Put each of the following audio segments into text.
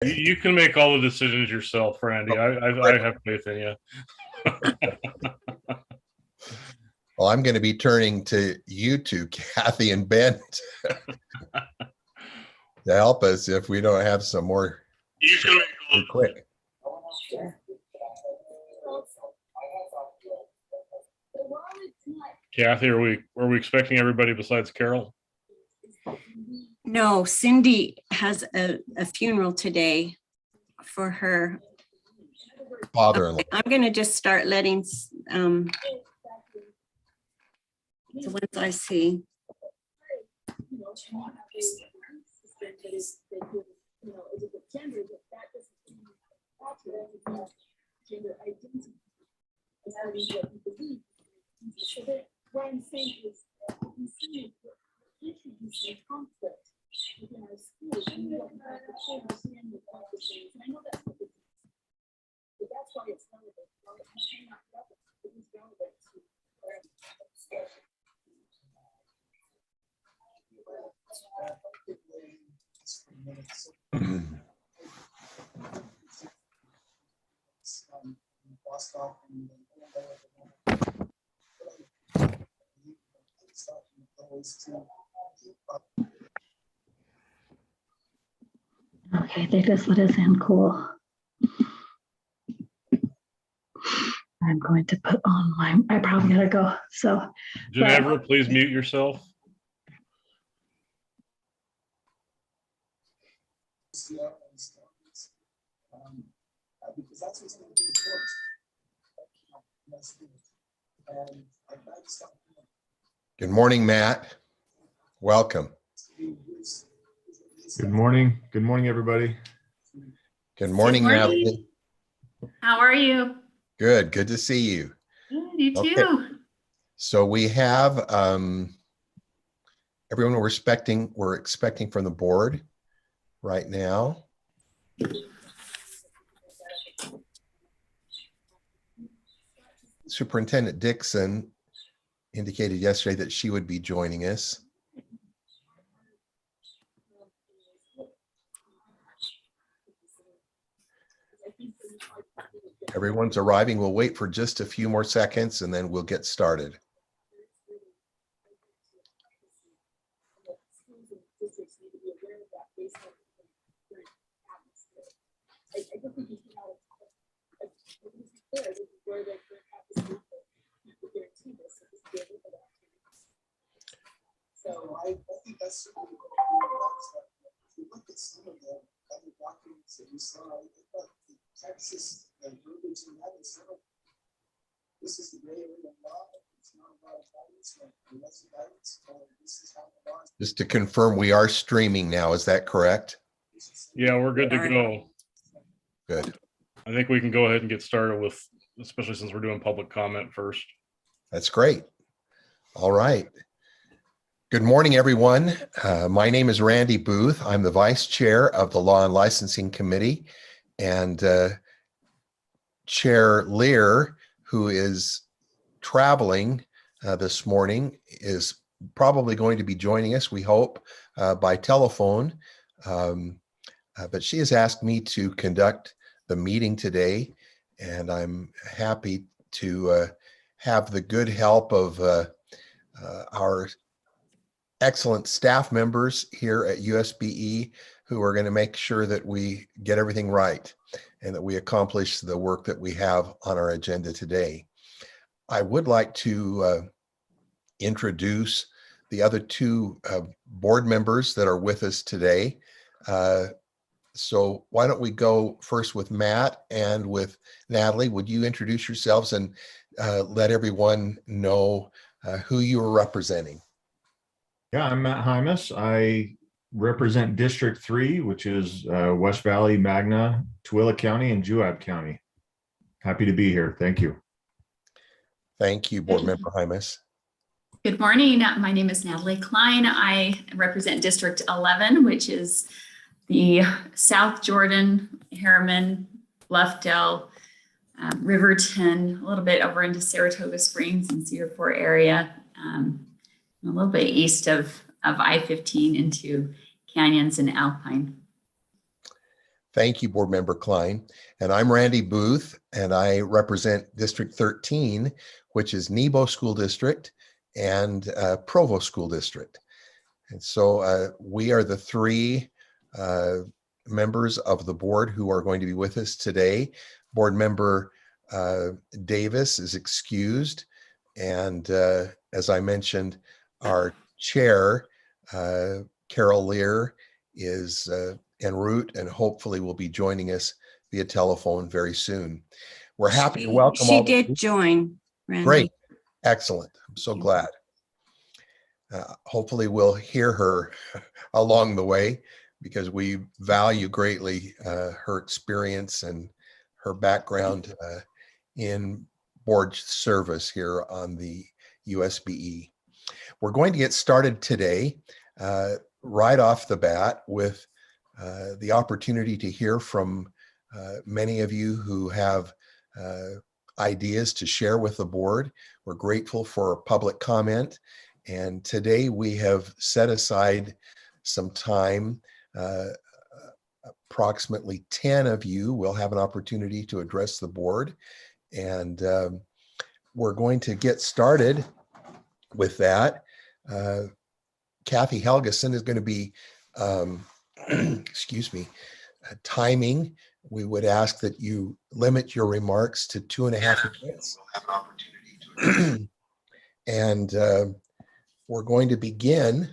You can make all the decisions yourself, Randy. I have faith in you. Well, I'm going to be turning to you two, Kathy and Ben, to help us if we don't have some more. You can make quick. Kathy, are we expecting everybody besides Carol? No, Cindy has a funeral today for her Father-in-law. I'm going to just start letting the ones I see. Okay, they just let us in. Cool. I'm going to put on I probably gotta go. So, Ginevra, please mute yourself. Good morning, Matt. Welcome. Good morning. Good morning, everybody. Good morning, Natalie. How are you? Good. Good to see you. Good, you too. Okay. So we have everyone we're expecting from the board right now. Superintendent Dixon indicated yesterday that she would be joining us. Everyone's arriving. We'll wait for just a few more seconds and then we'll get started. So I think that's if you look at some of the other documents that we saw, Texas, the verbiage in that is this is the gray area law. It's not about guidance or less guidance. This is how the law is. Just to confirm, we are streaming now. Is that correct? Yeah, we're good to go. Good. I think we can go ahead and get started with, especially since we're doing public comment first. That's great. All right. Good morning, everyone. My name is Randy Booth. I'm the Vice Chair of the Law and Licensing Committee, and Chair Lear, who is traveling this morning, is probably going to be joining us, we hope, by telephone. But she has asked me to conduct the meeting today, and I'm happy to have the good help of our excellent staff members here at USBE who are going to make sure that we get everything right and that we accomplish the work that we have on our agenda today. I would like to introduce the other two board members that are with us today. So why don't we go first with Matt and with Natalie? Would you introduce yourselves and let everyone know who you are representing? Yeah, I'm Matt Hymas. I represent District 3, which is West Valley, Magna, Tooele County, and Juab County. Happy to be here. Thank you. Thank you, Board Member Hymas. Good morning. My name is Natalie Klein. I represent District 11, which is the South Jordan, Harriman, Bluffdale, Riverton, a little bit over into Saratoga Springs and Cedar Fort area, a little bit east of I-15 into Canyons and Alpine. Thank you, Board Member Klein. And I'm Randy Booth, and I represent District 13, which is Nebo School District and Provo School District. And so we are the three members of the board who are going to be with us today. Board Member Davis is excused. And as I mentioned, our chair, Carol Lear, is en route and hopefully will be joining us via telephone very soon. We're happy to welcome She all. did join, Randy. Great, excellent. I'm so glad. Hopefully we'll hear her along the way because we value greatly her experience and her background in board service here on the USBE. We're going to get started today right off the bat with the opportunity to hear from many of you who have ideas to share with the board. We're grateful for public comment. And today we have set aside some time. Approximately 10 of you will have an opportunity to address the board. And we're going to get started with that. Kathy Helgeson is going to be, excuse me, timing. We would ask that you limit your remarks to 2.5 minutes. And we're going to begin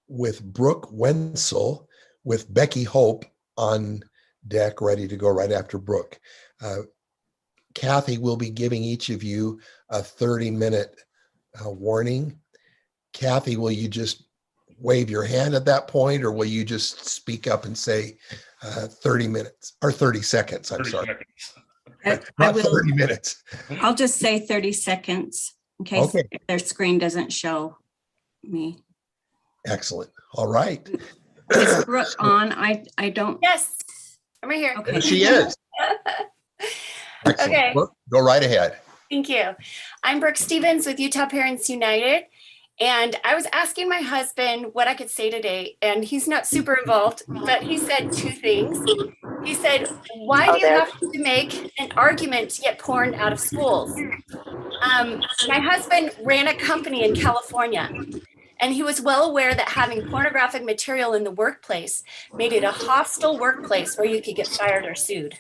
with Brooke Wenzel with Becky Hope on deck, ready to go right after Brooke. Kathy will be giving each of you a 30-minute warning. Kathy, will you just wave your hand at that point, or will you just speak up and say 30 minutes or 30 seconds? I'm 30 sorry. seconds. I Not will. 30 minutes. I'll just say 30 seconds in case Okay. their screen doesn't show me. Excellent. All right. Is Brooke on? I don't. Yes, I'm right here. Okay. There she is. Excellent. Okay. Brooke, go right ahead. Thank you. I'm Brooke Stevens with Utah Parents United. And I was asking my husband what I could say today, and he's not super involved, but he said two things. He said, why do you have to make an argument to get porn out of schools? My husband ran a company in California, and he was well aware that having pornographic material in the workplace made it a hostile workplace where you could get fired or sued.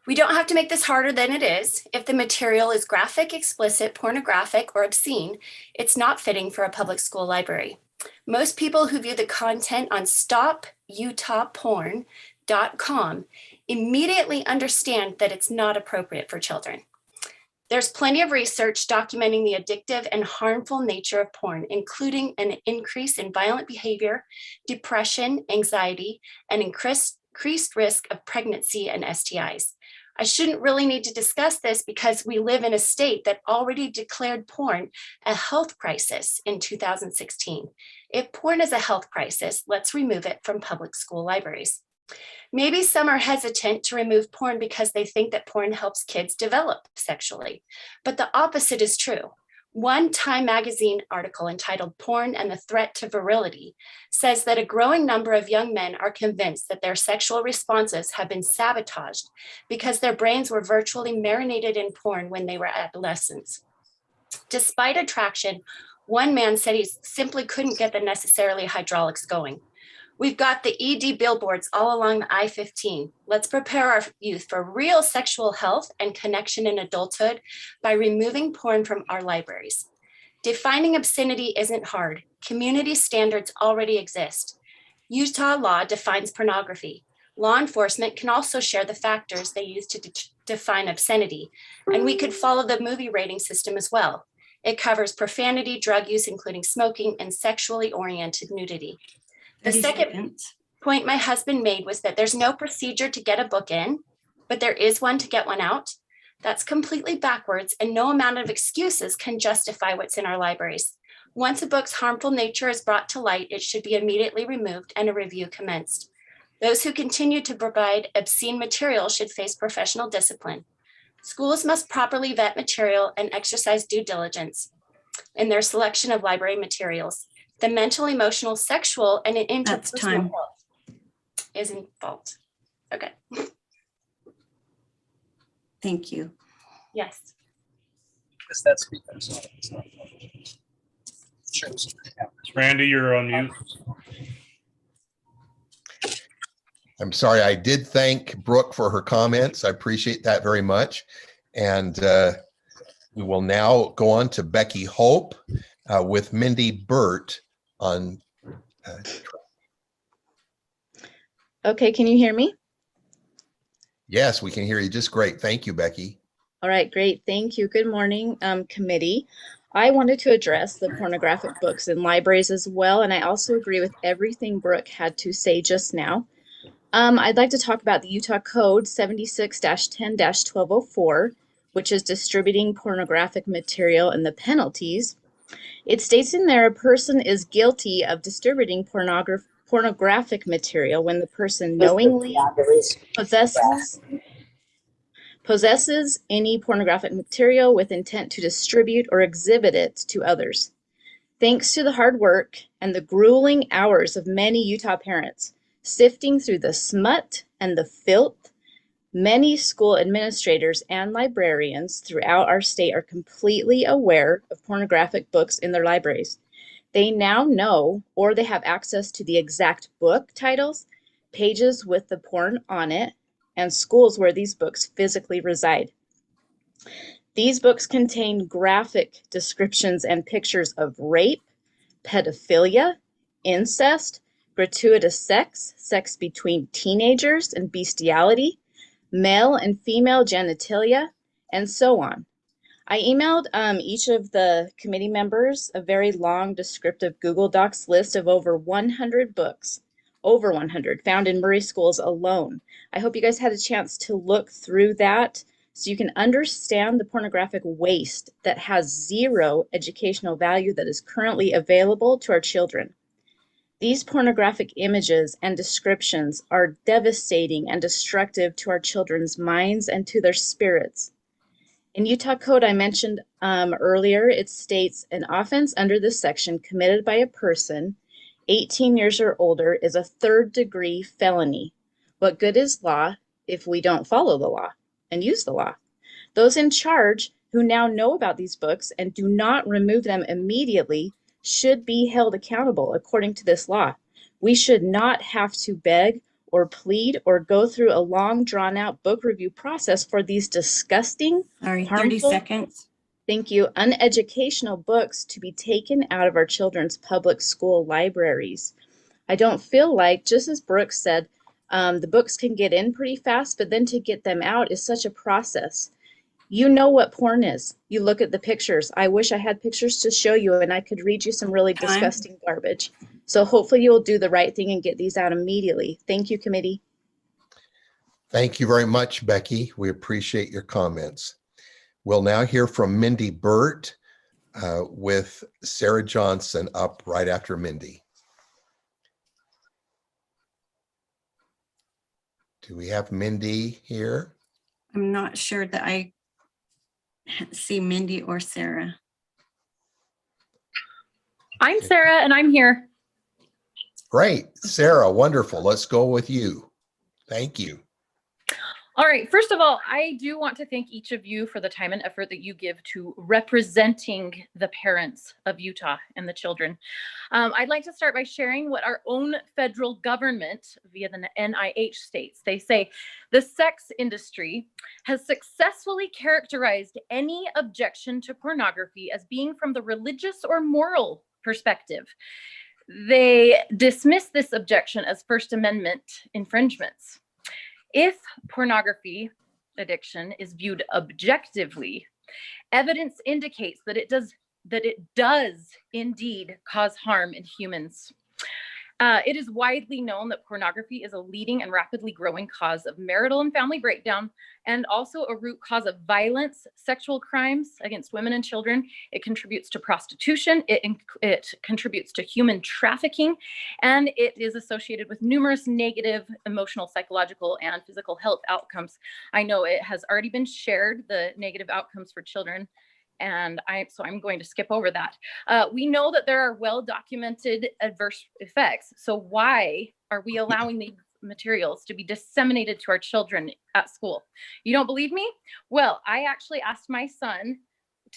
We don't have to make this harder than it is. If the material is graphic, explicit, pornographic, or obscene, it's not fitting for a public school library. Most people who view the content on stoputahporn.com immediately understand that it's not appropriate for children. There's plenty of research documenting the addictive and harmful nature of porn, including an increase in violent behavior, depression, anxiety, and increased risk of pregnancy and STIs. I shouldn't really need to discuss this because we live in a state that already declared porn a health crisis in 2016. If porn is a health crisis, let's remove it from public school libraries. Maybe some are hesitant to remove porn because they think that porn helps kids develop sexually, but the opposite is true. One Time magazine article entitled Porn and the Threat to Virility says that a growing number of young men are convinced that their sexual responses have been sabotaged because their brains were virtually marinated in porn when they were adolescents. Despite attraction, one man said he simply couldn't get the necessary hydraulics going. We've got the ED billboards all along the I-15. Let's prepare our youth for real sexual health and connection in adulthood by removing porn from our libraries. Defining obscenity isn't hard. Community standards already exist. Utah law defines pornography. Law enforcement can also share the factors they use to define obscenity, and we could follow the movie rating system as well. It covers profanity, drug use, including smoking, and sexually oriented nudity. The second point my husband made was that there's no procedure to get a book in, but there is one to get one out. That's completely backwards, and no amount of excuses can justify what's in our libraries. Once a book's harmful nature is brought to light, it should be immediately removed and a review commenced. Those who continue to provide obscene material should face professional discipline. Schools must properly vet material and exercise due diligence in their selection of library materials. The mental, emotional, sexual, and interpersonal health is involved. Okay. Thank you. Yes. Because that's because it's not shows. Randy, you're on mute. I'm sorry. I did thank Brooke for her comments. I appreciate that very much. And we will now go on to Becky Hope with Mindy Burt on. Okay, can you hear me? Yes, we can hear you just great. Thank you, Becky. All right, great. Thank you. Good morning, committee. I wanted to address the pornographic books in libraries as well, and I also agree with everything Brooke had to say just now. I'd like to talk about the Utah Code 76-10-1204, which is distributing pornographic material and the penalties. It states in there a person is guilty of distributing pornographic material when the person knowingly possesses any pornographic material with intent to distribute or exhibit it to others. Thanks to the hard work and the grueling hours of many Utah parents sifting through the smut and the filth, many school administrators and librarians throughout our state are completely aware of pornographic books in their libraries. They now know, or they have access to the exact book titles, pages with the porn on it, and schools where these books physically reside. These books contain graphic descriptions and pictures of rape, pedophilia, incest, gratuitous sex, sex between teenagers and bestiality, male and female genitalia, and so on. I emailed each of the committee members a very long descriptive Google Docs list of over 100 books, over 100, found in Murray schools alone. I hope you guys had a chance to look through that so you can understand the pornographic waste that has zero educational value that is currently available to our children. These pornographic images and descriptions are devastating and destructive to our children's minds and to their spirits. In Utah Code, I mentioned earlier, it states an offense under this section committed by a person 18 years or older is a third-degree felony. What good is law if we don't follow the law and use the law? Those in charge who now know about these books and do not remove them immediately should be held accountable according to this law. We should not have to beg or plead or go through a long drawn-out book review process for these disgusting, Sorry, 30 harmful, seconds. thank you, uneducational books to be taken out of our children's public school libraries. I don't feel like, just as Brooke said, the books can get in pretty fast, but then to get them out is such a process. You know what porn is. You look at the pictures. I wish I had pictures to show you and I could read you some really disgusting garbage. So hopefully you'll do the right thing and get these out immediately. Thank you, committee. Thank you very much, Becky. We appreciate your comments. We'll now hear from Mindy Burt with Sarah Johnson up right after Mindy. Do we have Mindy here? I'm not sure that I see Mindy or Sarah. I'm Sarah and I'm here. Great. Sarah, wonderful. Let's go with you. Thank you. All right. First of all, I do want to thank each of you for the time and effort that you give to representing the parents of Utah and the children. I'd like to start by sharing what our own federal government via the NIH states. They say the sex industry has successfully characterized any objection to pornography as being from the religious or moral perspective. They dismiss this objection as First Amendment infringements. If pornography addiction is viewed objectively, evidence indicates that it does indeed cause harm in humans. It is widely known that pornography is a leading and rapidly growing cause of marital and family breakdown, and also a root cause of violence, sexual crimes against women and children. It contributes to prostitution, it contributes to human trafficking, and it is associated with numerous negative emotional, psychological, and physical health outcomes. I know it has already been shared, the negative outcomes for children, and I'm going to skip over that. We know that there are well-documented adverse effects. So why are we allowing materials to be disseminated to our children at school. You don't believe me? Well, I actually asked my son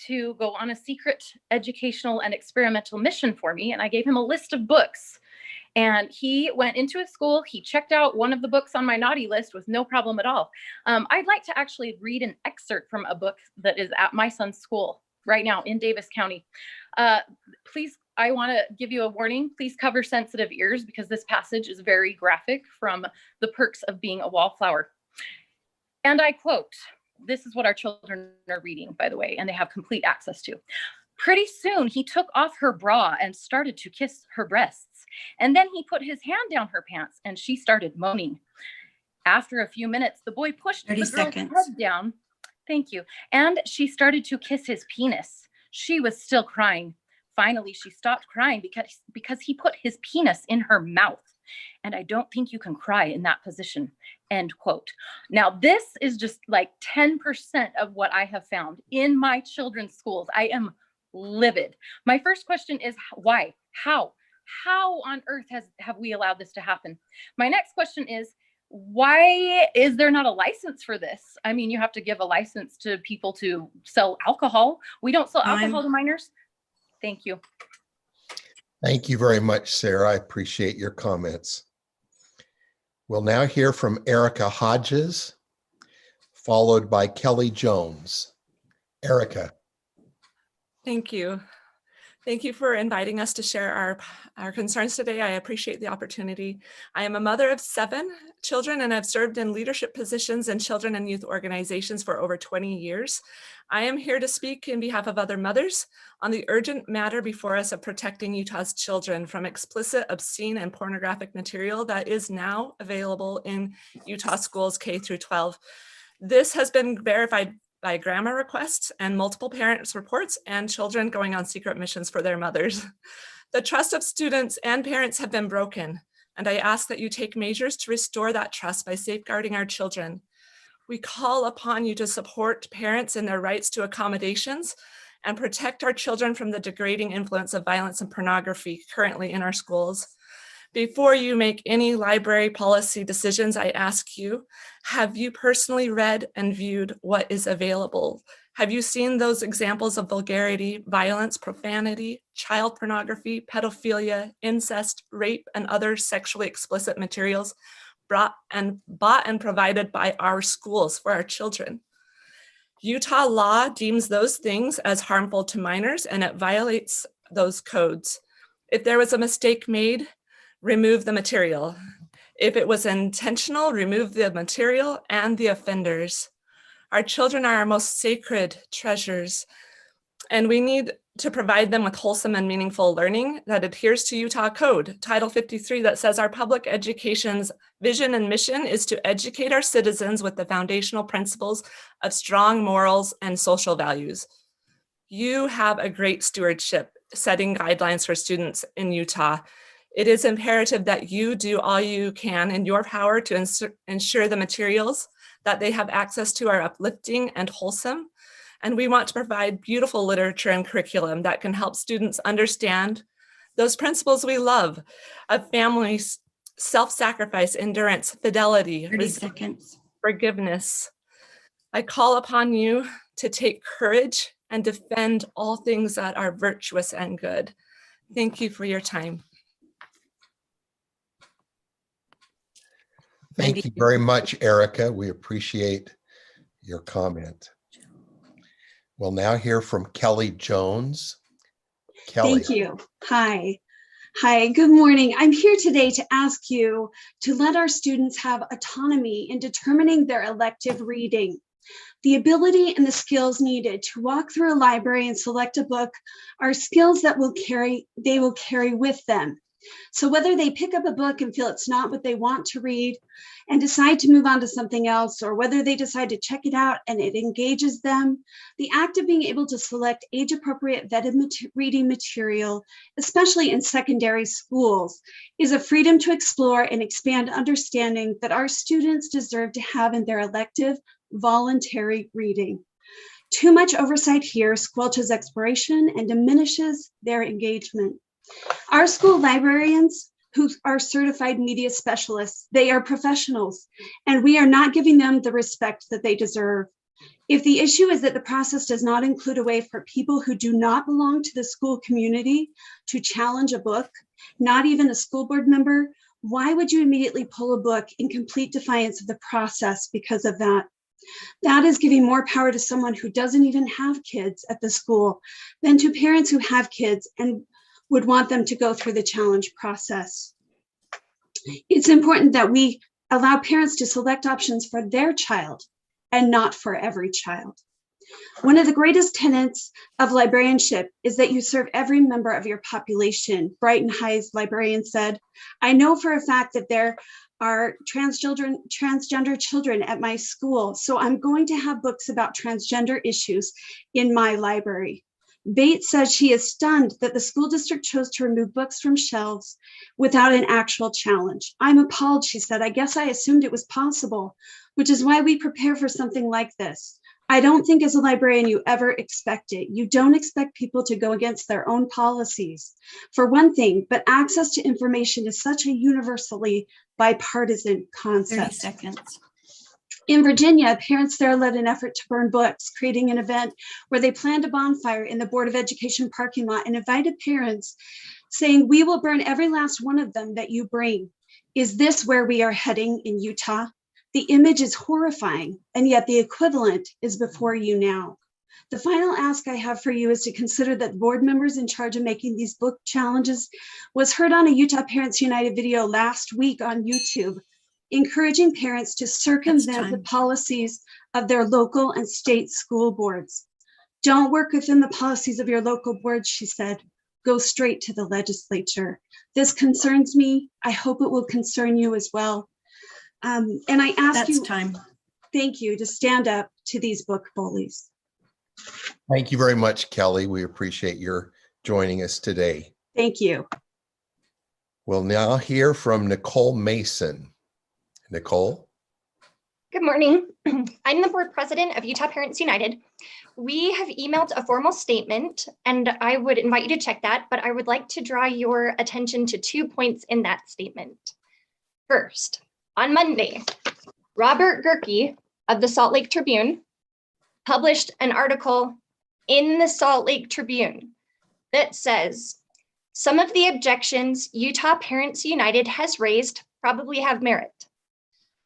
to go on a secret educational and experimental mission for me, and I gave him a list of books. And he went into his school, he checked out one of the books on my naughty list with no problem at all. I'd like to actually read an excerpt from a book that is at my son's school right now in Davis County. Please, I want to give you a warning. Please cover sensitive ears because this passage is very graphic from The Perks of Being a Wallflower. And I quote, this is what our children are reading, by the way, and they have complete access to. Pretty soon he took off her bra and started to kiss her breasts. And then he put his hand down her pants and she started moaning. After a few minutes, the boy pushed the girl's head down. Thank you. And she started to kiss his penis. She was still crying. Finally, she stopped crying because he put his penis in her mouth. And I don't think you can cry in that position. End quote. Now, this is just like 10% of what I have found in my children's schools. I am livid. My first question is why? How on earth have we allowed this to happen? My next question is, why is there not a license for this? I mean, you have to give a license to people to sell alcohol. We don't sell alcohol to minors. Thank you. Thank you very much, Sarah. I appreciate your comments. We'll now hear from Erica Hodges, followed by Kelly Jones. Erica. Thank you. Thank you for inviting us to share our concerns today. I appreciate the opportunity. I am a mother of 7 children and I've served in leadership positions in children and youth organizations for over 20 years. I am here to speak in behalf of other mothers on the urgent matter before us of protecting Utah's children from explicit, obscene, and pornographic material that is now available in Utah schools K through 12. This has been verified by grammar requests and multiple parents' reports and children going on secret missions for their mothers. The trust of students and parents have been broken, and I ask that you take measures to restore that trust by safeguarding our children. We call upon you to support parents in their rights to accommodations and protect our children from the degrading influence of violence and pornography currently in our schools. Before you make any library policy decisions, I ask you, have you personally read and viewed what is available? Have you seen those examples of vulgarity, violence, profanity, child pornography, pedophilia, incest, rape, and other sexually explicit materials bought and provided by our schools for our children? Utah law deems those things as harmful to minors and it violates those codes. If there was a mistake made, remove the material. If it was intentional, remove the material and the offenders. Our children are our most sacred treasures, and we need to provide them with wholesome and meaningful learning that adheres to Utah Code, Title 53, that says our public education's vision and mission is to educate our citizens with the foundational principles of strong morals and social values. You have a great stewardship setting guidelines for students in Utah. It is imperative that you do all you can in your power to ensure the materials that they have access to are uplifting and wholesome. And we want to provide beautiful literature and curriculum that can help students understand those principles we love of families, self-sacrifice, endurance, fidelity, 30 seconds. Forgiveness. I call upon you to take courage and defend all things that are virtuous and good. Thank you for your time. Thank you very much, Erica. We appreciate your comment. We'll now hear from Kelly Jones. Kelly. Thank you. Hi, good morning. I'm here today to ask you to let our students have autonomy in determining their elective reading. The ability and the skills needed to walk through a library and select a book are skills that they will carry with them. So whether they pick up a book and feel it's not what they want to read and decide to move on to something else, or whether they decide to check it out and it engages them, the act of being able to select age-appropriate vetted reading material, especially in secondary schools, is a freedom to explore and expand understanding that our students deserve to have in their elective voluntary reading. Too much oversight here squelches exploration and diminishes their engagement. Our school librarians who are certified media specialists. They are professionals, and we are not giving them the respect that they deserve. If the issue is that the process does not include a way for people who do not belong to the school community to challenge a book, not even a school board member, why would you immediately pull a book in complete defiance of the process because of that? That is giving more power to someone who doesn't even have kids at the school than to parents who have kids and would want them to go through the challenge process. It's important that we allow parents to select options for their child and not for every child. One of the greatest tenets of librarianship is that you serve every member of your population. Brighton High's librarian said, "I know for a fact that there are transgender children at my school, so I'm going to have books about transgender issues in my library." Bates says she is stunned that the school district chose to remove books from shelves without an actual challenge. "I'm appalled," she said. "I guess I assumed it was possible, which is why we prepare for something like this. I don't think as a librarian you ever expect it. You don't expect people to go against their own policies, for one thing, but access to information is such a universally bipartisan 30 concept." seconds. In Virginia, parents there led an effort to burn books, creating an event where they planned a bonfire in the Board of Education parking lot and invited parents, saying, "We will burn every last one of them that you bring." Is this where we are heading in Utah? The image is horrifying, and yet the equivalent is before you now. The final ask I have for you is to consider that board members in charge of making these book challenges was heard on a Utah Parents United video last week on YouTube, encouraging parents to circumvent the policies of their local and state school boards. "Don't work within the policies of your local boards," she said. "Go straight to the legislature." This concerns me. I hope it will concern you as well. And I ask you, thank you, to stand up to these book bullies. Thank you very much, Kelly. We appreciate your joining us today. Thank you. We'll now hear from Nicole Mason. Nicole? Good morning. I'm the board president of Utah Parents United. We have emailed a formal statement, and I would invite you to check that, but I would like to draw your attention to 2 points in that statement. First, on Monday, Robert Gerke of the Salt Lake Tribune published an article in the Salt Lake Tribune that says, "Some of the objections Utah Parents United has raised probably have merit."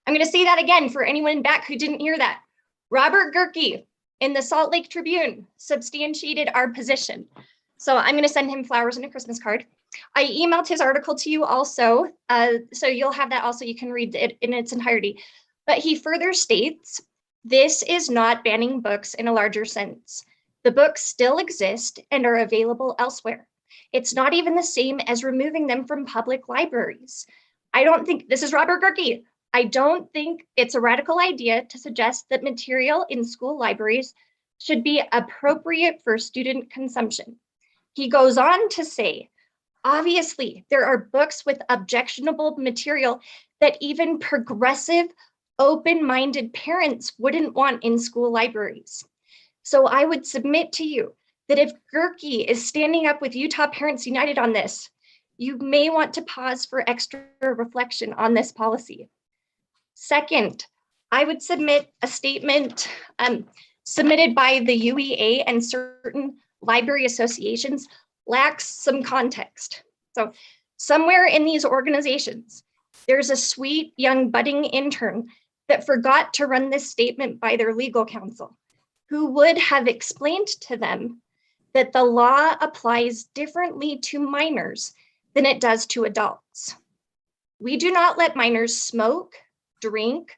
I'm going to say that again for anyone back who didn't hear that. Robert Gerke in the Salt Lake Tribune substantiated our position. So I'm going to send him flowers and a Christmas card. I emailed his article to you also, so you'll have that also. You can read it in its entirety. But he further states, this is not banning books in a larger sense. The books still exist and are available elsewhere. It's not even the same as removing them from public libraries. I don't think, this is Robert Gerke, I don't think it's a radical idea to suggest that material in school libraries should be appropriate for student consumption. He goes on to say, obviously, there are books with objectionable material that even progressive, open-minded parents wouldn't want in school libraries. So I would submit to you that if Gerke is standing up with Utah Parents United on this, you may want to pause for extra reflection on this policy. Second, I would submit a statement submitted by the UEA and certain library associations lacks some context. So somewhere in these organizations, there's a sweet young budding intern that forgot to run this statement by their legal counsel, who would have explained to them that the law applies differently to minors than it does to adults. We do not let minors smoke, drink,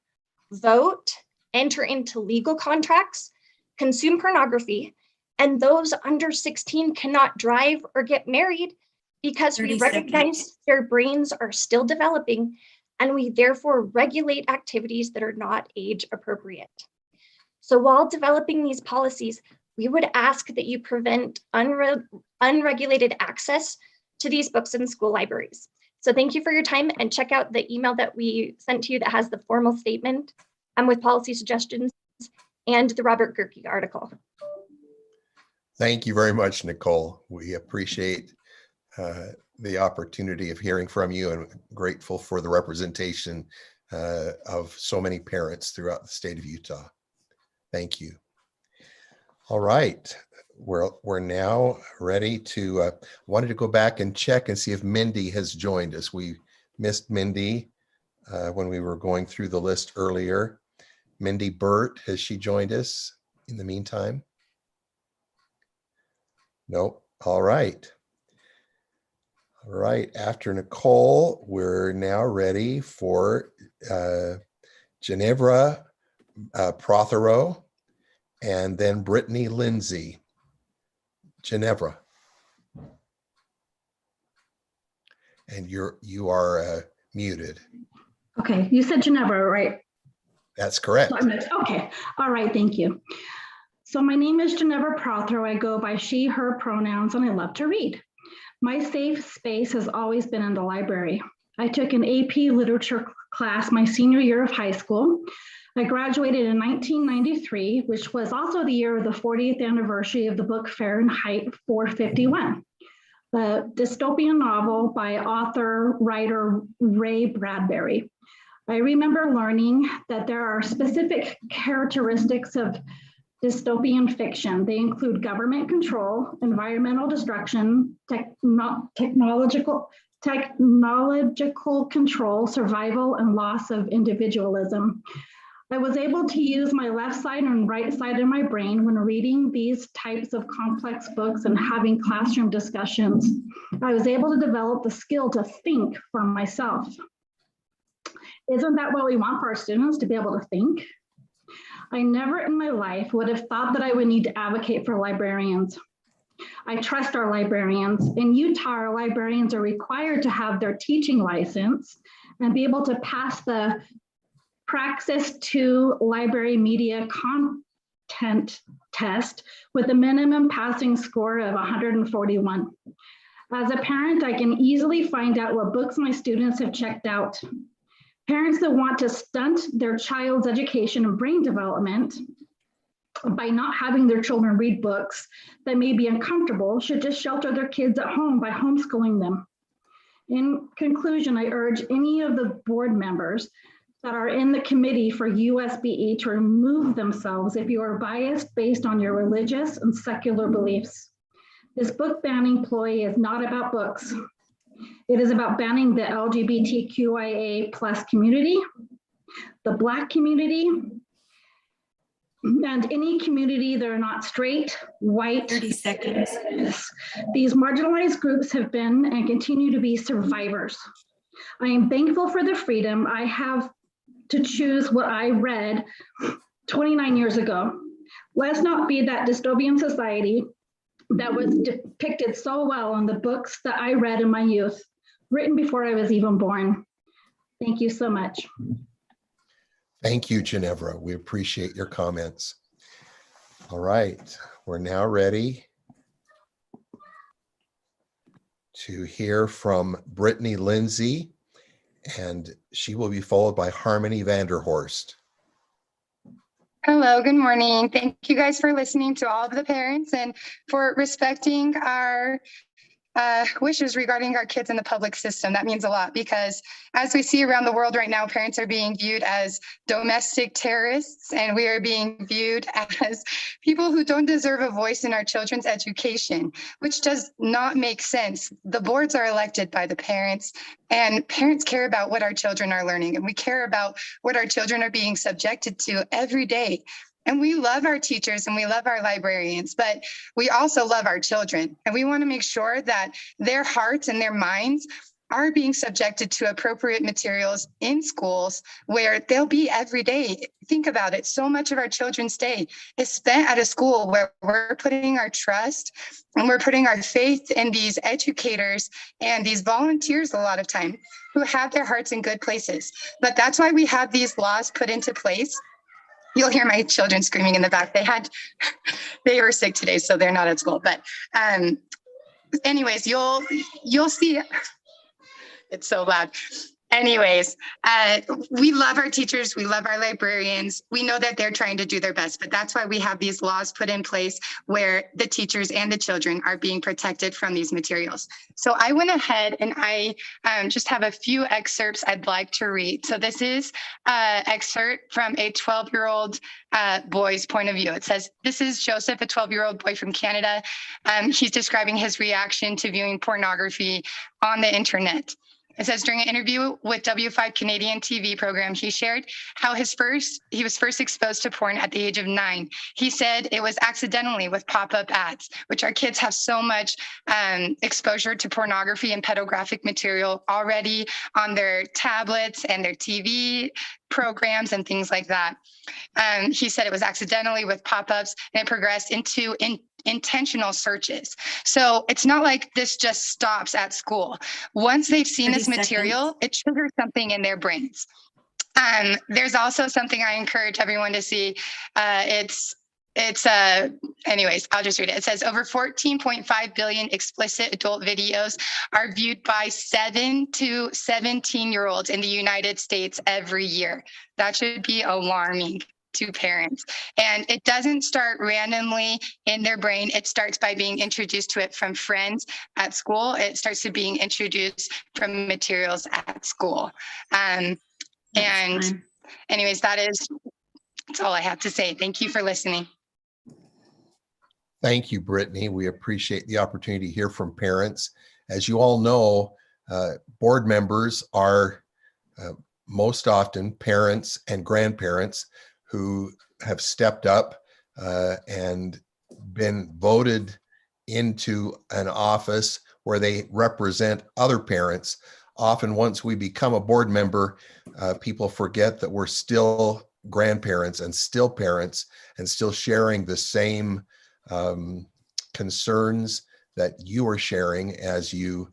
vote, enter into legal contracts, consume pornography, and those under 16 cannot drive or get married because we recognize their brains are still developing, and we therefore regulate activities that are not age appropriate. So while developing these policies, we would ask that you prevent unregulated access to these books in school libraries. So thank you for your time, and check out the email that we sent to you that has the formal statement with policy suggestions and the Robert Gerke article. Thank you very much, Nicole. We appreciate the opportunity of hearing from you and grateful for the representation of so many parents throughout the state of Utah. Thank you. All right, we're now ready to, wanted to go back and check and see if Mindy has joined us. We missed Mindy when we were going through the list earlier. Mindy Burt, has she joined us in the meantime? Nope. All right. All right. After Nicole, we're now ready for Ginevra Prothero and then Brittany Lindsay. Ginevra. And you are muted. Okay, you said Ginevra, right? That's correct. Okay, all right, thank you. So my name is Ginevra Prothero. I go by she, her pronouns, and I love to read. My safe space has always been in the library. I took an AP literature class my senior year of high school. I graduated in 1993, which was also the year of the 40th anniversary of the book Fahrenheit 451, the dystopian novel by writer Ray Bradbury. I remember learning that there are specific characteristics of dystopian fiction. They include government control, environmental destruction, technological control, survival, and loss of individualism. I was able to use my left side and right side of my brain when reading these types of complex books and having classroom discussions. I was able to develop the skill to think for myself. Isn't that what we want for our students, to be able to think? I never in my life would have thought that I would need to advocate for librarians. I trust our librarians. In Utah, our librarians are required to have their teaching license and be able to pass the Praxis 2 library media content test with a minimum passing score of 141. As a parent, I can easily find out what books my students have checked out. Parents that want to stunt their child's education and brain development by not having their children read books that may be uncomfortable should just shelter their kids at home by homeschooling them. In conclusion, I urge any of the board members that are in the committee for USBE to remove themselves if you are biased based on your religious and secular beliefs. This book banning ploy is not about books. It is about banning the LGBTQIA+ community, the Black community, and any community that are not straight, white. 30 seconds. These marginalized groups have been and continue to be survivors. I am thankful for the freedom I have to choose what I read 29 years ago. Let's not be that dystopian society that was depicted so well in the books that I read in my youth, written before I was even born. Thank you so much. Thank you, Ginevra. We appreciate your comments. All right, we're now ready to hear from Brittany Lindsay, and she will be followed by Harmony Vanderhorst. Hello, good morning. Thank you guys for listening to all of the parents and for respecting our wishes regarding our kids in the public system. That means a lot because as we see around the world right now, parents are being viewed as domestic terrorists, and we are being viewed as people who don't deserve a voice in our children's education, which does not make sense. The boards are elected by the parents, and parents care about what our children are learning, and we care about what our children are being subjected to every day. And we love our teachers and we love our librarians, but we also love our children. And we want to make sure that their hearts and their minds are being subjected to appropriate materials in schools where they'll be every day. Think about it. So much of our children's day is spent at a school where we're putting our trust and we're putting our faith in these educators and these volunteers a lot of time who have their hearts in good places. But that's why we have these laws put into place. You'll hear my children screaming in the back. They were sick today, so they're not at school. But anyways, you'll see, it's so loud. Anyways, we love our teachers. We love our librarians. We know that they're trying to do their best, but that's why we have these laws put in place where the teachers and the children are being protected from these materials. So I went ahead and I just have a few excerpts I'd like to read. So this is an excerpt from a 12-year-old boy's point of view. It says, this is Joseph, a 12-year-old boy from Canada. He's describing his reaction to viewing pornography on the internet. It says, during an interview with W5 Canadian TV program, he shared how he was first exposed to porn at the age of 9. He said it was accidentally with pop-up ads, which our kids have so much exposure to pornography and pedographic material already on their tablets and their TV programs and things like that. He said it was accidentally with pop-ups, and it progressed into intentional searches. So it's not like this just stops at school. Once they've seen this material, it triggers something in their brains. There's also something I encourage everyone to see. Anyways, I'll just read it. It says over 14.5 billion explicit adult videos are viewed by 7 to 17-year-olds in the United States every year. That should be alarming to parents. And it doesn't start randomly in their brain. It starts by being introduced to it from friends at school. It starts to being introduced from materials at school. And anyways, that's all I have to say. Thank you for listening. Thank you, Brittany. We appreciate the opportunity to hear from parents. As you all know, board members are most often parents and grandparents who have stepped up and been voted into an office where they represent other parents. Often once we become a board member, people forget that we're still grandparents and still parents and still sharing the same concerns that you are sharing as you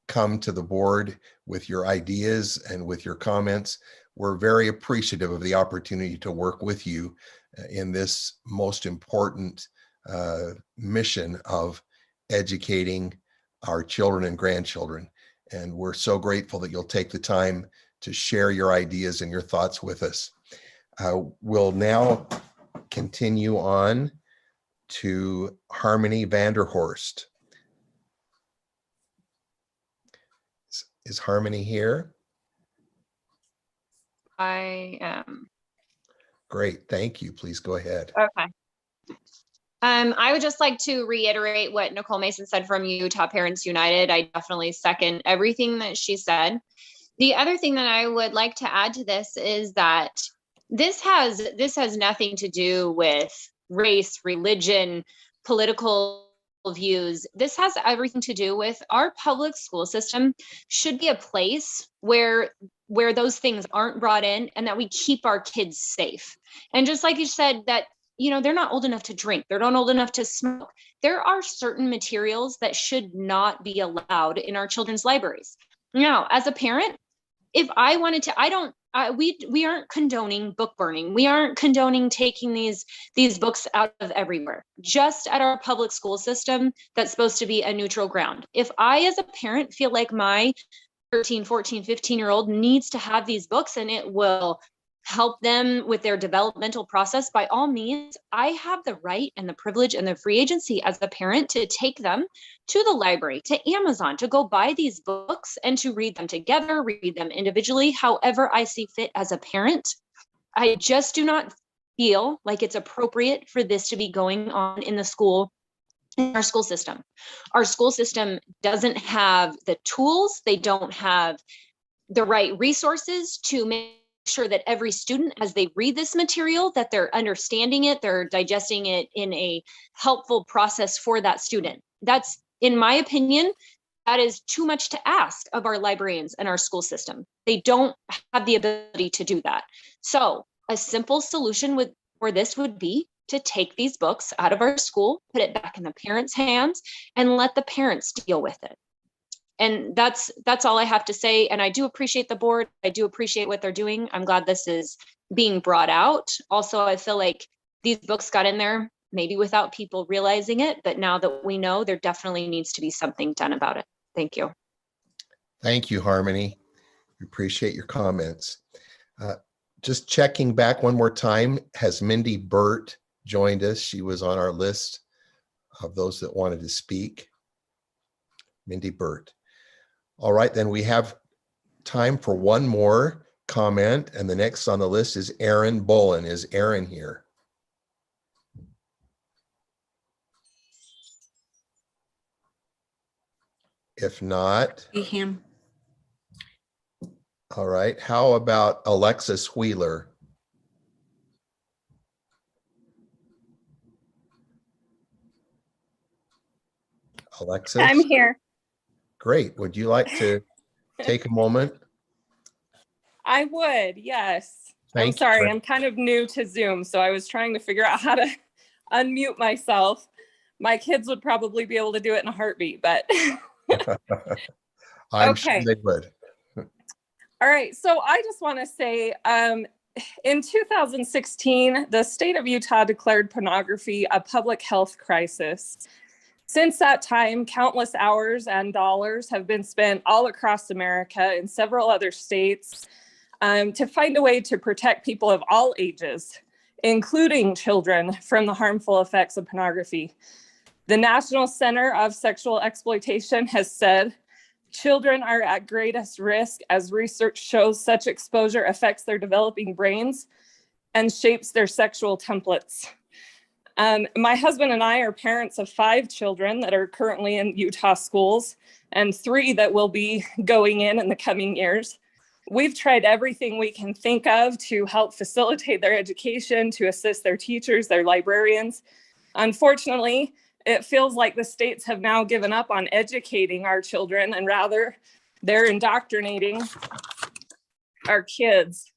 come to the board with your ideas and with your comments. We're very appreciative of the opportunity to work with you in this most important mission of educating our children and grandchildren. And we're so grateful that you'll take the time to share your ideas and your thoughts with us. We'll now continue on to Harmony Vanderhorst. Is Harmony here? I am. Great, thank you. Please go ahead. Okay. I would just like to reiterate what Nicole Mason said from Utah Parents United. I definitely second everything that she said. The other thing that I would like to add to this is that this has nothing to do with race, religion, political views. This has everything to do with our public school system should be a place where those things aren't brought in and that we keep our kids safe. And just like you said, that, you know, they're not old enough to drink, they're not old enough to smoke. There are certain materials that should not be allowed in our children's libraries. Now, as a parent, if I wanted to, we aren't condoning book burning. We aren't condoning taking these books out of everywhere. Just at our public school system, that's supposed to be a neutral ground. If I, as a parent, feel like my 13, 14, 15-year-old needs to have these books and it will help them with their developmental process, by all means, I have the right and the privilege and the free agency as a parent to take them to the library, to Amazon, to go buy these books and to read them together, read them individually, however I see fit as a parent. I just do not feel like it's appropriate for this to be going on in the school, in our school system. Our school system doesn't have the tools, they don't have the right resources to make sure that every student, as they read this material, that they're understanding it, they're digesting it in a helpful process for that student. That's, in my opinion, that is too much to ask of our librarians and our school system. They don't have the ability to do that. So a simple solution for this would be to take these books out of our school, put it back in the parents' hands, and let the parents deal with it. And that's all I have to say. And I do appreciate the board. I do appreciate what they're doing. I'm glad this is being brought out. Also, I feel like these books got in there maybe without people realizing it, but now that we know, there definitely needs to be something done about it. Thank you. Thank you, Harmony. We appreciate your comments. Just checking back one more time, has Mindy Burt joined us? She was on our list of those that wanted to speak. Mindy Burt. All right, then we have time for one more comment, and the next on the list is Aaron Bolin. Is Aaron here? If not, See him. all right. How about Alexis Wheeler? Alexis? I'm here. Great. Would you like to take a moment? I would, yes. I'm Thank you. sorry, I'm kind of new to Zoom, so I was trying to figure out how to unmute myself. My kids would probably be able to do it in a heartbeat, but I'm sure they would. all right. So I just want to say, in 2016, the state of Utah declared pornography a public health crisis. Since that time, countless hours and dollars have been spent all across America in several other states to find a way to protect people of all ages, including children, from the harmful effects of pornography. The National Center of Sexual Exploitation has said children are at greatest risk as research shows such exposure affects their developing brains and shapes their sexual templates. My husband and I are parents of 5 children that are currently in Utah schools and 3 that will be going in the coming years. We've tried everything we can think of to help facilitate their education, to assist their teachers, their librarians. Unfortunately, it feels like the states have now given up on educating our children, and rather they're indoctrinating our kids.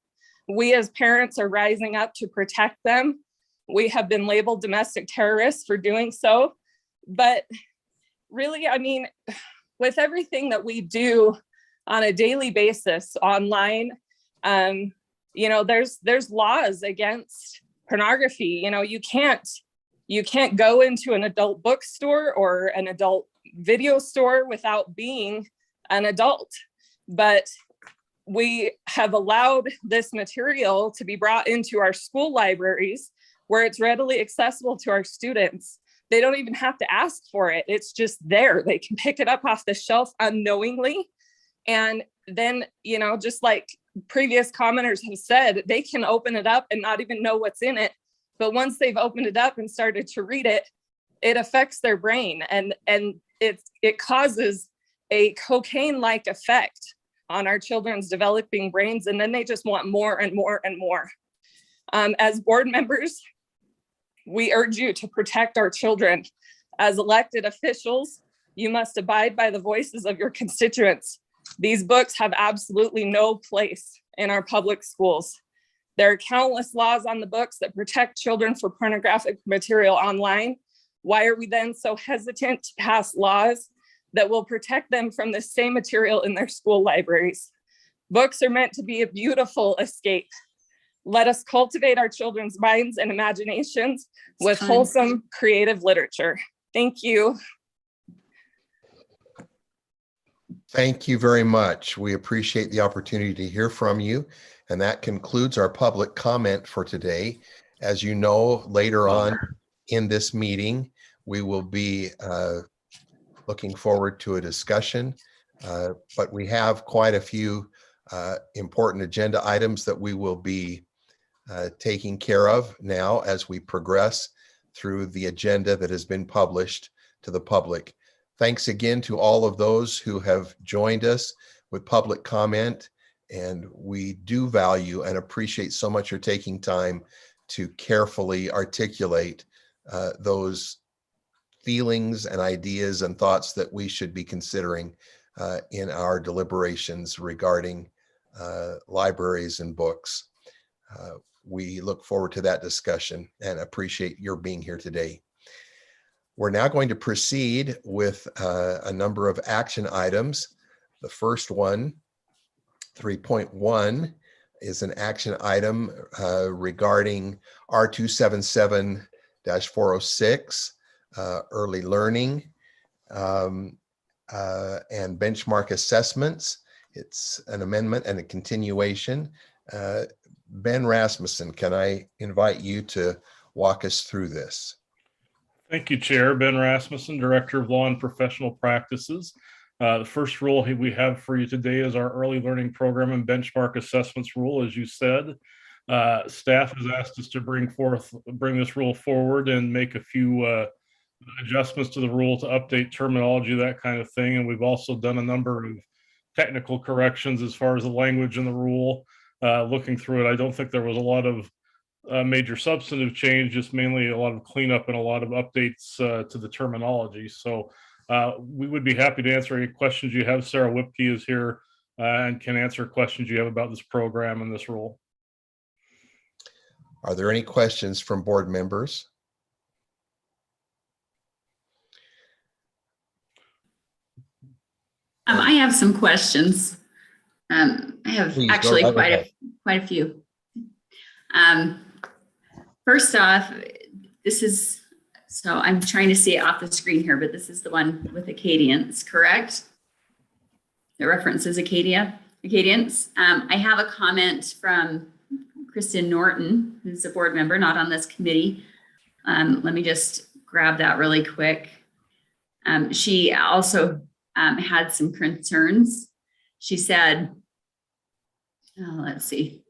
We as parents are rising up to protect them. We have been labeled domestic terrorists for doing so. But really, I mean, with everything that we do on a daily basis online, you know, there's laws against pornography. You know, you can't go into an adult bookstore or an adult video store without being an adult. But we have allowed this material to be brought into our school libraries where it's readily accessible to our students. They don't even have to ask for it. It's just there. They can pick it up off the shelf unknowingly. And then, you know, just like previous commenters have said, they can open it up and not even know what's in it. But once they've opened it up and started to read it, it affects their brain, and it causes a cocaine-like effect on our children's developing brains. And then they just want more and more and more. As board members, we urge you to protect our children. As elected officials, you must abide by the voices of your constituents. These books have absolutely no place in our public schools. There are countless laws on the books that protect children for pornographic material online. Why are we then so hesitant to pass laws that will protect them from the same material in their school libraries? Books are meant to be a beautiful escape. Let us cultivate our children's minds and imaginations with wholesome, creative literature. Thank you. Thank you very much. We appreciate the opportunity to hear from you. And that concludes our public comment for today. As you know, later on in this meeting, we will be looking forward to a discussion, but we have quite a few important agenda items that we will be taking care of now as we progress through the agenda that has been published to the public. Thanks again to all of those who have joined us with public comment, and we do value and appreciate so much your taking time to carefully articulate those feelings and ideas and thoughts that we should be considering in our deliberations regarding libraries and books. We look forward to that discussion and appreciate your being here today. We're now going to proceed with a number of action items. The first one, 3.1, is an action item regarding R277-406, early learning and benchmark assessments. It's an amendment and a continuation. Ben Rasmussen, can I invite you to walk us through this? Thank you, Chair. Ben Rasmussen, Director of Law and Professional Practices. The first rule we have for you today is our Early Learning Program and Benchmark Assessments rule. As you said, staff has asked us to bring this rule forward and make a few adjustments to the rule to update terminology, that kind of thing. And we've also done a number of technical corrections as far as the language in the rule. Looking through it, I don't think there was a lot of major substantive change, just mainly a lot of cleanup and a lot of updates to the terminology. So we would be happy to answer any questions you have. Sarah Whipke is here and can answer questions you have about this program and this rule. Are there any questions from board members? I have some questions. I have Please, actually go quite ahead. a few. First off, so I'm trying to see it off the screen here, but this is the one with Acadians, correct? It references Acadians. I have a comment from Kristen Norton, who's a board member, not on this committee. Let me just grab that really quick. She also had some concerns. She said, let's see.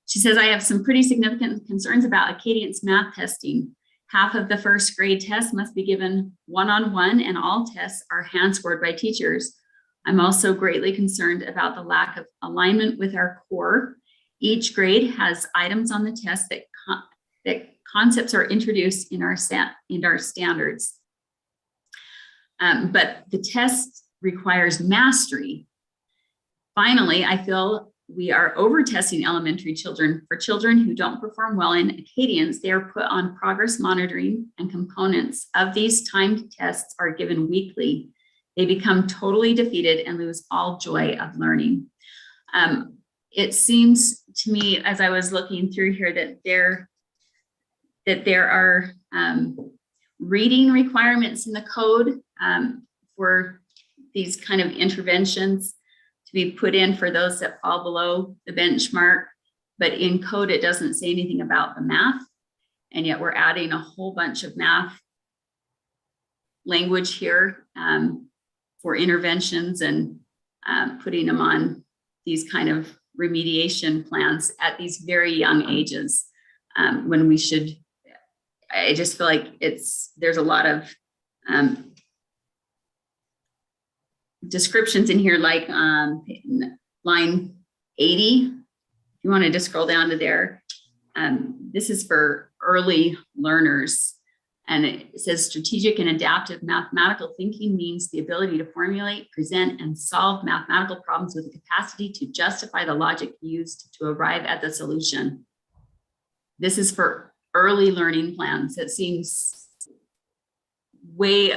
She says, I have some pretty significant concerns about Acadians math testing. Half of the first grade test must be given one-on-one and all tests are hand scored by teachers. I'm also greatly concerned about the lack of alignment with our core. Each grade has items on the test that concepts are introduced in our standards. But the test requires mastery. Finally, I feel we are over-testing elementary children. For children who don't perform well in Acadians, they are put on progress monitoring, and components of these timed tests are given weekly. They become totally defeated and lose all joy of learning. It seems to me, as I was looking through here, that there are reading requirements in the code for these kind of interventions to be put in for those that fall below the benchmark, but in code it doesn't say anything about the math, and yet we're adding a whole bunch of math language here for interventions and putting them on these kind of remediation plans at these very young ages, when we should. I just feel like there's a lot of descriptions in here, like line 80. If you wanted to scroll down to there, this is for early learners. And it says strategic and adaptive mathematical thinking means the ability to formulate, present, and solve mathematical problems with the capacity to justify the logic used to arrive at the solution. This is for early learning plans. It seems way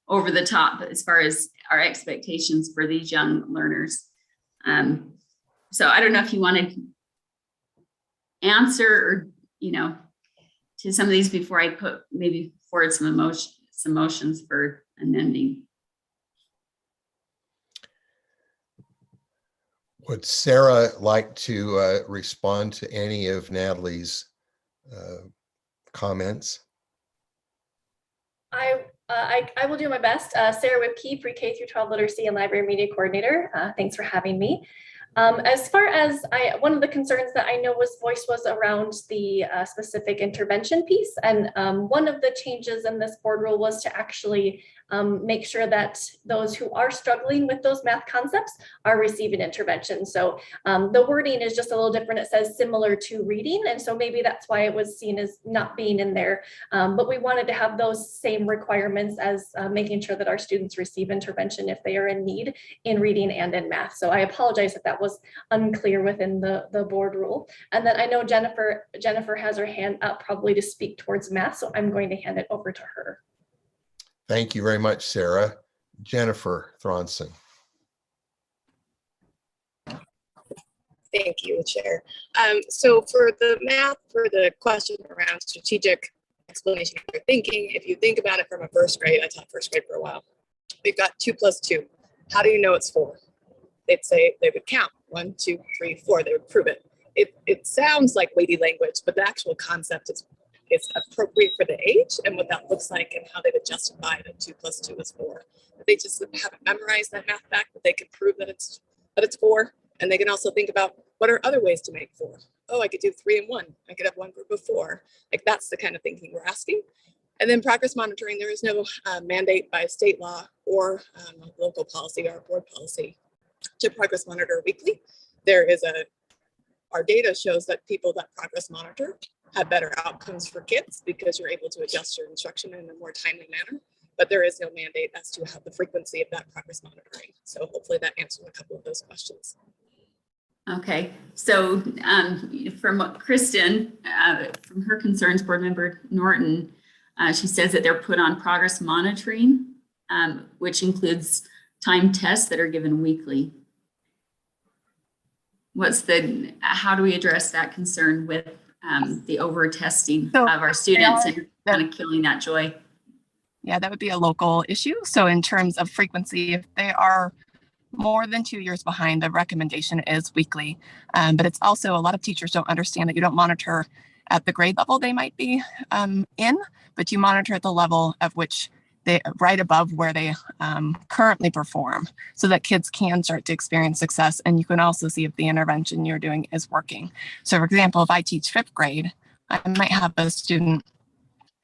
over the top as far as our expectations for these young learners. So I don't know if you want to answer or, to some of these before I put maybe forward some motions for amending. Would Sarah like to respond to any of Natalie's comments? I will do my best. Sarah Whipke, Pre-K through 12 Literacy and Library Media Coordinator. Thanks for having me. As far as one of the concerns that I know was voiced was around the specific intervention piece. And one of the changes in this board rule was to actually make sure that those who are struggling with those math concepts are receiving intervention. So the wording is just a little different. It says similar to reading. And so maybe that's why it was seen as not being in there. But we wanted to have those same requirements as making sure that our students receive intervention if they are in need in reading and in math. So I apologize if that was unclear within the board rule. And then I know Jennifer has her hand up probably to speak towards math. So I'm going to hand it over to her. Thank you very much, Sarah. Jennifer Thronson. Thank you, Chair. So for the math, for the question around strategic explanation of their thinking, if you think about it from a first grade, I taught first grade for a while. We've got 2 + 2. How do you know it's 4? they'd say they would count 1, 2, 3, 4. They would prove it. It sounds like weighty language, but the actual concept is appropriate for the age and what that looks like and how they would justify that 2 + 2 is 4. But they just haven't memorized that math fact, but they can prove that it's 4. And they can also think about what are other ways to make 4. Oh, I could do 3 and 1. I could have one group of 4. Like that's the kind of thinking we're asking. And then progress monitoring, there is no mandate by state law or local policy or board policy to progress monitor weekly. Our data shows that people that progress monitor have better outcomes for kids because you're able to adjust your instruction in a more timely manner. But there is no mandate as to how the frequency of that progress monitoring. So hopefully that answers a couple of those questions. Okay, so from Kristen, from her concerns, board member Norton, she says that they're put on progress monitoring, which includes time tests that are given weekly. How do we address that concern with the over testing of our students and kind of killing that joy? Yeah, that would be a local issue. So in terms of frequency, if they are more than 2 years behind, the recommendation is weekly. But it's also, a lot of teachers don't understand that you don't monitor at the grade level they might be in, but you monitor at the level of which right above where they currently perform, so that kids can start to experience success. And you can also see if the intervention you're doing is working. So for example, if I teach 5th grade, I might have a student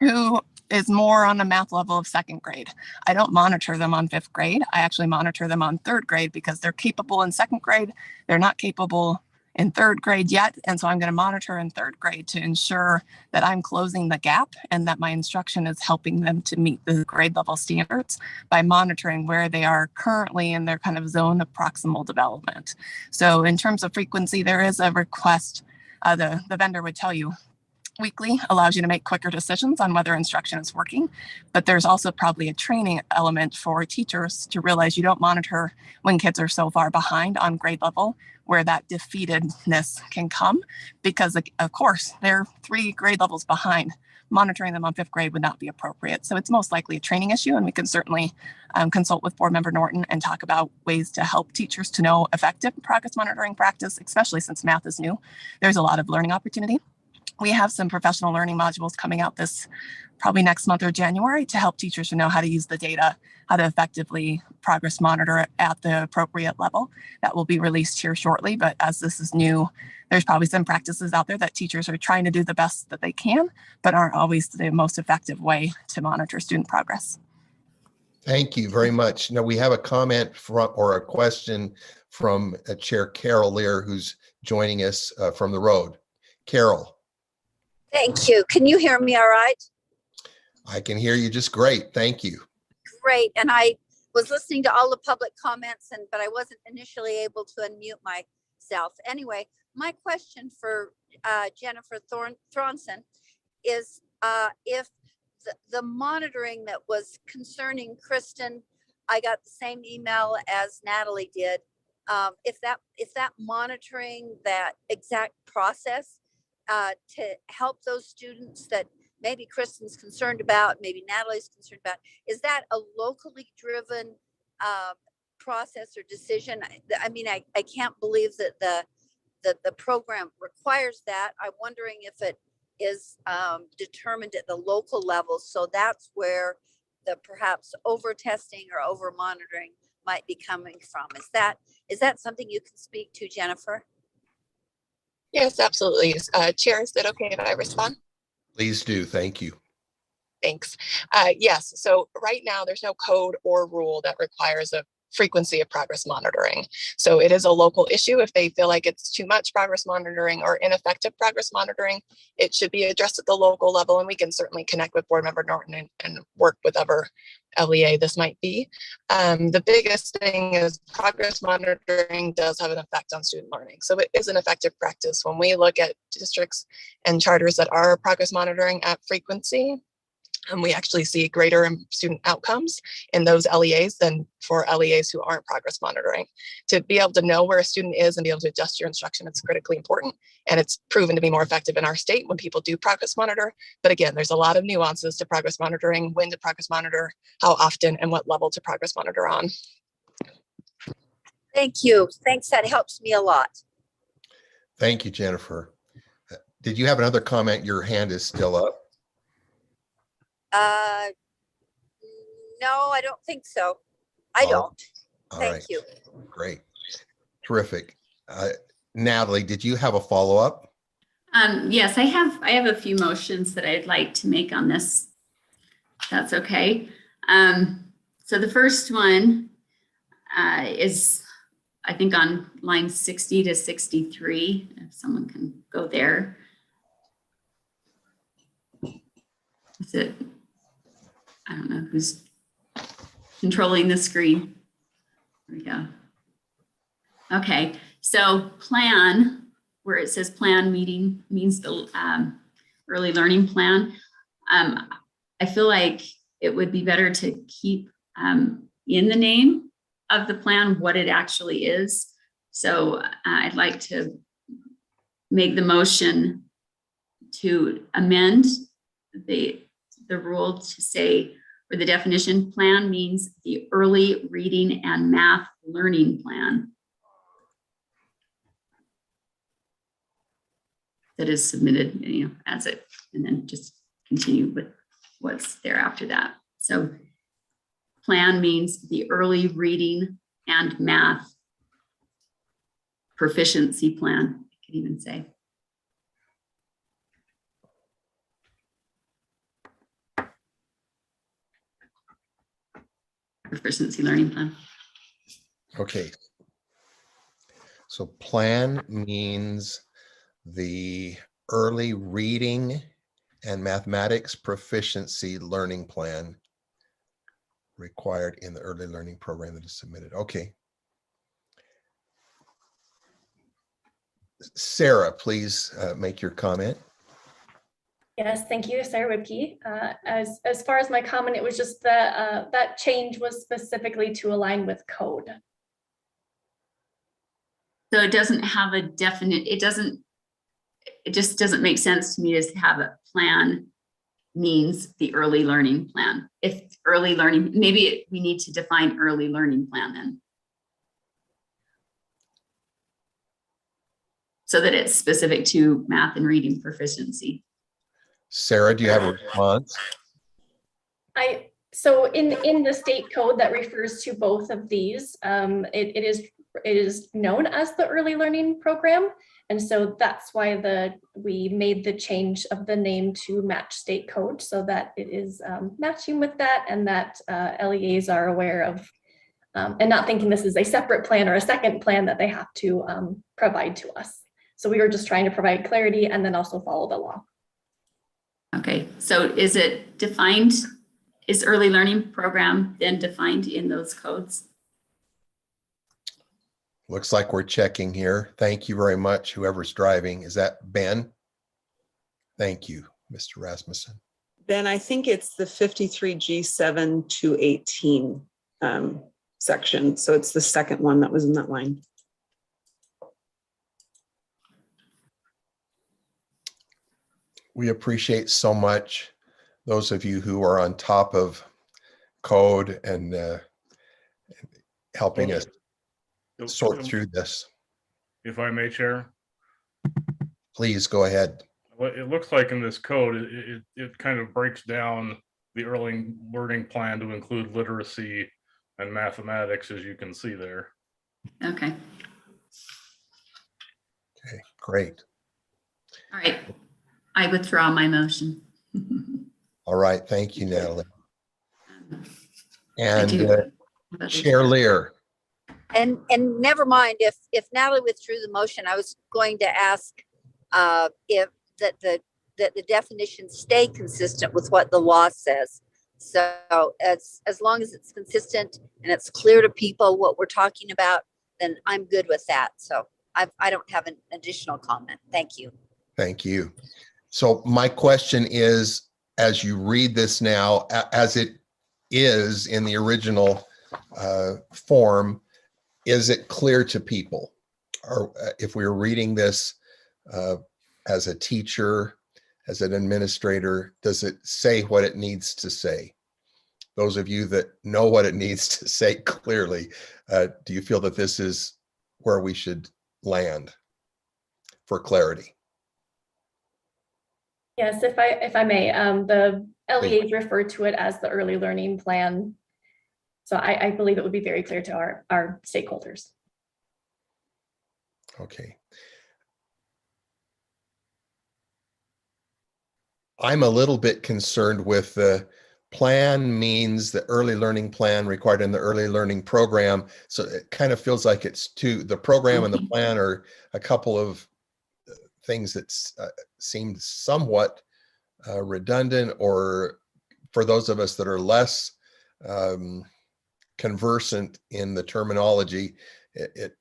who is more on a math level of 2nd grade. I don't monitor them on 5th grade. I actually monitor them on 3rd grade because they're capable in 2nd grade. They're not capable in 3rd grade yet. And so I'm going to monitor in 3rd grade to ensure that I'm closing the gap and that my instruction is helping them to meet the grade level standards by monitoring where they are currently in their kind of zone of proximal development. So in terms of frequency, there is a request. The vendor would tell you weekly allows you to make quicker decisions on whether instruction is working, but there's also probably a training element for teachers to realize you don't monitor when kids are so far behind on grade level where that defeatedness can come, because of course they're 3 grade levels behind. Monitoring them on 5th grade would not be appropriate. So it's most likely a training issue, and we can certainly consult with board member Norton and talk about ways to help teachers to know effective progress monitoring practice, especially since math is new. There's a lot of learning opportunity. We have some professional learning modules coming out probably next month or January to help teachers to know how to use the data, how to effectively progress monitor it at the appropriate level. That will be released here shortly, but as this is new, there's probably some practices out there that teachers are trying to do the best that they can, but aren't always the most effective way to monitor student progress. Thank you very much. Now we have a comment or a question from Chair Carol Lear, who's joining us from the road. Carol. Thank you. Can you hear me all right? I can hear you just great. Thank you. Great. And I was listening to all the public comments, but I wasn't initially able to unmute myself. Anyway, my question for Jennifer Thronson is if the monitoring that was concerning Kristen, I got the same email as Natalie did. If that monitoring, that exact process to help those students that maybe Kristen's concerned about, maybe Natalie's concerned about, is that a locally driven process or decision? I mean, I can't believe that the program requires that. I'm wondering if it is determined at the local level. So that's where the perhaps over testing or over monitoring might be coming from. Is that something you can speak to, Jennifer? Yes, absolutely. Chair, is it okay if I respond? Please do. Thank you. Thanks. Yes. So right now there's no code or rule that requires a frequency of progress monitoring. So it is a local issue. If they feel like it's too much progress monitoring or ineffective progress monitoring, it should be addressed at the local level. And we can certainly connect with board member Norton and work with whatever LEA this might be. The biggest thing is progress monitoring does have an effect on student learning. So it is an effective practice. When we look at districts and charters that are progress monitoring at frequency, and we actually see greater student outcomes in those LEAs than for LEAs who aren't progress monitoring. To be able to know where a student is and be able to adjust your instruction, it's critically important. And it's proven to be more effective in our state when people do progress monitor. But again, there's a lot of nuances to progress monitoring, when to progress monitor, how often, and what level to progress monitor on. Thank you. Thanks. That helps me a lot. Thank you, Jennifer. Did you have another comment? Your hand is still up. No, I don't think so. I don't. All Thank right. you. Great. Terrific. Natalie, did you have a follow-up? Yes, I have a few motions that I'd like to make on this. If that's okay. So the first one is, I think, on line 60 to 63. If someone can go there. Is it? I don't know who's controlling the screen. There we go. Okay, so plan, where it says plan meeting, means the early learning plan. I feel like it would be better to keep in the name of the plan what it actually is. So I'd like to make the motion to amend the rule to say, or the definition, plan means the early reading and math learning plan that is submitted, as it, and then just continue with what's there after that. So plan means the early reading and math proficiency plan, I could even say. Proficiency learning plan. Okay. So plan means the early reading and mathematics proficiency learning plan required in the early learning program that is submitted. Okay. Sarah, please make your comment. Yes, thank you, Sarah Whipke. As far as my comment, it was just that that change was specifically to align with code. So it doesn't have a definite, it just doesn't make sense to me to have a plan means the early learning plan. If early learning, maybe we need to define early learning plan then. So that it's specific to math and reading proficiency. Sarah, do you have a response? So in the state code that refers to both of these, it is known as the early learning program. And so that's why we made the change of the name to match state code so that it is matching with that, and that LEAs are aware of and not thinking this is a separate plan or a second plan that they have to provide to us. So we were just trying to provide clarity and then also follow the law. Okay, so is it defined, is early learning program then defined in those codes? Looks like we're checking here. Thank you very much, whoever's driving. Is that Ben? Thank you, Mr. Rasmussen. Ben, I think it's the 53G7-218 section. So it's the second one that was in that line. We appreciate so much those of you who are on top of code and helping us sort through this. If I may, Chair. Please go ahead. Well, it looks like in this code, it kind of breaks down the early learning plan to include literacy and mathematics, as you can see there. Okay. Okay, great. All right. I withdraw my motion. All right. Thank you, Natalie. And Chair Lear. And never mind, if Natalie withdrew the motion, I was going to ask if the definitions stay consistent with what the law says. So as long as it's consistent and it's clear to people what we're talking about, then I'm good with that. So I don't have an additional comment. Thank you. Thank you. So my question is, as you read this now, as it is in the original form, is it clear to people? Or if we were reading this as a teacher, as an administrator, does it say what it needs to say? those of you that know what it needs to say clearly, do you feel that this is where we should land for clarity? Yes, if I may, the LEAs refer to it as the early learning plan. So I believe it would be very clear to our stakeholders. Okay. I'm a little bit concerned with the plan means the early learning plan required in the early learning program. So it kind of feels like it's the program and the plan are a couple of things that seem somewhat redundant, or for those of us that are less conversant in the terminology, it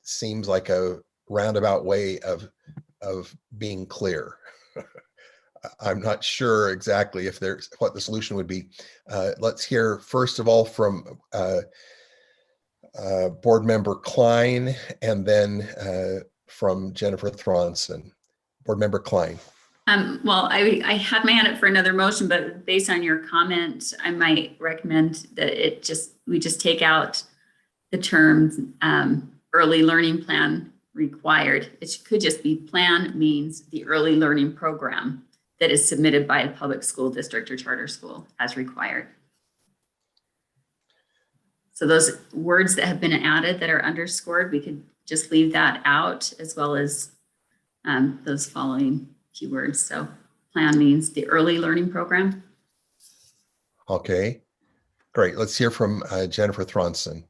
seems like a roundabout way of being clear. I'm not sure exactly if there's what the solution would be. Let's hear first of all from Board Member Klein, and then from Jennifer Thronson. Board Member Klein. Well, I had my hand up for another motion, but based on your comment, I might recommend that we just take out the term early learning plan required. It could just be plan means the early learning program that is submitted by a public school district or charter school as required. So those words that have been added that are underscored, we could just leave that out, as well as those following keywords. So plan means the early learning program. Okay, great. Let's hear from Jennifer Thronson.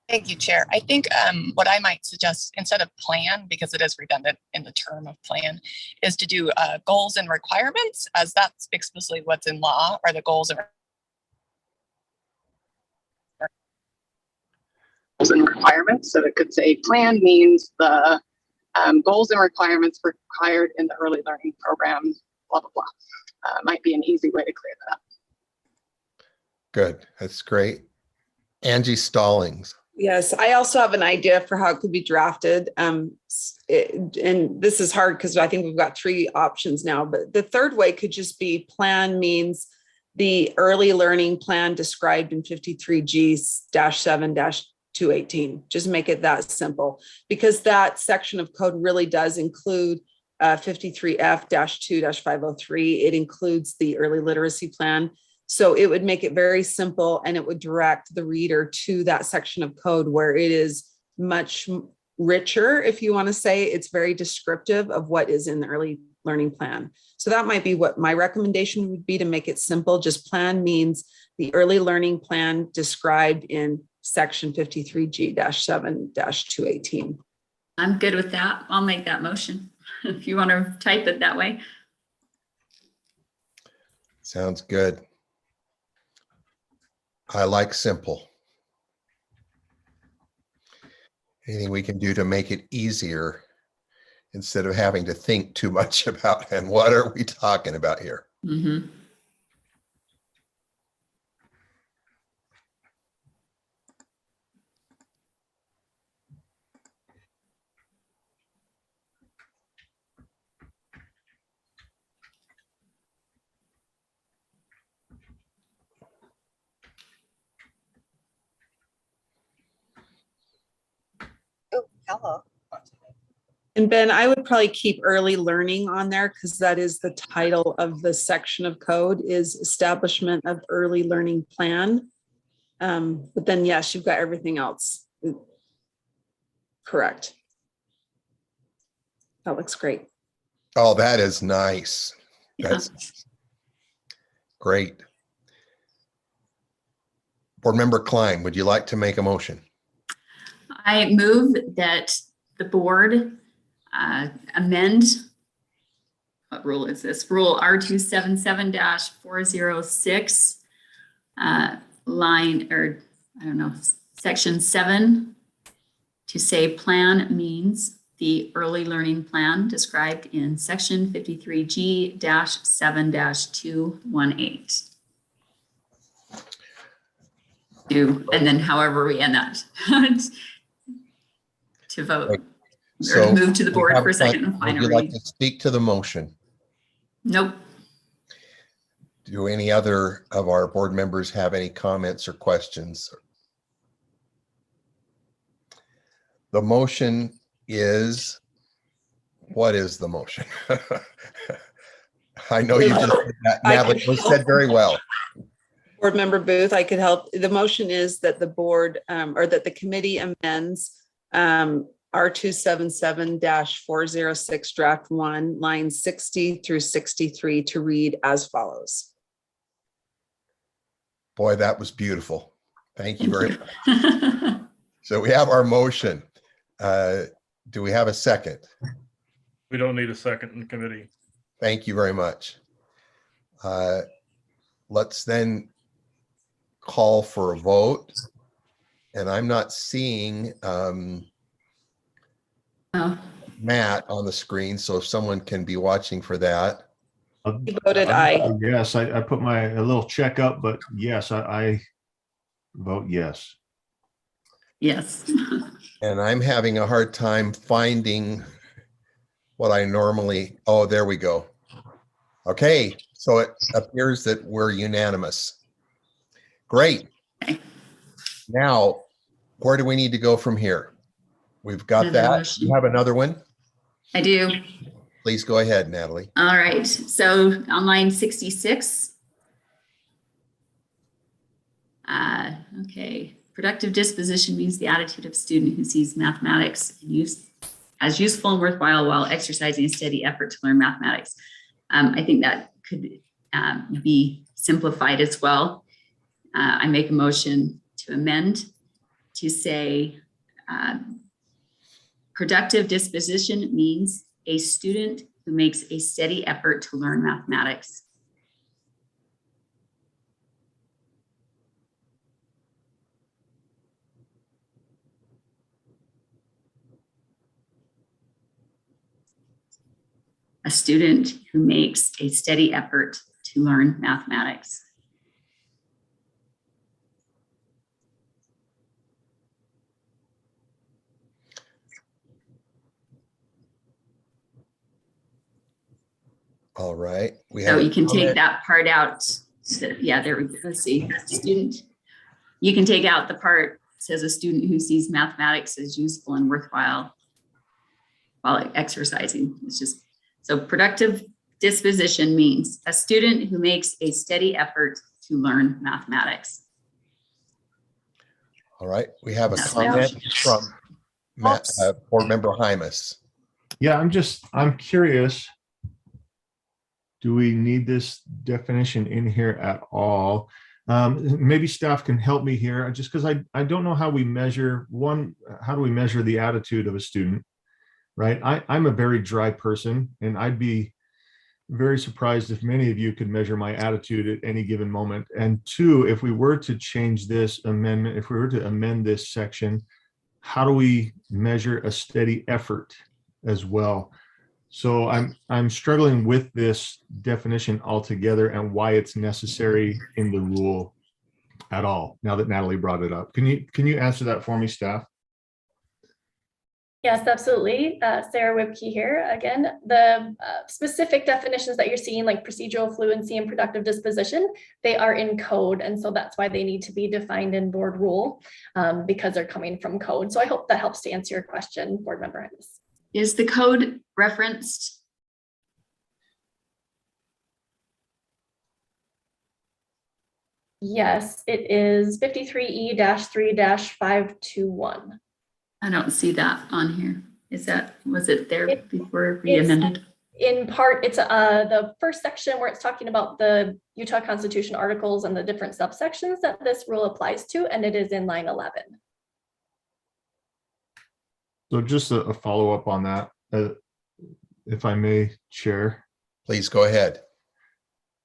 Thank you, Chair. I think what I might suggest, instead of plan, because it is redundant in the term of plan, is to do goals and requirements, as that's explicitly what's in law, are the goals and requirements. So it could say plan means the goals and requirements required in the early learning program, blah, blah, blah. Might be an easy way to clear that up. Good, that's great. Angie Stallings. Yes, I also have an idea for how it could be drafted. And this is hard because I think we've got 3 options now, but the third way could just be plan means the early learning plan described in 53G-7-218. Just make it that simple, because that section of code really does include 53F-2-503. It includes the early literacy plan. So it would make it very simple, and it would direct the reader to that section of code where it is much richer, if you want to say. It's very descriptive of what is in the early learning plan. So that might be what my recommendation would be, to make it simple. Just plan means the early learning plan described in section 53G-7-218. I'm good with that. I'll make that motion if you want to type it that way. Sounds good. I like simple. Anything we can do to make it easier instead of having to think too much about, and what are we talking about here? Mm-hmm. Oh, hello. And Ben, I would probably keep early learning on there, because that is the title of the section of code, is establishment of early learning plan. But then, yes, you've got everything else. Correct. That looks great. Oh, that is nice. Yeah. That's great. Board Member Klein, would you like to make a motion? I move that the board amend, what rule is this? Rule R277-406, line, or I don't know, section 7, to say plan means the early learning plan described in section 53G-7-218. And then however we end that to vote. So or move to the board for a second and would final you like reading. to speak to the motion? Nope. Do any other of our board members have any comments or questions? The motion is, what is the motion? I know you just said that, Natalie. It was said very well. Board Member Booth, I could help. The motion is that the board or that the committee amends R277-406 draft 1, lines 60 through 63 to read as follows. Boy, that was beautiful. Thank you very much. So we have our motion. Do we have a second? We don't need a second in committee. Thank you very much. Let's then call for a vote. And I'm not seeing Matt on the screen, so if someone can be watching for that. He voted aye. Yes, I put a little check up, but yes, I vote yes. Yes. And I'm having a hard time finding what I normally, oh, there we go. Okay, so it appears that we're unanimous. Great. Okay. Now, where do we need to go from here? We've got Another that. motion. You have another one? I do. Please go ahead, Natalie. All right. So on line 66. Okay. Productive disposition means the attitude of a student who sees mathematics as useful and worthwhile while exercising a steady effort to learn mathematics. I think that could be simplified as well. I make a motion to amend to say productive disposition means a student who makes a steady effort to learn mathematics. A student who makes a steady effort to learn mathematics. All right. So you can take that part out. So, yeah, there we go. Let's see. Student. You can take out the part that says a student who sees mathematics as useful and worthwhile while exercising. It's just, so productive disposition means a student who makes a steady effort to learn mathematics. All right. We have a That's my comment motion. from Board Member Hymas. Yeah, I'm curious. Do we need this definition in here at all? Maybe staff can help me here, just because I don't know how we measure how do we measure the attitude of a student, right? I'm a very dry person, and I'd be very surprised if many of you could measure my attitude at any given moment. And two, if we were to change this amendment, if we were to amend this section, how do we measure a steady effort as well? So I'm struggling with this definition altogether and why it's necessary in the rule at all, now that Natalie brought it up. Can you answer that for me, staff? Yes, absolutely. Sarah Wibke here again. The specific definitions that you're seeing, like procedural fluency and productive disposition, they are in code. And so that's why they need to be defined in board rule because they're coming from code. So I hope that helps to answer your question, Board Member Hymas. Is the code referenced? Yes, it is 53E-3-521. I don't see that on here. Was it there before we amended? In part, it's the first section where it's talking about the Utah Constitution articles and the different subsections that this rule applies to, and it is in line 11. So just a follow-up on that, if I may, Chair. Please go ahead.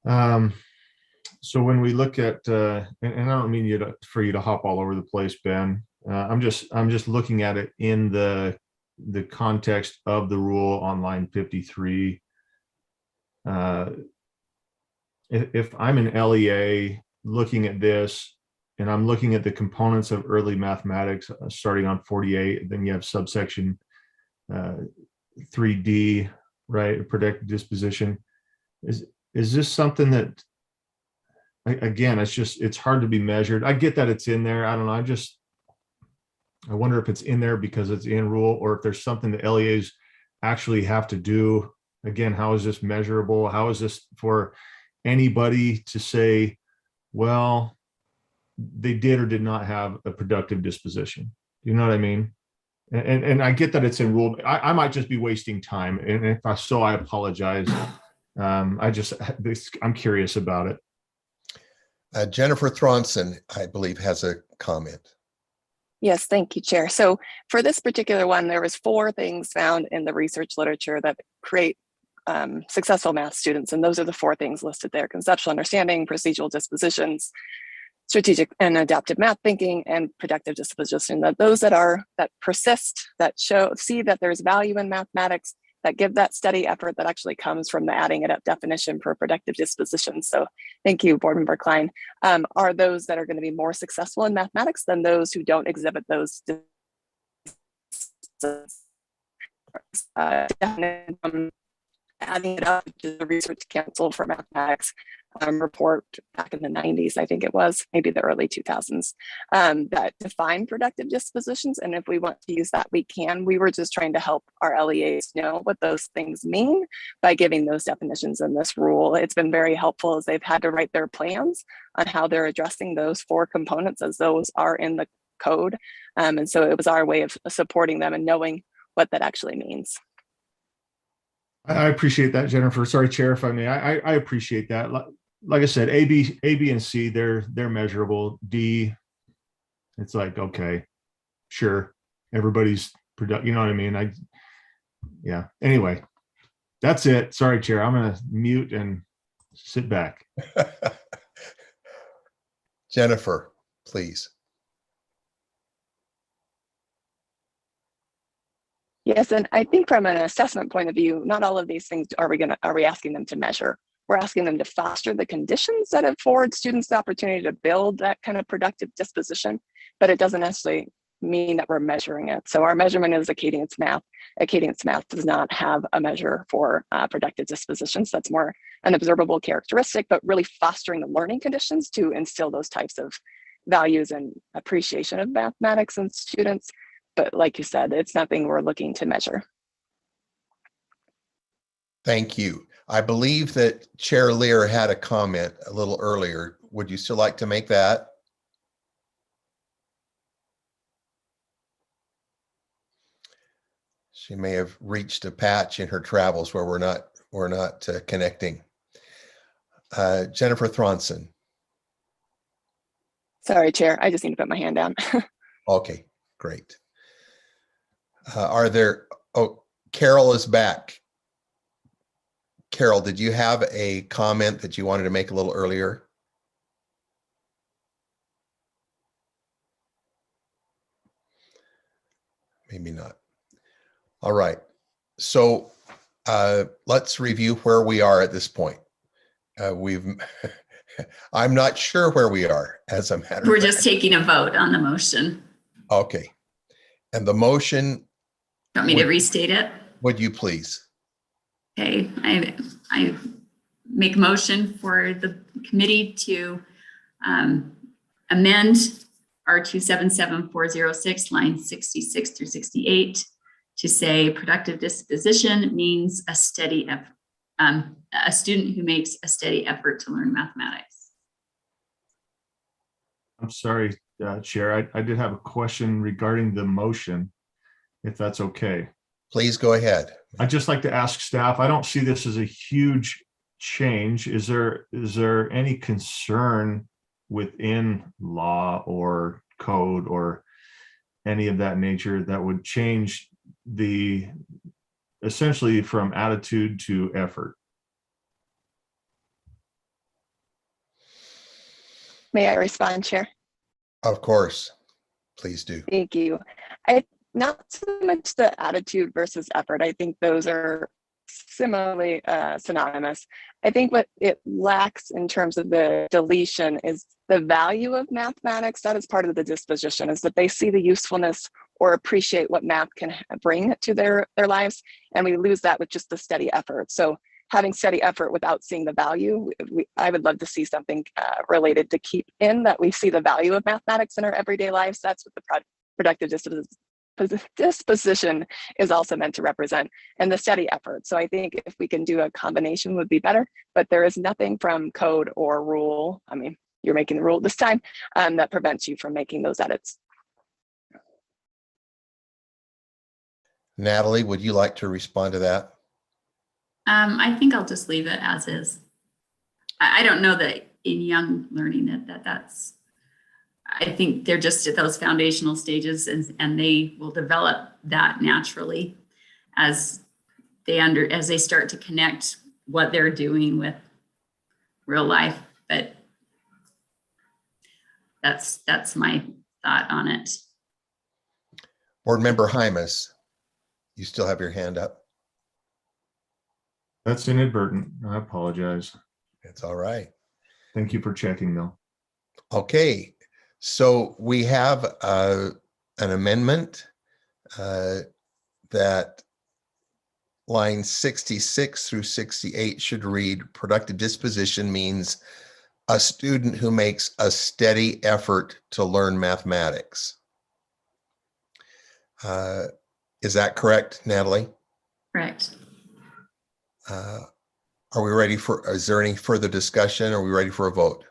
So when we look at, and I don't mean for you to hop all over the place, Ben. I'm just looking at it in the context of the rule on line 53. If I'm an LEA looking at this, and I'm looking at the components of early mathematics starting on 48, then you have subsection 3D, right? Productive disposition. Is this something that again, it's hard to be measured. I get that it's in there. I don't know. I wonder if it's in there because it's in rule, or if there's something the LEAs actually have to do. Again, how is this measurable? How is this for anybody to say, well, they did or did not have a productive disposition? You know what I mean? And I get that it's in rule. I might just be wasting time. And if I so, I apologize. I'm curious about it. Jennifer Thronson, I believe, has a comment. Yes, thank you, Chair. So for this particular one, there was 4 things found in the research literature that create successful math students. And those are the 4 things listed there: conceptual understanding, procedural dispositions, strategic and adaptive math thinking, and productive disposition. That those that persist, that see that there's value in mathematics, that give that steady effort that actually comes from the adding it up definition for productive disposition. So thank you, Board Member Klein, are those that are going to be more successful in mathematics than those who don't exhibit those adding it up to the Research Council for Mathematics report back in the 90s, I think it was, maybe the early 2000s, that define productive dispositions. And if we want to use that, we can. We were just trying to help our LEAs know what those things mean by giving those definitions in this rule. It's been very helpful as they've had to write their plans on how they're addressing those 4 components, as those are in the code. And so it was our way of supporting them and knowing what that actually means. I appreciate that, Jennifer. Sorry, Chair, if I may. I appreciate that. Like I said, A, B, and C, they're measurable. D, it's like, okay, sure, everybody's productive. You know what I mean? Yeah. Anyway, that's it. Sorry, Chair. I'm going to mute and sit back. Jennifer, please. Yes, and I think from an assessment point of view, not all of these things are we asking them to measure. We're asking them to foster the conditions that afford students the opportunity to build that kind of productive disposition, but it doesn't necessarily mean that we're measuring it. So our measurement is Acadience Math. Acadience Math does not have a measure for productive dispositions. That's more an observable characteristic, but really fostering the learning conditions to instill those types of values and appreciation of mathematics in students. But like you said, it's nothing we're looking to measure. Thank you. I believe that Chair Lear had a comment a little earlier. Would you still like to make that? She may have reached a patch in her travels where we're not connecting. Jennifer Thronson. Sorry, Chair. I just need to put my hand down. Okay, great. Carol is back. Carol, did you have a comment that you wanted to make a little earlier? Maybe not. All right. So let's review where we are at this point. I'm not sure where we are, as a matter of fact. We're just taking a vote on the motion. Okay. And the motion. Want me to restate it? Would you please? Okay, I make a motion for the committee to amend R277-406, lines 66 through 68, to say productive disposition means a steady effort, a student who makes a steady effort to learn mathematics. I'm sorry, Chair. I did have a question regarding the motion, if that's okay. Please go ahead. I'd just like to ask staff, I don't see this as a huge change. Is there any concern within law or code or any of that nature that would change the essentially from attitude to effort? May I respond, Chair? Of course. Please do. Thank you. Not so much the attitude versus effort. I think those are similarly synonymous. I think what it lacks in terms of the deletion is the value of mathematics. That is part of the disposition, is that they see the usefulness or appreciate what math can bring to their lives. And we lose that with just the steady effort. So having steady effort without seeing the value. I would love to see something related to keep in that we see the value of mathematics in our everyday lives. That's what the productive disposition is also meant to represent, and the steady effort. So I think if we can do a combination would be better, but there is nothing from code or rule. I mean, you're making the rule this time that prevents you from making those edits. Natalie, would you like to respond to that? I think I'll just leave it as is. I don't know that in young learning that's, I think they're just at those foundational stages, and they will develop that naturally as they start to connect what they're doing with real life. But that's my thought on it. Board Member Hymas, you still have your hand up. That's inadvertent. I apologize. It's all right. Thank you for checking though. Okay, so we have an amendment that lines 66 through 68 should read, productive disposition means a student who makes a steady effort to learn mathematics. Is that correct, Natalie? Correct. Are we ready for, is there any further discussion? Are we ready for a vote?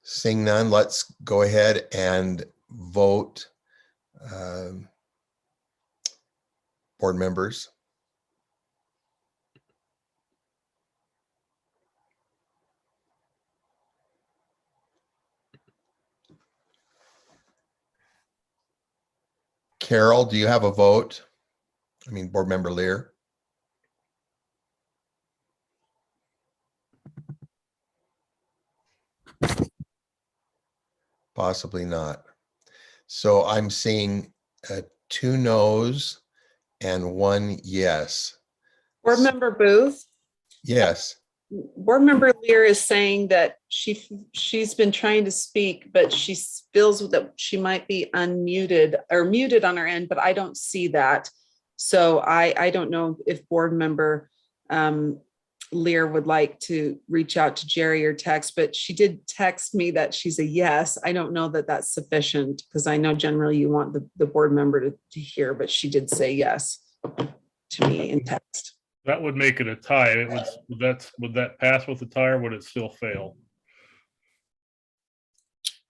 Seeing none, let's go ahead and vote. Board members. Carol, do you have a vote? I mean, Board Member Lear. Possibly not. So I'm seeing 2 no's and 1 yes. Board Member Booth? Yes. Board Member Lear is saying that she's been trying to speak, but she feels that she might be unmuted or muted on her end, but I don't see that. So I don't know if Board Member Lear would like to reach out to Jerry or text, but she did text me that she's a yes. I don't know that that's sufficient because I know generally you want the board member to hear, but she did say yes to me in text. That would make it a tie. Would that pass with a tie, or would it still fail?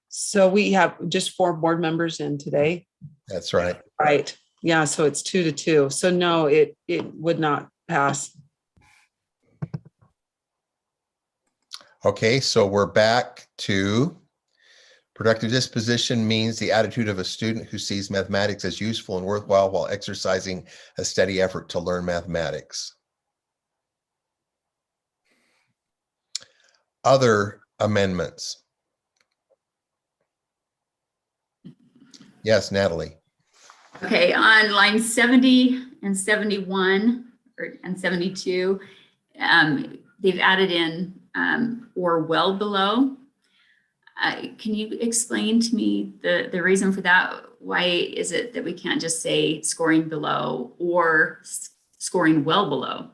So we have just 4 board members in today. That's right. Right. Yeah. So it's 2-2. So no, it would not pass. Okay, so we're back to productive disposition means the attitude of a student who sees mathematics as useful and worthwhile while exercising a steady effort to learn mathematics. Other amendments? Yes, Natalie. Okay, on line 70 and 71 and 72, they've added in or well below. Can you explain to me the reason for that? Why is it that we can't just say scoring below or scoring well below?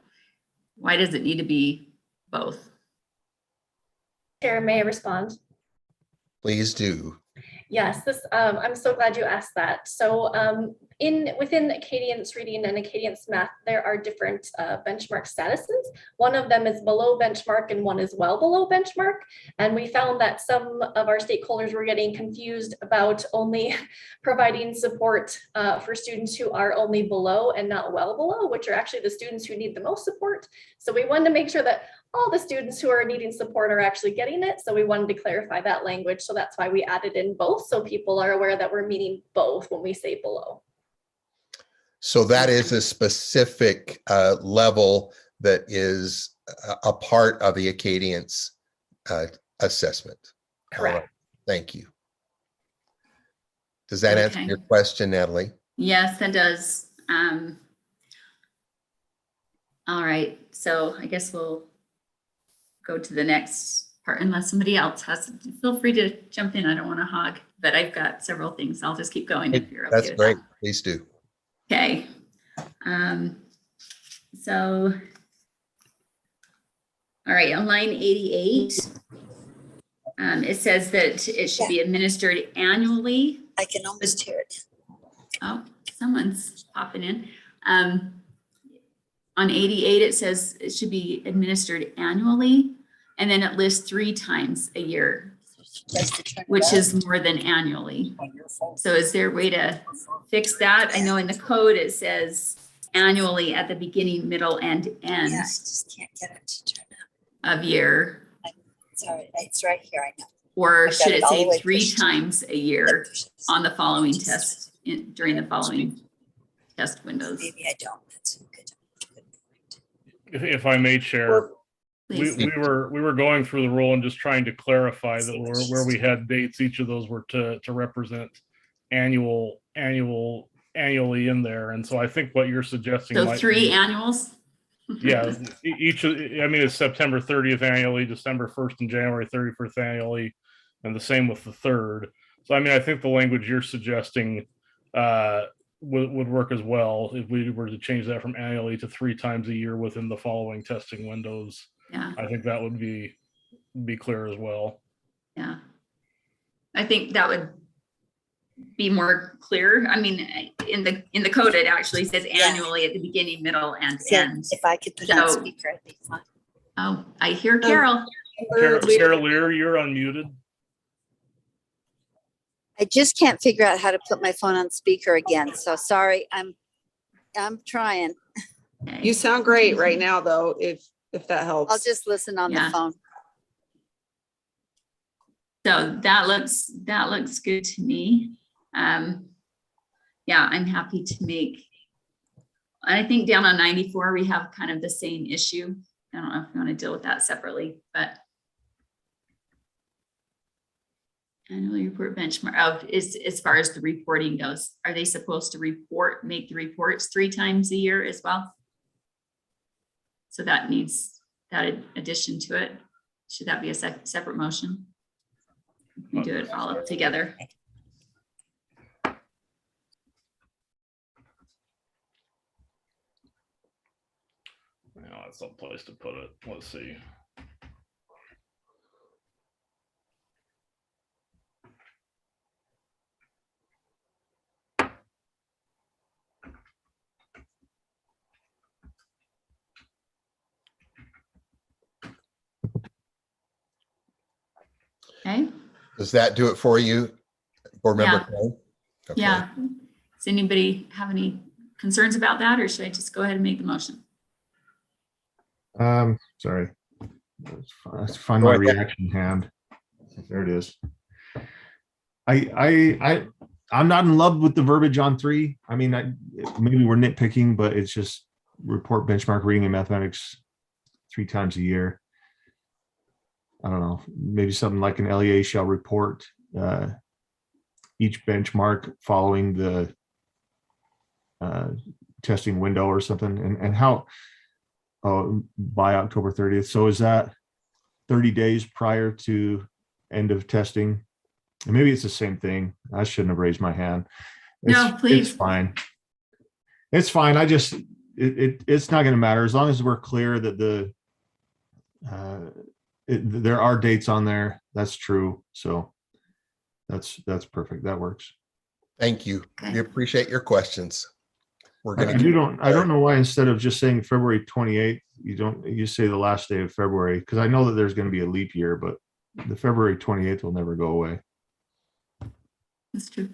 Why does it need to be both? Chair, may I respond? Please do. Yes, I'm so glad you asked that. So within Acadience Reading and Acadience Math, there are different benchmark statuses. One of them is below benchmark and one is well below benchmark. And we found that some of our stakeholders were getting confused about only providing support for students who are only below and not well below, which are actually the students who need the most support. So we wanted to make sure that all the students who are needing support are actually getting it. So we wanted to clarify that language. So that's why we added in both. So people are aware that we're meaning both when we say below. So that is a specific level that is a part of the Acadience assessment. Correct. Right. Thank you. Does that answer your question, Natalie? Yes, that does. All right, so I guess we'll go to the next part unless somebody else has. Feel free to jump in. I don't want to hog, but I've got several things. I'll just keep going if you're okay. That's great. Please do. Okay. So, all right, on line 88, it says that it should be administered annually. I can almost hear it. Oh, someone's popping in. On 88, it says it should be administered annually, and then it lists 3 times a year, which is more than annually. So is there a way to fix that? I know in the code it says annually at the beginning, middle, and end. Yeah, I just can't get it to turn of year. Sorry, it's right here, I know. Or I've got should it all the say way 3 pushed. times a year on the following test, during the following test windows? Maybe I don't. That's good. If I may, Chair, Please. we were going through the rule and just trying to clarify that where we had dates, each of those were to represent annually in there. And so I think what you're suggesting. So might 3 be, annuals? yeah, each of, I mean, it's September 30th annually, December 1st and January 31st annually, and the same with the 3rd. So I mean, I think the language you're suggesting would work as well if we were to change that from annually to 3 times a year within the following testing windows. Yeah. I think that would be clear as well. Yeah. I think that would be more clear. I mean, in the code, it actually says annually at the beginning, middle, and end. If I could put it on speaker, I'd be fine. Oh, I hear Carol. Carol Lear, you're unmuted. I just can't figure out how to put my phone on speaker again. So sorry, I'm trying. You sound great right now, though, if that helps. I'll just listen on the phone. So that looks good to me. Yeah, I'm happy to make, I think down on 94, we have kind of the same issue. I don't know if you want to deal with that separately, but annual report benchmark, as far as the reporting goes, are they supposed to make the reports 3 times a year as well? So that needs that addition to it. Should that be a separate motion? We do it all up together. Yeah, that's some place to put it. Let's see. Okay. Does that do it for you, Board Member Craig? Okay. Yeah. Does anybody have any concerns about that, or should I just go ahead and make the motion? Sorry. Let's find my reaction hand. There it is. I'm not in love with the verbiage on 3. I mean, maybe we're nitpicking, but it's just report benchmark reading and mathematics 3 times a year. I don't know, maybe something like an LEA shall report each benchmark following the testing window or something, and how by October 30th. So is that 30 days prior to end of testing? And maybe it's the same thing. I shouldn't have raised my hand. No, please. It's fine. It's fine. It's not going to matter as long as we're clear that there are dates on there. That's true. So that's perfect. That works. Thank you. We appreciate your questions. We're going to. I don't know why instead of just saying February 28th, you say the last day of February, because I know that there's going to be a leap year, but the February 28th will never go away. That's true.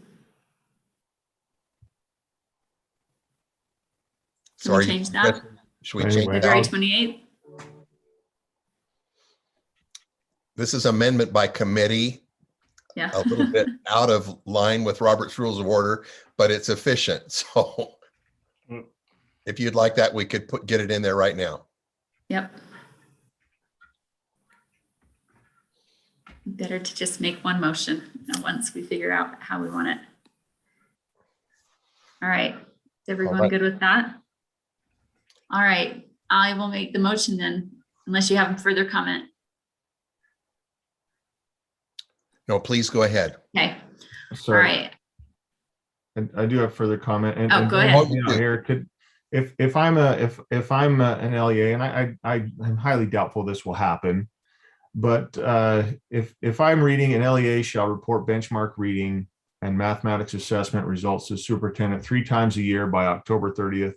Sorry, can we change that? Should we change it? February 28th? This is amendment by committee. Yeah. A little bit out of line with Robert's Rules of Order, but it's efficient. So if you'd like that, we could get it in there right now. Yep. Better to just make one motion once we figure out how we want it. All right. Is everyone good with that? All right. I will make the motion then, unless you have a further comment. No, please go ahead. Okay. Sorry. All right. And I do have further comment. And go ahead. Here, if I'm an LEA, and I'm highly doubtful this will happen, but if I'm reading, an LEA shall report benchmark reading and mathematics assessment results to superintendent 3 times a year by October 30th.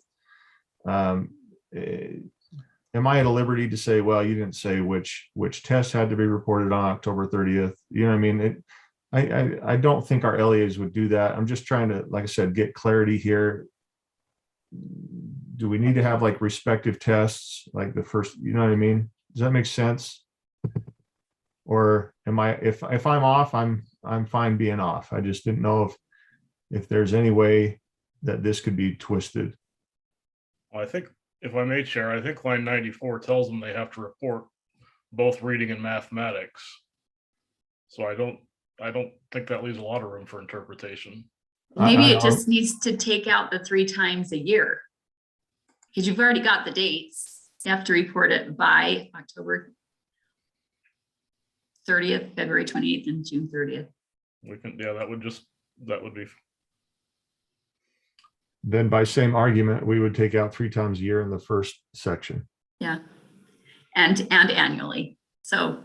Am I at a liberty to say, well, you didn't say which test had to be reported on October 30th? You know what I mean? I don't think our LEAs would do that. I'm just trying to, like I said, get clarity here. Do we need to have like respective tests, like the first, you know what I mean? Does that make sense? Or am I, if I'm off, I'm fine being off. I just didn't know if there's any way that this could be twisted. Well, I think, if I may, Chair, I think line 94 tells them they have to report both reading and mathematics. So I don't think that leaves a lot of room for interpretation. Maybe it just needs to take out the 3 times a year, because you've already got the dates. You have to report it by October 30th, February 28th, and June 30th. We can, yeah, that would be. Then by same argument, we would take out 3 times a year in the first section. Yeah, and annually. So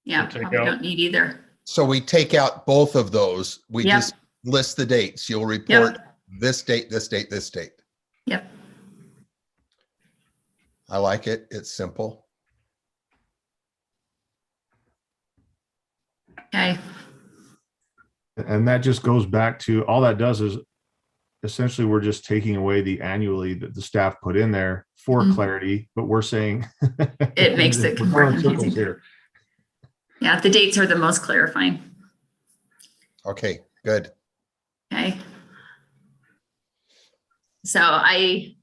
yeah, probably don't need either. So we take out both of those. We just list the dates. You'll report this date, this date, this date. Yep. I like it. It's simple. Okay. And that just goes back to, all that does is essentially we're just taking away the annually that the staff put in there for clarity, but we're saying it makes it more confusing here. Yeah, the dates are the most clarifying. Okay, good. Okay. So I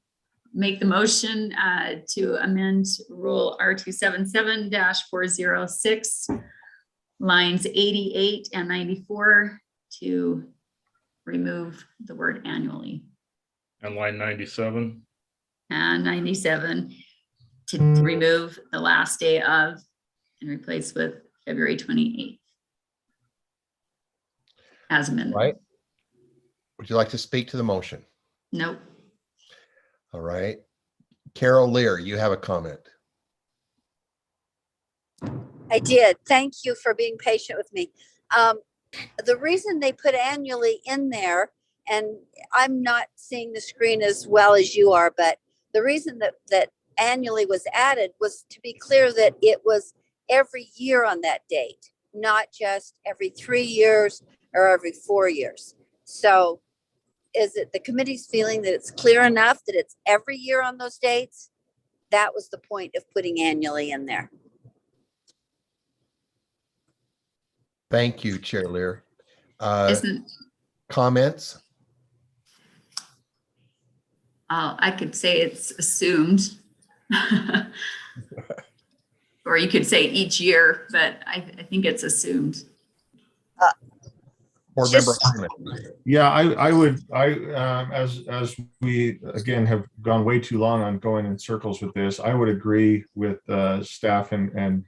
make the motion to amend Rule R277-406, lines 88 and 94 to remove the word annually. And line 97. And 97 to remove the last day of and replace with February 28th. As amended. Right. Would you like to speak to the motion? Nope. All right. Carol Lear, you have a comment. I did. Thank you for being patient with me. The reason they put annually in there, and I'm not seeing the screen as well as you are, but the reason that annually was added was to be clear that it was every year on that date, not just every 3 years or every 4 years. So is it the committee's feeling that it's clear enough that it's every year on those dates? That was the point of putting annually in there. Thank you, Chair Lear. Comments? I could say it's assumed. Or you could say each year, but I think it's assumed. Board member Hyman. Yeah, I would, as we again have gone way too long on going in circles with this, I would agree with staff and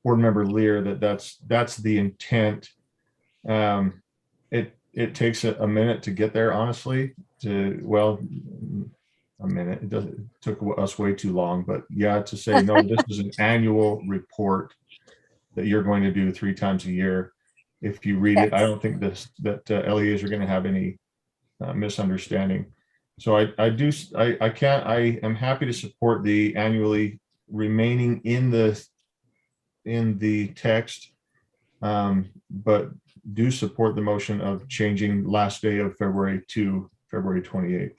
board member Lear that that's the intent. It takes a minute to get there, honestly. A minute. It took us way too long, but yeah, to say no, this is an annual report that you're going to do 3 times a year. If you read it, I don't think that LEAs are going to have any misunderstanding. So I am happy to support the annually remaining in the text, but do support the motion of changing last day of February to February 28th.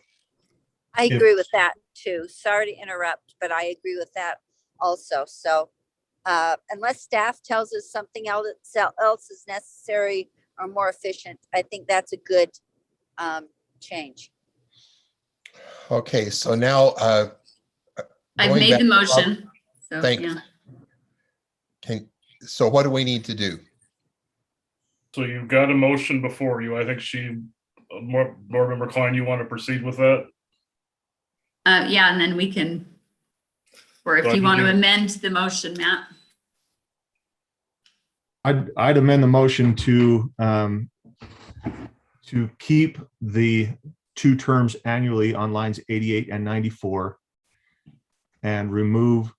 I agree with that too. Sorry to interrupt, but I agree with that also. So unless staff tells us something else is necessary or more efficient, I think that's a good change. Okay, so now I've made the motion. So, thanks. yeah. Okay, so what do we need to do? So you've got a motion before you. I think board member Klein, you want to proceed with that? Yeah, and then we can, or if you want to amend the motion, Matt. I'd amend the motion to to keep the 2 terms annually on lines 88 and 94 and remove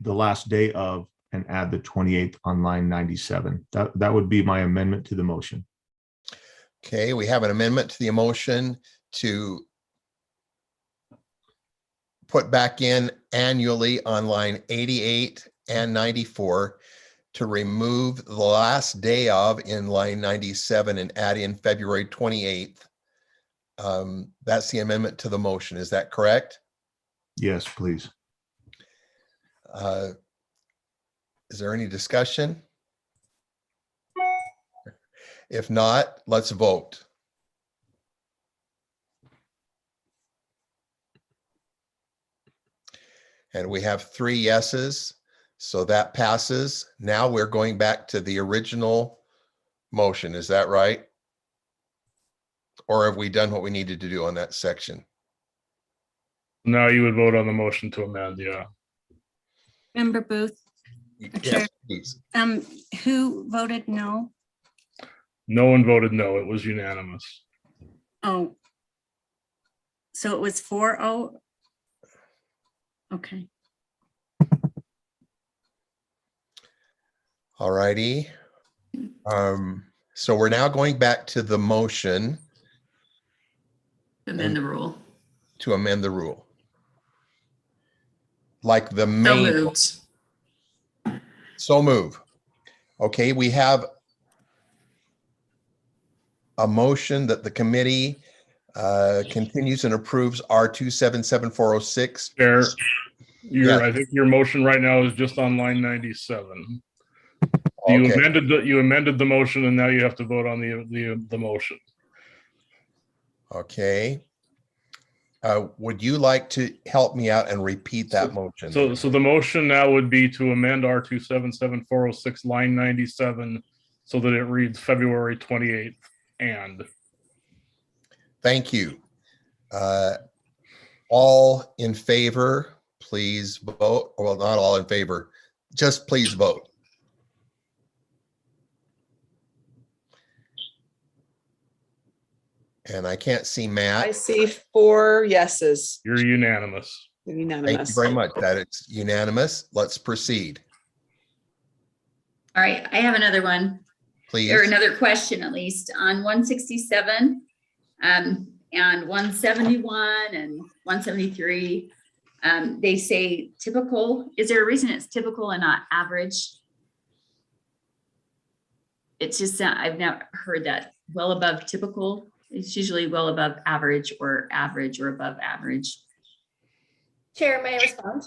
the last day of and add the 28th on line 97. That would be my amendment to the motion. Okay, we have an amendment to the motion to put back in annually on line 88 and 94 to remove the last day of in line 97 and add in February 28th. That's the amendment to the motion. Is that correct? Yes, please. Is there any discussion? If not, let's vote. And we have 3 yeses, so that passes. Now we're going back to the original motion. Is that right? Or have we done what we needed to do on that section? Now you would vote on the motion to amend, yeah. Member Booth, Yes, please. who voted no? No one voted no. It was unanimous. Oh. So it was 4-0? Okay. All righty. So we're now going back to the motion. Amend the rule. To amend the rule. Like the So main. moved. So move. Okay, we have a motion that the committee continues and approves R277-406. Chair, Yeah. I think your motion right now is just on line 97. Okay. You amended the motion, and now you have to vote on the motion. Okay. Would you like to help me out and repeat that motion? So the motion now would be to amend R277-406 line 97 so that it reads February 28th and. Thank you. All in favor, please vote. Well, not all in favor, just please vote. And I can't see I Matt. see 4 yeses. You're unanimous. Unanimous. Thank you very much. That it's unanimous. Let's proceed, All right, I have another one. please. Or another question, at least, on 167 and 171 and 173. They say typical. Is there a reason it's typical and not average? It's just, I've never heard that. Well above typical. It's usually well above average or above average. Chair, may I respond?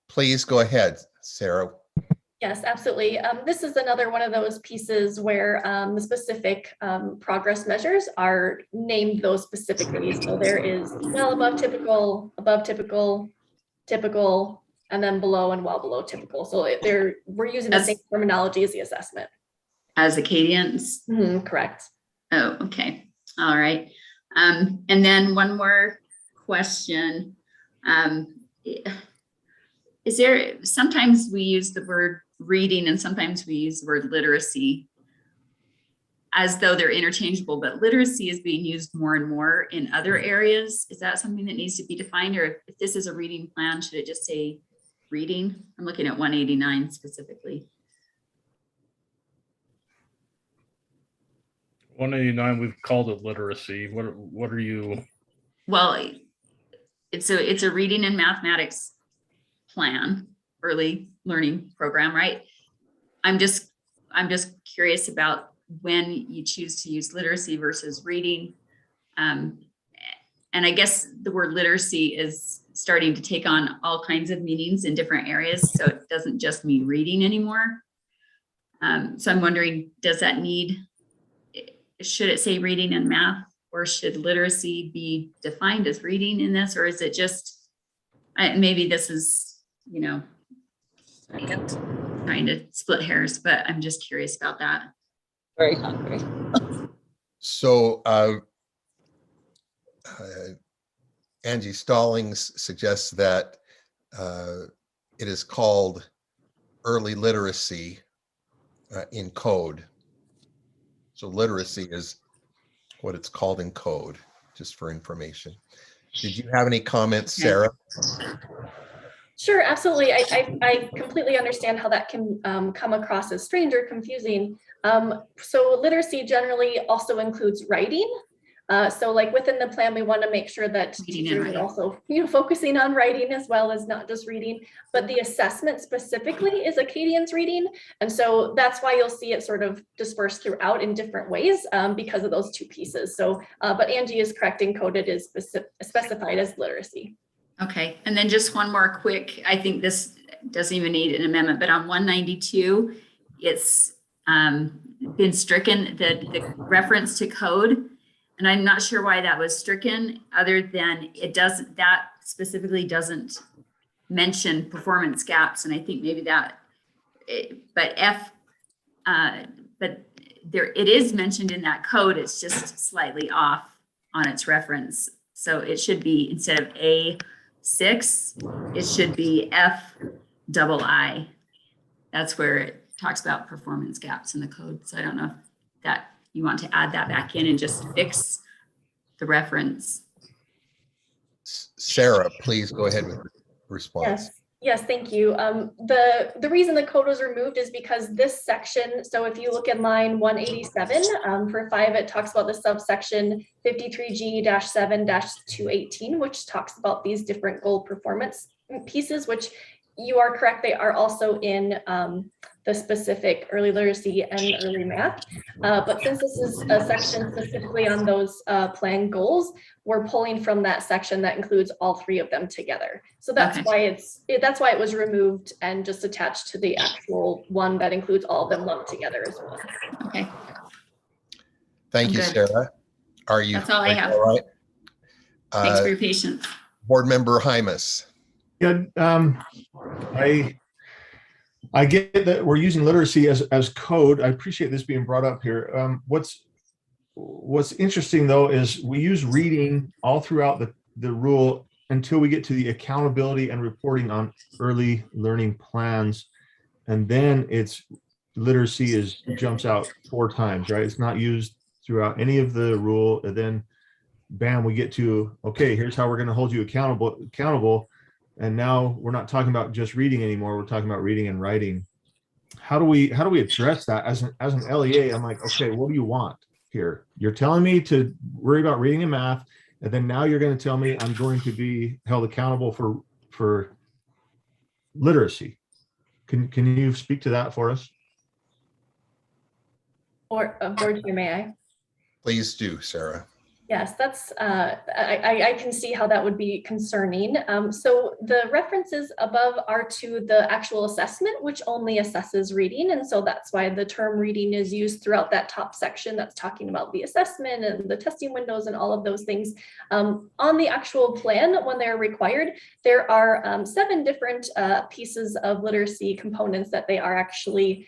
Please go ahead, Sarah. Yes, absolutely. This is another one of those pieces where the specific progress measures are named those specifically. So there is well above typical, typical, and then below and well below typical. So we're using the same terminology as the assessment. As Acadians? Correct. Oh, okay. All right. And then one more question. Is there, sometimes we use the word reading and sometimes we use the word literacy as though they're interchangeable, but literacy is being used more and more in other areas. Is that something that needs to be defined? Or if this is a reading plan, should it just say reading? I'm looking at 189 specifically. 189, we've called it literacy. What are you? Well, it's a reading and mathematics plan, early learning program, right? I'm just curious about when you choose to use literacy versus reading. And I guess the word literacy is starting to take on all kinds of meanings in different areas. So it doesn't just mean reading anymore. So I'm wondering, does that need, should it say reading and math, or should literacy be defined as reading in this? Or is it just, maybe this is, trying to split hairs, but I'm just curious about that. Very hungry. So Angie Stallings suggests that it is called early literacy in code. So literacy is what it's called in code, just for information. Did you have any comments, Sarah? Sure, absolutely. I completely understand how that can come across as strange or confusing. So literacy generally also includes writing. So like within the plan, we want to make sure that teachers are also focusing on writing as well as not just reading, but the assessment specifically is Acadian's reading. And so that's why you'll see it sort of dispersed throughout in different ways because of those two pieces. So, but Angie is correct, encoded is specified as literacy. Okay, and then just one more quick, I think this doesn't even need an amendment, but on 192, it's been stricken, the reference to code. And I'm not sure why that was stricken, other than that specifically doesn't mention performance gaps. And I think maybe that, but it is mentioned in that code. It's just slightly off on its reference. So it should be, instead of A6, it should be FII. That's where it talks about performance gaps in the code. So I don't know if that you want to add that back in and just fix the reference. Sarah, please go ahead with your response. Yes, thank you. The reason the code was removed is because this section, so if you look in line 187, for 5, it talks about the subsection 53G-7-218, which talks about these different goal performance pieces, which you are correct, they are also in the specific early literacy and early math. But since this is a section specifically on those plan goals, we're pulling from that section that includes all 3 of them together. So that's why that's why it was removed and just attached to the actual one that includes all of them lumped together as well. Okay. Thank you, Sarah. That's all I have. All right. Thanks for your patience. Board Member Hymas. Yeah, I get that we're using literacy as code. I appreciate this being brought up here. What's interesting though is we use reading all throughout the rule until we get to the accountability and reporting on early learning plans, and then it's literacy jumps out 4 times, right? It's not used throughout any of the rule, and then bam, we get to, okay, here's how we're going to hold you accountable. And now we're not talking about just reading anymore. We're talking about reading and writing. How do we address that as an LEA? I'm like, okay, what do you want here? You're telling me to worry about reading and math, and then now you're going to tell me I'm going to be held accountable for literacy. Can you speak to that for us? Or Board Chair, may I? Please do, Sarah. Yes, that's, I can see how that would be concerning. So the references above are to the actual assessment, which only assesses reading. And so that's why the term reading is used throughout that top section that's talking about the assessment and the testing windows and all of those things. On the actual plan, when they're required, there are 7 different pieces of literacy components that they are actually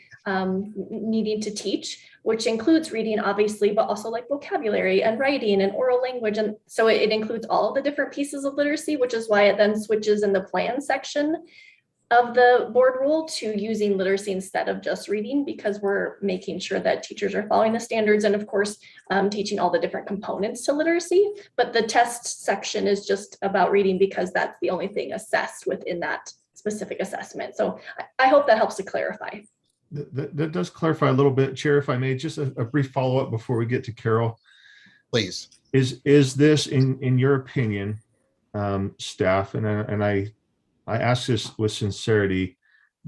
needing to teach, which includes reading, obviously, but also like vocabulary and writing and oral language. And so it includes all of the different pieces of literacy, which is why it then switches in the plan section of the board rule to using literacy instead of just reading, because we're making sure that teachers are following the standards and of course, teaching all the different components to literacy. But the test section is just about reading because that's the only thing assessed within that specific assessment. So I hope that helps to clarify. That does clarify a little bit. Chair, if I may, just a brief follow-up before we get to Carol. Please. Is this, in your opinion, staff, and I ask this with sincerity,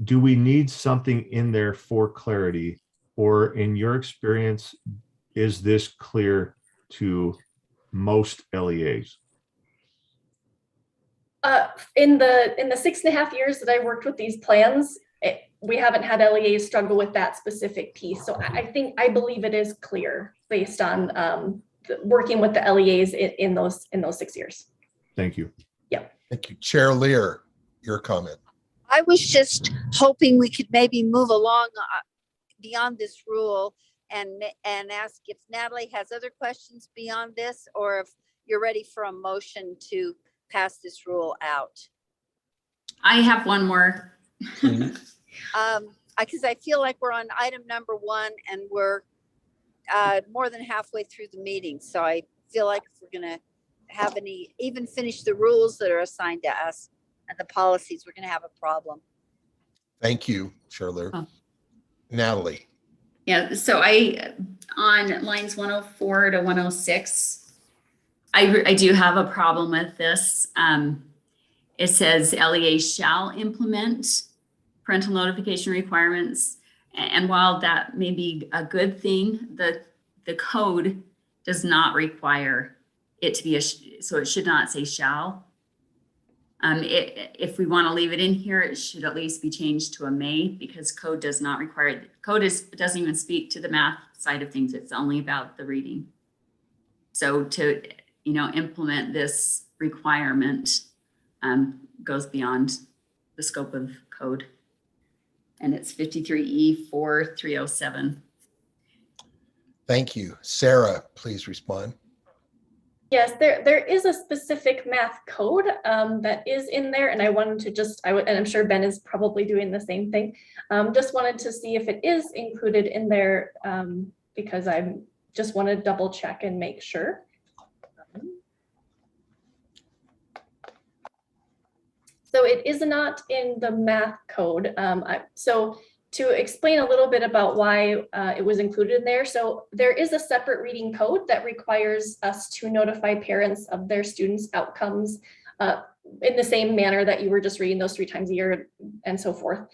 do we need something in there for clarity? Or in your experience, is this clear to most LEAs? In the 6.5 years that I worked with these plans, we haven't had LEAs struggle with that specific piece. So I believe it is clear based on working with the LEAs in those 6 years. Thank you. Yeah. Thank you. Chair Lear, your comment. I was just hoping we could maybe move along beyond this rule and ask if Natalie has other questions beyond this, or if you're ready for a motion to pass this rule out. I have one more. Because I feel like we're on item number 1 and we're more than halfway through the meeting. So I feel like if we're going to have even finish the rules that are assigned to us and the policies, we're going to have a problem. Thank you, Shirley. Natalie. Yeah, so on lines 104 to 106, I do have a problem with this. It says LEA shall implement parental notification requirements. And while that may be a good thing, the code does not require it to be so it should not say shall. If we want to leave it in here, it should at least be changed to a may, because code does not require it. Code doesn't even speak to the math side of things. It's only about the reading. So to implement this requirement goes beyond the scope of code. And it's 53E4307. Thank you. Sarah, please respond. Yes, there is a specific math code that is in there, and I wanted to and I'm sure Ben is probably doing the same thing. Just wanted to see if it is included in there because I just want to double check and make sure. So it is not in the math code. So to explain a little bit about why it was included in there. So there is a separate reading code that requires us to notify parents of their students' outcomes in the same manner that you were just reading those 3 times a year and so forth,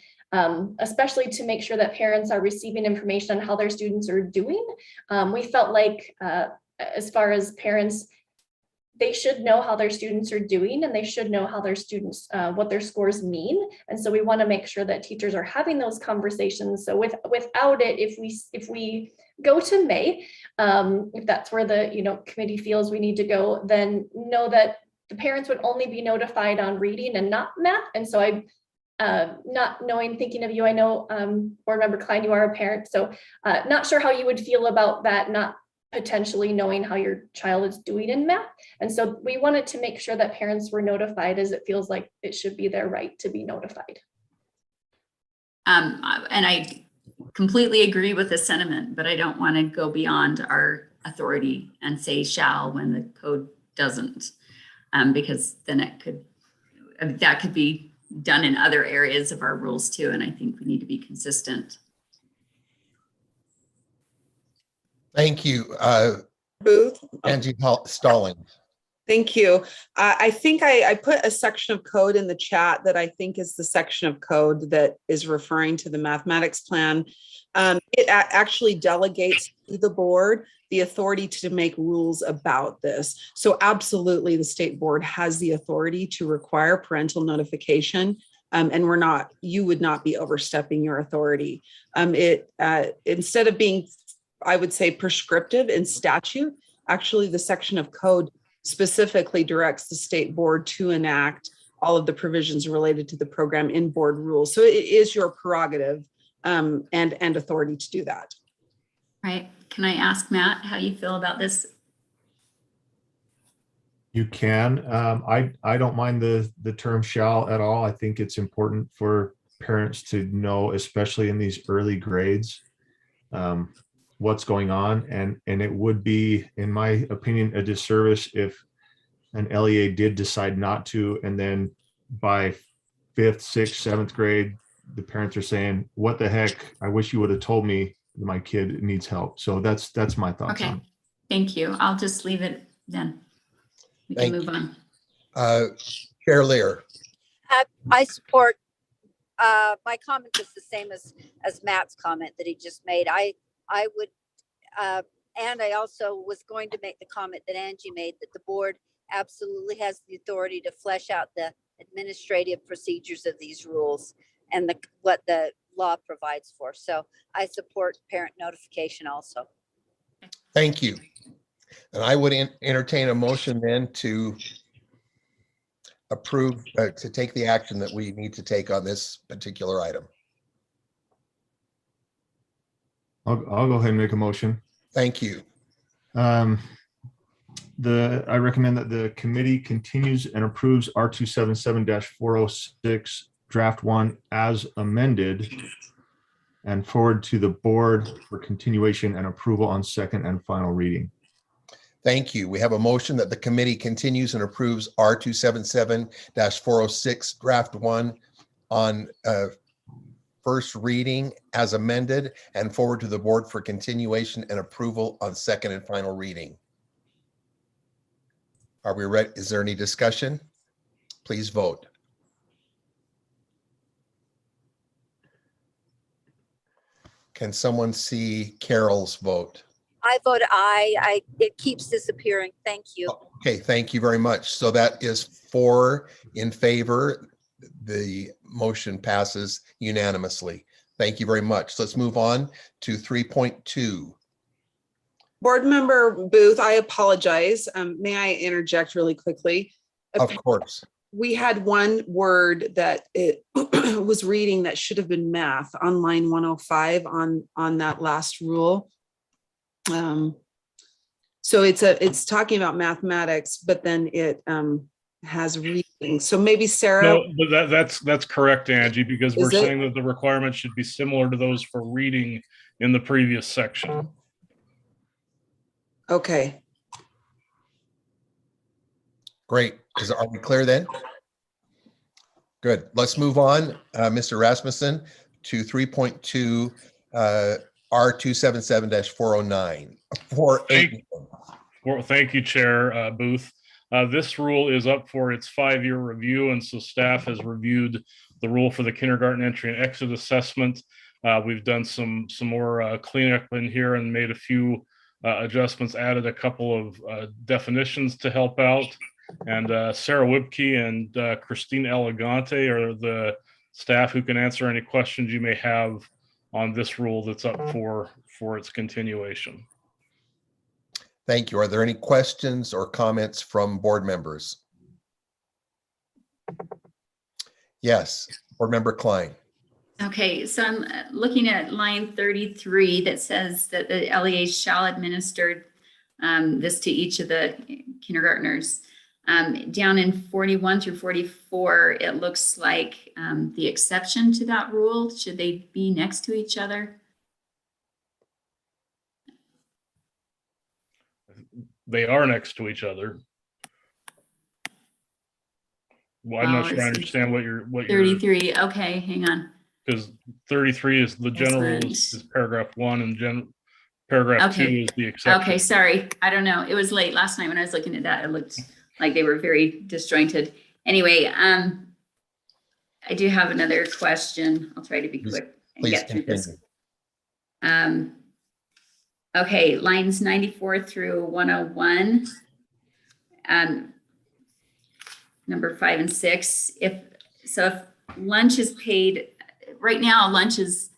especially to make sure that parents are receiving information on how their students are doing. We felt like as far as parents, they should know how their students are doing, and they should know how their students, what their scores mean. And so we want to make sure that teachers are having those conversations. So without it, if we go to May, if that's where the committee feels we need to go, then know that the parents would only be notified on reading and not math. And so not knowing, thinking of you, I know Board Member Klein, you are a parent, so not sure how you would feel about that, not potentially knowing how your child is doing in math. And so we wanted to make sure that parents were notified, as it feels like it should be their right to be notified. And I completely agree with the sentiment, but I don't want to go beyond our authority and say shall when the code doesn't, because then that could be done in other areas of our rules too. And I think we need to be consistent. Thank you. Booth. Angie Stallings. Thank you. I think I put a section of code in the chat that I think is the section of code that is referring to the mathematics plan. It actually delegates to the board the authority to make rules about this. So absolutely, the state board has the authority to require parental notification. And you would not be overstepping your authority. Instead of being, I would say, prescriptive in statute, actually the section of code specifically directs the state board to enact all of the provisions related to the program in board rules. So it is your prerogative and authority to do that. Right. Can I ask Matt how you feel about this? You can. I don't mind the term shall at all. I think it's important for parents to know, especially in these early grades, what's going on. And it would be, in my opinion, a disservice if an LEA did decide not to, and then by 5th, 6th, 7th grade, the parents are saying, what the heck? I wish you would have told me my kid needs help. So that's my thoughts on it. Thank you. I'll just leave it then. We can move on. Chair Lear. I support, my comment is the same as Matt's comment that he just made. I would, and I also was going to make the comment that Angie made, that the board absolutely has the authority to flesh out the administrative procedures of these rules and what the law provides for. So I support parent notification also. Thank you. And I would entertain a motion then to approve, to take the action that we need to take on this particular item. I'll go ahead and make a motion. Thank you. I recommend that the committee continues and approves R277-406 draft 1 as amended and forward to the board for continuation and approval on second and final reading. Thank you. We have a motion that the committee continues and approves R277-406 draft 1 on first reading as amended and forward to the board for continuation and approval on second and final reading. Are we ready? Is there any discussion? Please vote. Can someone see Carol's vote? I vote aye. It keeps disappearing. Thank you. Okay, thank you very much. So that is 4 in favor. The motion passes unanimously. Thank you very much. Let's move on to 3.2. Board Member Booth, I apologize. May I interject really quickly? Of course. We had one word that it was reading that should have been math on line 105 on that last rule. So it's talking about mathematics, but then it has reading. So maybe Sarah. No, but that's correct, Angie, because we're Is it? saying that the requirements should be similar to those for reading in the previous section. Okay. Great. Are we clear then? Good. Let's move on, Mr. Rasmussen, to 3.2 R277-409. Thank you, Chair Booth. This rule is up for its 5-year review, and so staff has reviewed the rule for the kindergarten entry and exit assessment. We've done some more cleanup in here and made a few adjustments, added a couple of definitions to help out. And Sarah Wibke and Christine Elegante are the staff who can answer any questions you may have on this rule that's up for its continuation. Thank you. Are there any questions or comments from board members? Yes, Board Member Klein. Okay, so I'm looking at line 33 that says that the LEA shall administer this to each of the kindergartners. Down in 41 through 44, it looks like the exception to that rule. Should they be next to each other? They are next to each other. Well, I'm not sure I understand what you're 33. Okay, hang on. Because 33 is the general is paragraph 1 and paragraph 2 is the exception. Okay, sorry. I don't know. It was late last night when I was looking at that. It looked like they were very disjointed. Anyway, I do have another question. I'll try to be quick and get through this. Okay, lines 94 through 101, number 5 and 6. If lunch is paid, right now lunch is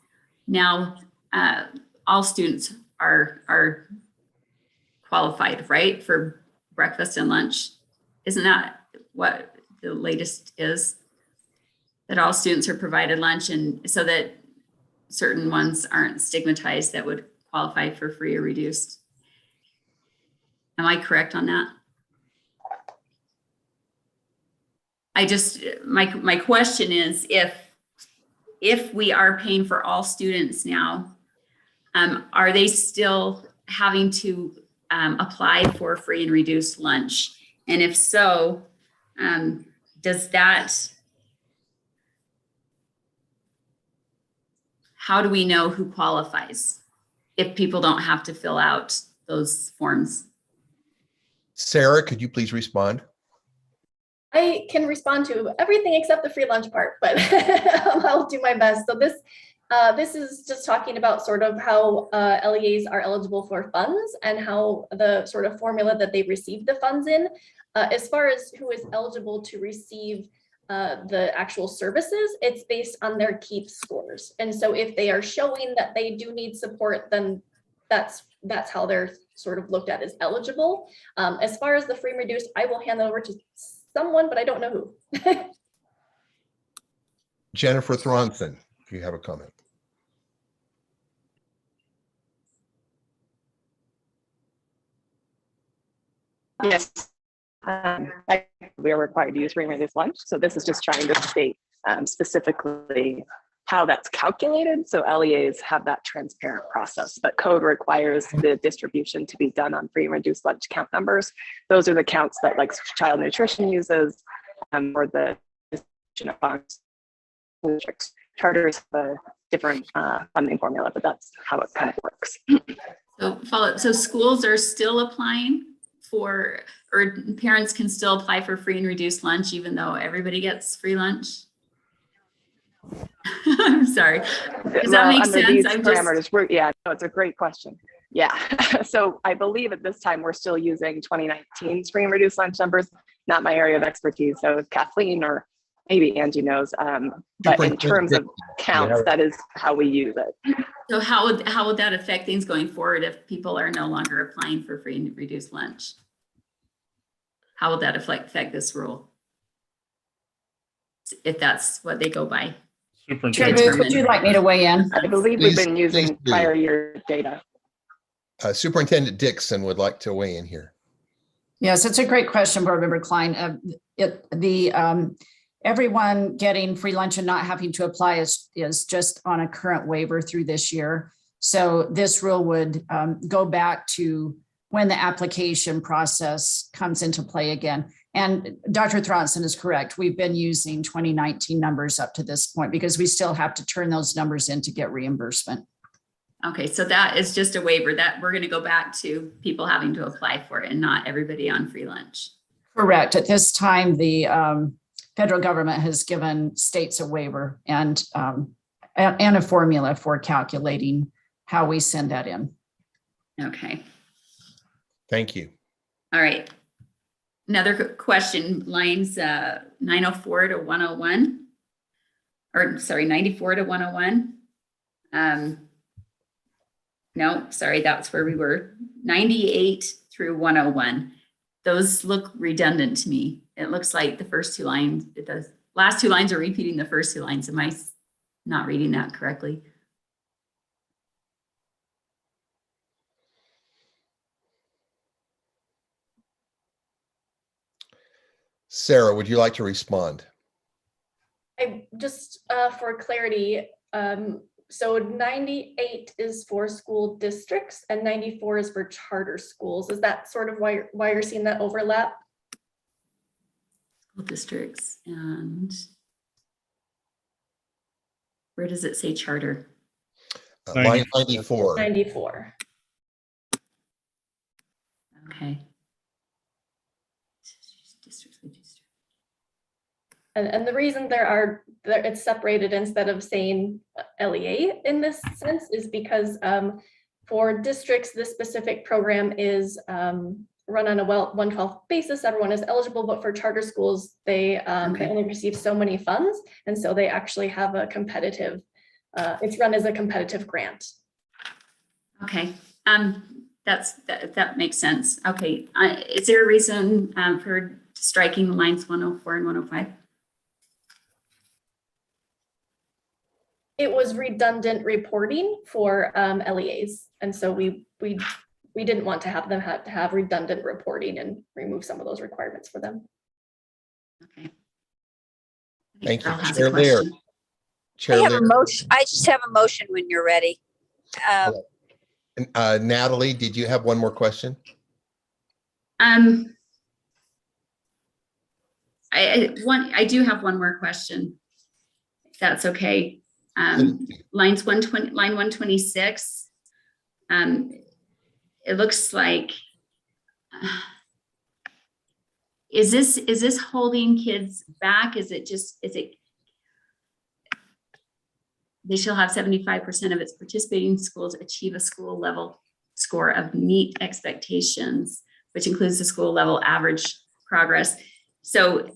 now all students are qualified, right, for breakfast and lunch. Isn't that what the latest is? That all students are provided lunch, and so that certain ones aren't stigmatized that would qualify for free or reduced. Am I correct on that? My question is, if we are paying for all students now, are they still having to apply for free and reduced lunch? And if so, how do we know who qualifies if people don't have to fill out those forms? Sarah, could you please respond? I can respond to everything except the free lunch part, but I'll do my best. So this is just talking about sort of how LEAs are eligible for funds and how the sort of formula that they receive the funds in. As far as who is eligible to receive the actual services, it's based on their KEEP scores. And so if they are showing that they do need support, then that's how they're sort of looked at as eligible. As far as the free and reduced, I will hand that over to someone, but I don't know who. Jennifer Thronson, if you have a comment. Yes. We are required to use free and reduced lunch. So this is just trying to state specifically how that's calculated. So LEAs have that transparent process, but code requires the distribution to be done on free and reduced lunch count numbers. Those are the counts that like child nutrition uses, or the distribution of funds. Charters have a different funding formula, but that's how it kind of works. So schools are still applying for, or parents can still apply for free and reduced lunch even though everybody gets free lunch? I'm sorry. Does that make sense? These parameters, yeah, no, it's a great question. Yeah, so I believe at this time we're still using 2019's free and reduced lunch numbers, not my area of expertise. So Kathleen or maybe Angie knows, but in terms of counts, that is how we use it. So how would that affect things going forward if people are no longer applying for free and reduced lunch? How would that affect this rule? If that's what they go by? Superintendent, would you like me to weigh in? I believe we've been using prior year data. Superintendent Dixon would like to weigh in here. Yes, it's a great question, Board Member Klein. Everyone getting free lunch and not having to apply is just on a current waiver through this year. So this rule would go back to when the application process comes into play again. And Dr. Thronson is correct. We've been using 2019 numbers up to this point because we still have to turn those numbers in to get reimbursement. Okay, so that is just a waiver that we're going to go back to people having to apply for it and not everybody on free lunch. Correct. At this time, the federal government has given states a waiver and a formula for calculating how we send that in. Okay. Thank you. All right. Another question, lines 904 to 101, or sorry, 94 to 101. No, sorry, that's where we were. 98 through 101. Those look redundant to me. It looks like the first two lines, the last two lines are repeating the first two lines. Am I not reading that correctly? Sarah, would you like to respond? I just for clarity, so 98 is for school districts and 94 is for charter schools. Is that sort of why you're seeing that overlap? School districts, and where does it say charter? Line 94. 94. Okay. And the reason it's separated instead of saying LEA in this sense is because for districts, this specific program is run on a 1/12 basis. Everyone is eligible, but for charter schools, they only receive so many funds. And so they actually have a competitive, it's run as a competitive grant. Okay, that makes sense. Okay, is there a reason for striking lines 104 and 105? It was redundant reporting for LEAs. And so we didn't want to have them have redundant reporting and remove some of those requirements for them. Okay. Thank you. Chair Lear. Chair Lear. I just have a motion when you're ready. Natalie, did you have one more question? I do have one more question, if that's okay. Lines 120, line 126. It looks like, is this holding kids back? Is it they shall have 75% of its participating schools achieve a school level score of meet expectations, which includes the school level average progress. So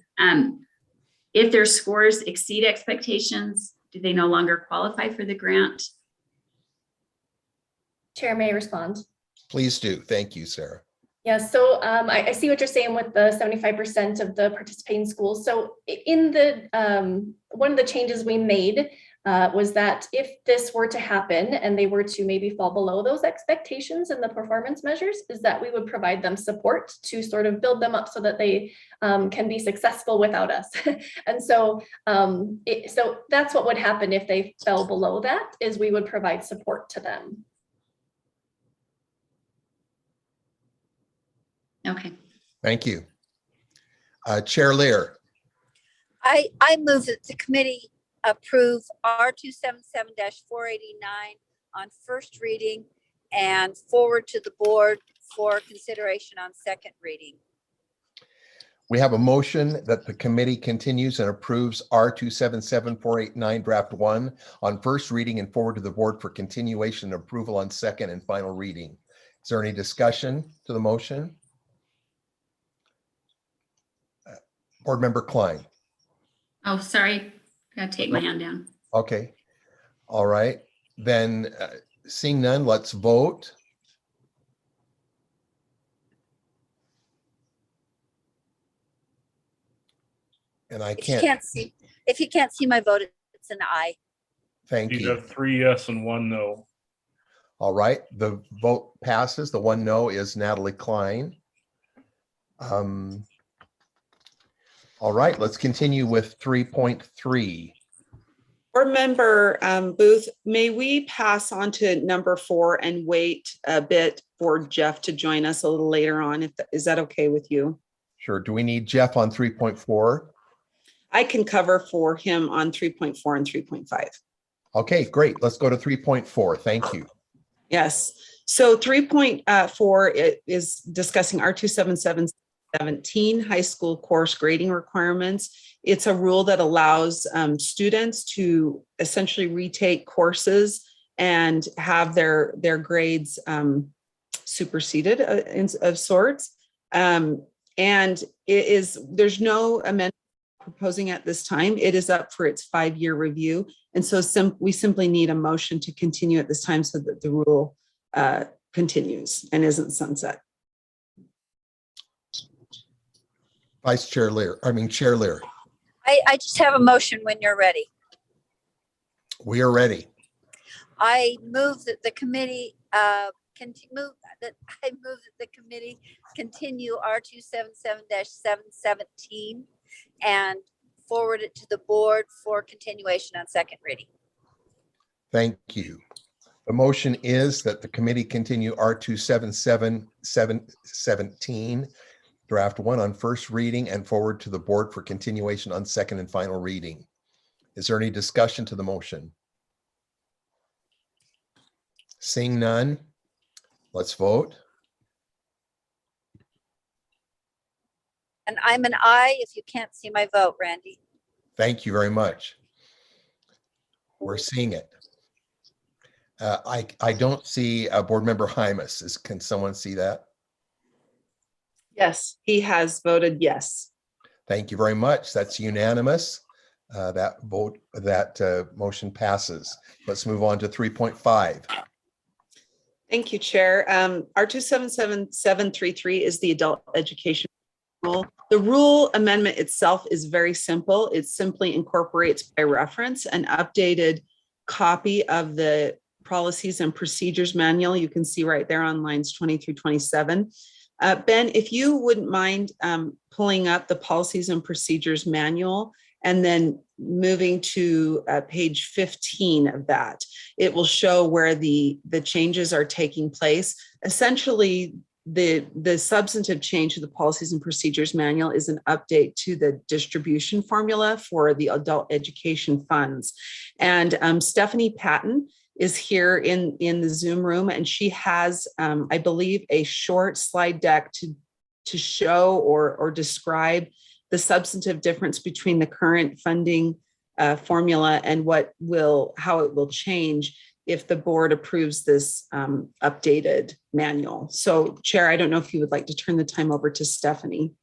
if their scores exceed expectations, do they no longer qualify for the grant? Chair, may I respond? Please do. Thank you, Sarah. Yeah, so I see what you're saying with the 75% of the participating schools. So in the one of the changes we made was that if this were to happen and they were to maybe fall below those expectations and the performance measures, is that we would provide them support to sort of build them up so that they can be successful without us. And so, so that's what would happen if they fell below that, is we would provide support to them. Okay. Thank you. Chair Lear. I move that the committee approve R277-489 on first reading and forward to the board for consideration on second reading. We have a motion that the committee continues and approves R277-489 draft 1 on first reading and forward to the board for continuation and approval on second and final reading. Is there any discussion to the motion? Board Member Klein. Oh, sorry. Gotta take my hand down. Okay. All right. Then seeing none, let's vote. And I can't. If you can't see my vote, it's an aye. Thank you. You have 3 yes and 1 no. All right. The vote passes. The 1 no is Natalie Klein. All right, let's continue with 3.3. Board Member Booth, may we pass on to number 4 and wait a bit for Jeff to join us a little later on? Is that okay with you? Sure. Do we need Jeff on 3.4? I can cover for him on 3.4 and 3.5. Okay, great. Let's go to 3.4. Thank you. Yes. So 3.4 is discussing R277-17 high school course grading requirements. It's a rule that allows students to essentially retake courses and have their grades superseded of sorts. And there's no amendment proposing at this time. It is up for its 5-year review. And so we simply need a motion to continue at this time so that the rule continues and isn't sunset. Chair Lear. I just have a motion when you're ready. We are ready. I move that the committee continue R277-717 and forward it to the board for continuation on second reading. Thank you. The motion is that the committee continue R277-17 draft 1 on first reading and forward to the board for continuation on second and final reading. Is there any discussion to the motion? Seeing none, let's vote. And I'm an aye if you can't see my vote, Randy. Thank you very much. We're seeing it. I don't see Board Member Hymas. Can someone see that? Yes, he has voted yes. Thank you very much. That's unanimous. That motion passes. Let's move on to 3.5. Thank you, Chair. R277-733 is the adult education rule. The rule amendment itself is very simple. It simply incorporates by reference an updated copy of the policies and procedures manual. You can see right there on lines 20 through 27. Ben, if you wouldn't mind pulling up the policies and procedures manual and then moving to page 15 of that, it will show where the changes are taking place. Essentially, the substantive change to the policies and procedures manual is an update to the distribution formula for the adult education funds. And Stephanie Patton is here in the Zoom room, and she has, I believe, a short slide deck to show or describe the substantive difference between the current funding formula and how it will change if the board approves this updated manual. So, Chair, I don't know if you would like to turn the time over to Stephanie.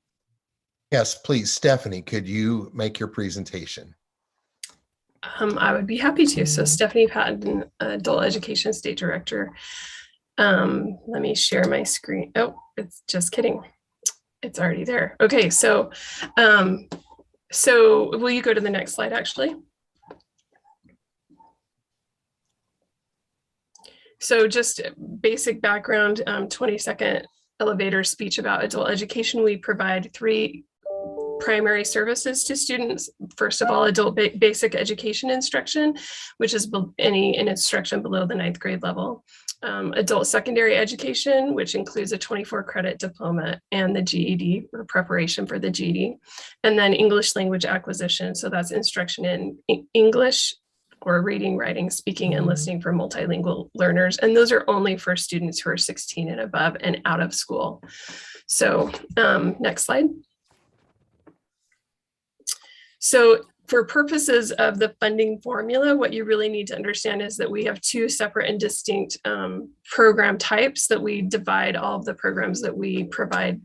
Yes, please. Stephanie, could you make your presentation? I would be happy to. So Stephanie Patton, Adult Education State Director. Let me share my screen. Oh, it's just kidding. It's already there. Okay, so will you go to the next slide, actually? So just basic background, 20-second elevator speech about adult education. We provide 3 primary services to students. First of all, adult basic education instruction, which is any instruction below the 9th grade level. Adult secondary education, which includes a 24-credit diploma and the GED, or preparation for the GED. And then English language acquisition. So that's instruction in English, or reading, writing, speaking, and listening for multilingual learners. And those are only for students who are 16 and above and out of school. So next slide. So for purposes of the funding formula, what you really need to understand is that we have 2 separate and distinct program types that we divide all of the programs that we provide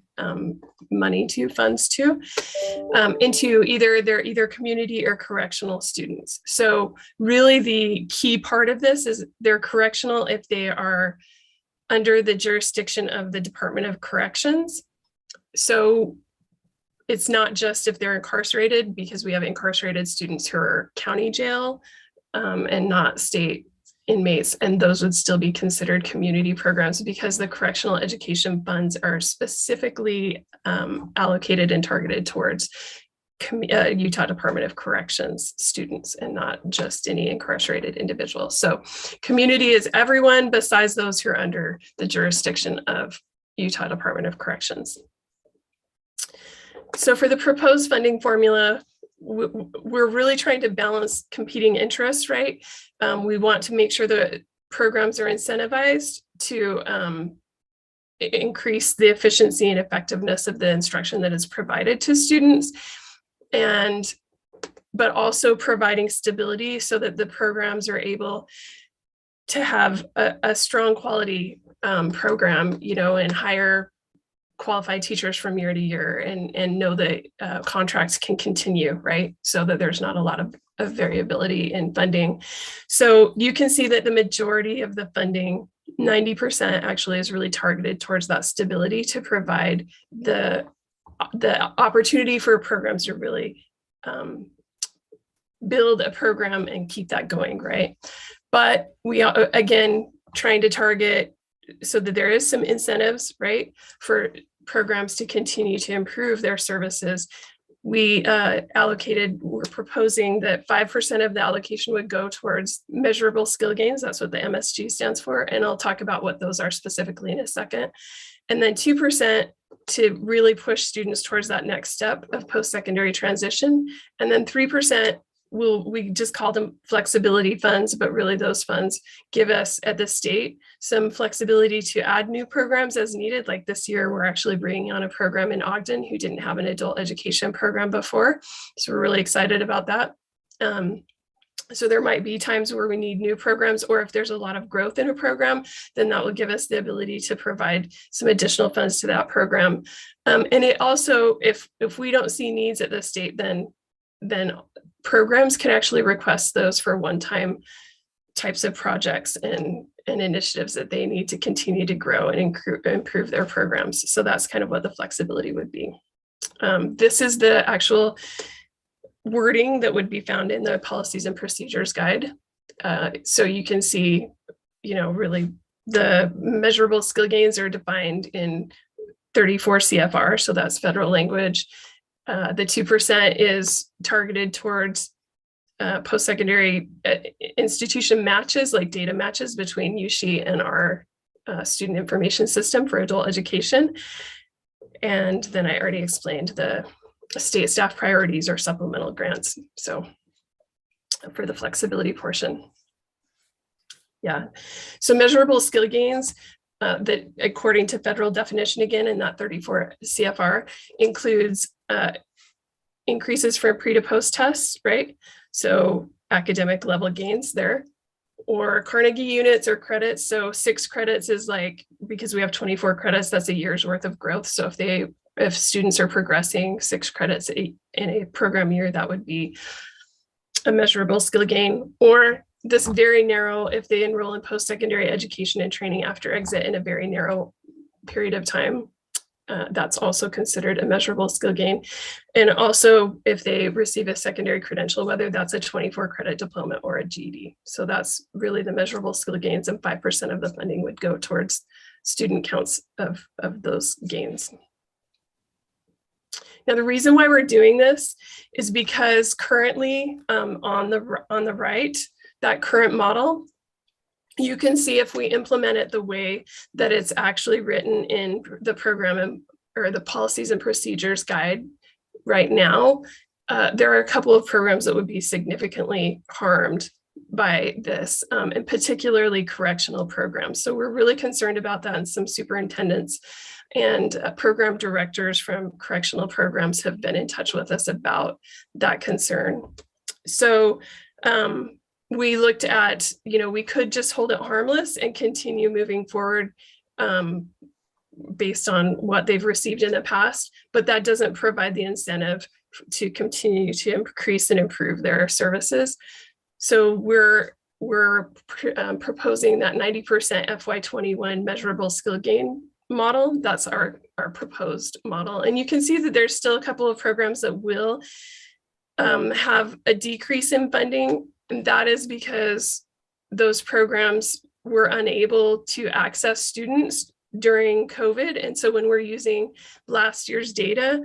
money to, funds to, into they're either community or correctional students. So really the key part of this is they're correctional if they are under the jurisdiction of the Department of Corrections. So it's not just if they're incarcerated, because we have incarcerated students who are county jail and not state inmates, and those would still be considered community programs because the correctional education funds are specifically allocated and targeted towards Utah Department of Corrections students and not just any incarcerated individual. So community is everyone besides those who are under the jurisdiction of Utah Department of Corrections. So for the proposed funding formula, we're really trying to balance competing interests, right? We want to make sure that programs are incentivized to increase the efficiency and effectiveness of the instruction that is provided to students, but also providing stability so that the programs are able to have a strong quality program, and hire qualified teachers from year to year and know that contracts can continue, right? So that there's not a lot of variability in funding. So you can see that the majority of the funding, 90% actually, is really targeted towards that stability to provide the opportunity for programs to really build a program and keep that going, right? But we are, again, trying to target so that there is some incentives, right, for programs to continue to improve their services. We're proposing that 5% of the allocation would go towards measurable skill gains. That's what the MSG stands for. And I'll talk about what those are specifically in a second. And then 2% to really push students towards that next step of post-secondary transition. And then 3%, we just call them flexibility funds, but really those funds give us at the state some flexibility to add new programs as needed. Like this year, we're actually bringing on a program in Ogden who didn't have an adult education program before. So we're really excited about that. So there might be times where we need new programs, or if there's a lot of growth in a program, then that will give us the ability to provide some additional funds to that program. And it also, if we don't see needs at the state, then programs can actually request those for one-time types of projects and initiatives that they need to continue to grow and improve their programs. So that's kind of what the flexibility would be. This is the actual wording that would be found in the policies and procedures guide. So you can see, really the measurable skill gains are defined in 34 CFR. So that's federal language. The 2% is targeted towards post-secondary institution matches, like data matches between USHE and our student information system for adult education. And then I already explained the state staff priorities or supplemental grants. So for the flexibility portion. Yeah, so measurable skill gains that according to federal definition, again, in that 34 CFR includes increases for pre to post tests, right? So academic level gains there, or Carnegie units or credits. So 6 credits is like, because we have 24 credits, that's a year's worth of growth. So if students are progressing 6 credits in a program year, that would be a measurable skill gain. Or this very narrow, if they enroll in post-secondary education and training after exit in a very narrow period of time, that's also considered a measurable skill gain. And also if they receive a secondary credential, whether that's a 24 credit diploma or a GED. So that's really the measurable skill gains, and 5% of the funding would go towards student counts of those gains. Now, the reason why we're doing this is because currently on the right, that current model, you can see if we implement it the way that it's actually written in the program or the policies and procedures guide right now, there are a couple of programs that would be significantly harmed by this, and particularly correctional programs. So we're really concerned about that, and some superintendents and program directors from correctional programs have been in touch with us about that concern. So we looked at, we could just hold it harmless and continue moving forward based on what they've received in the past, but that doesn't provide the incentive to continue to increase and improve their services. So we're proposing that 90% FY21 measurable skill gain model. That's our proposed model. And you can see that there's still a couple of programs that will have a decrease in funding. And that is because those programs were unable to access students during COVID. And so when we're using last year's data,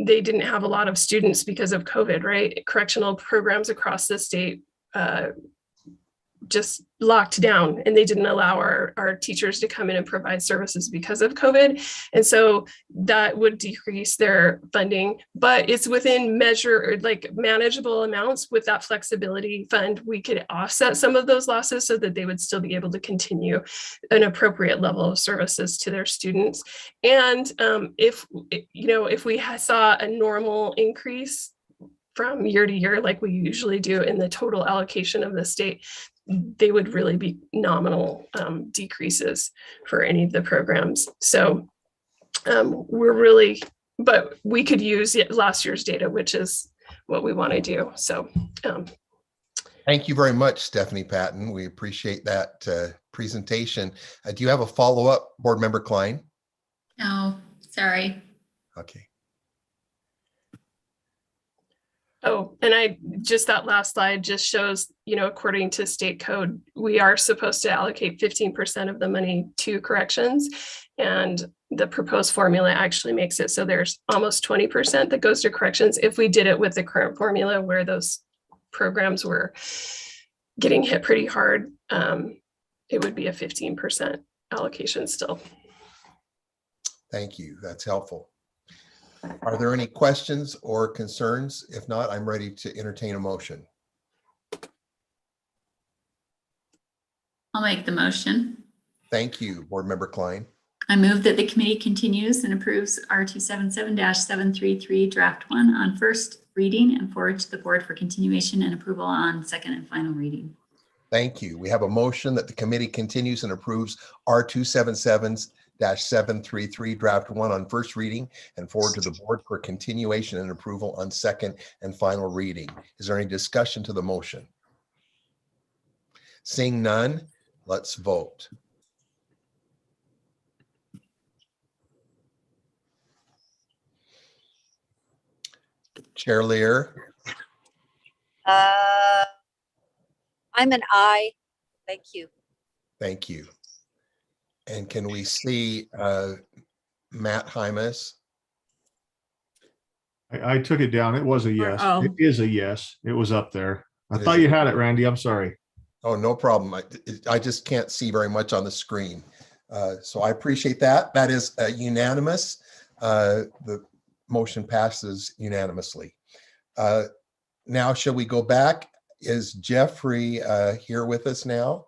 they didn't have a lot of students because of COVID, right? Correctional programs across the state just locked down, and they didn't allow our teachers to come in and provide services because of COVID. And so that would decrease their funding, but it's within manageable amounts. With that flexibility fund, we could offset some of those losses so that they would still be able to continue an appropriate level of services to their students. And if we saw a normal increase from year to year, like we usually do in the total allocation of the state, they would really be nominal decreases for any of the programs. So but we could use last year's data, which is what we want to do. So thank you very much, Stephanie Patton. We appreciate that presentation. Do you have a follow-up, Board Member Klein? No, sorry. Okay. Oh, and that last slide just shows, according to state code, we are supposed to allocate 15% of the money to corrections, and the proposed formula actually makes it so there's almost 20% that goes to corrections. If we did it with the current formula where those programs were getting hit pretty hard, it would be a 15% allocation still. Thank you. That's helpful. Are there any questions or concerns? If not, I'm ready to entertain a motion. I'll make the motion. Thank you, Board Member Klein. I move that the committee continues and approves R277-733 draft 1 on first reading and forward to the board for continuation and approval on second and final reading. Thank you. We have a motion that the committee continues and approves R277-733 draft 1 on first reading and forward to the board for continuation and approval on second and final reading. Is there any discussion to the motion? Seeing none, let's vote. Chair Lear. I'm an aye. Thank you. Thank you. And can we see Matt Hymas? I took it down. It was a yes. It is a yes. It was up there. I thought you had it, Randy. I'm sorry. Oh, no problem. I just can't see very much on the screen. So I appreciate that. That is unanimous. The motion passes unanimously. Now, shall we go back? Is Jeffrey here with us now?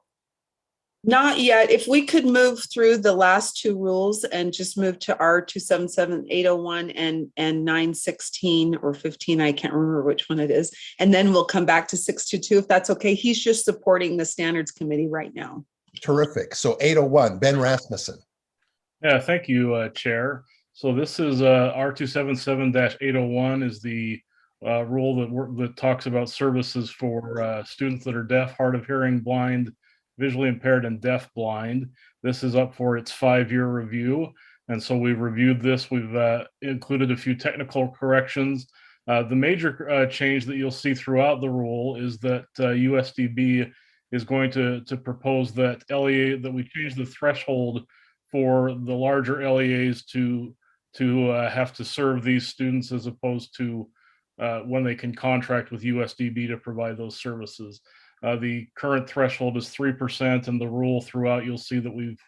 Not yet. If we could move through the last two rules and just move to R277-801 and 916 or 15, I can't remember which one it is. And then we'll come back to 622 if that's okay. He's just supporting the standards committee right now. Terrific. So 801, Ben Rasmussen. Yeah, thank you, Chair. So this is R277-801 is the rule that talks about services for students that are deaf, hard of hearing, blind, visually impaired, and deaf blind. This is up for its 5-year review. And so we've reviewed this. We've included a few technical corrections. The major change that you'll see throughout the rule is that USDB is going to propose that LEA, that we change the threshold for the larger LEAs to have to serve these students, as opposed to when they can contract with USDB to provide those services. The current threshold is 3%, and the rule throughout, you'll see that we've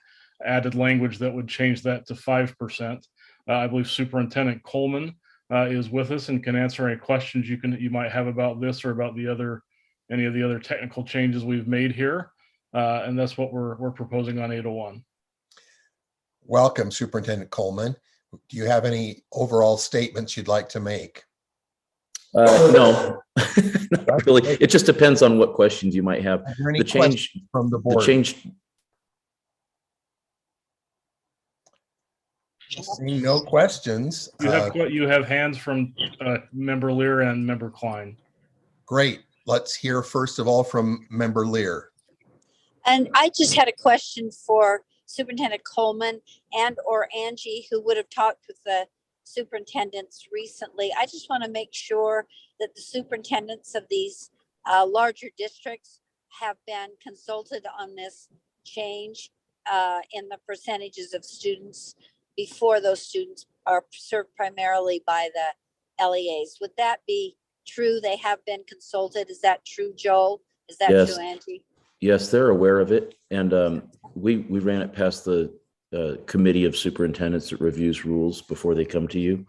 added language that would change that to 5%. I believe Superintendent Coleman is with us and can answer any questions you might have about this or about any of the other technical changes we've made here. And that's what we're proposing on 801. Welcome, Superintendent Coleman. Do you have any overall statements you'd like to make? No, not really. It just depends on what questions you might have. The change from the board. Seeing no questions. You have hands from Member Lear and Member Klein. Great. Let's hear first of all from Member Lear. And I just had a question for Superintendent Coleman and or Angie, who would have talked with the superintendents recently. I just want to make sure that the superintendents of these larger districts have been consulted on this change in the percentages of students before those students are served primarily by the LEAs. Would that be true? They have been consulted. Is that true, Joel? Is that Yes. true, Angie? Yes, they're aware of it. And we ran it past the committee of superintendents that reviews rules before they come to you.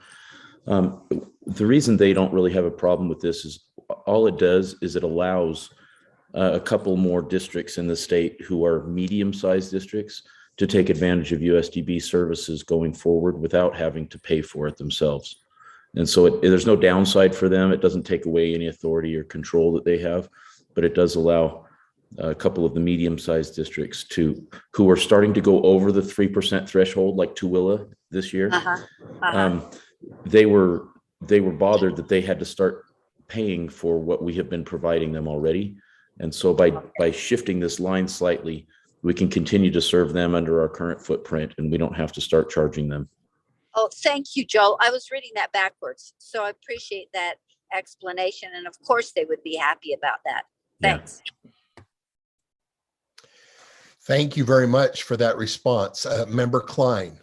The reason they don't really have a problem with this is all it does is it allows a couple more districts in the state who are medium-sized districts to take advantage of USDB services going forward without having to pay for it themselves. And so there's no downside for them. It doesn't take away any authority or control that they have, but it does allow a couple of the medium-sized districts who are starting to go over the 3% threshold, like Tooele this year. They were bothered that they had to start paying for what we have been providing them already. And so by shifting this line slightly, we can continue to serve them under our current footprint, and we don't have to start charging them. Oh, thank you, Joel. I was reading that backwards, so I appreciate that explanation. And of course, they would be happy about that. Thanks. Yeah. Thank you very much for that response. Member Klein.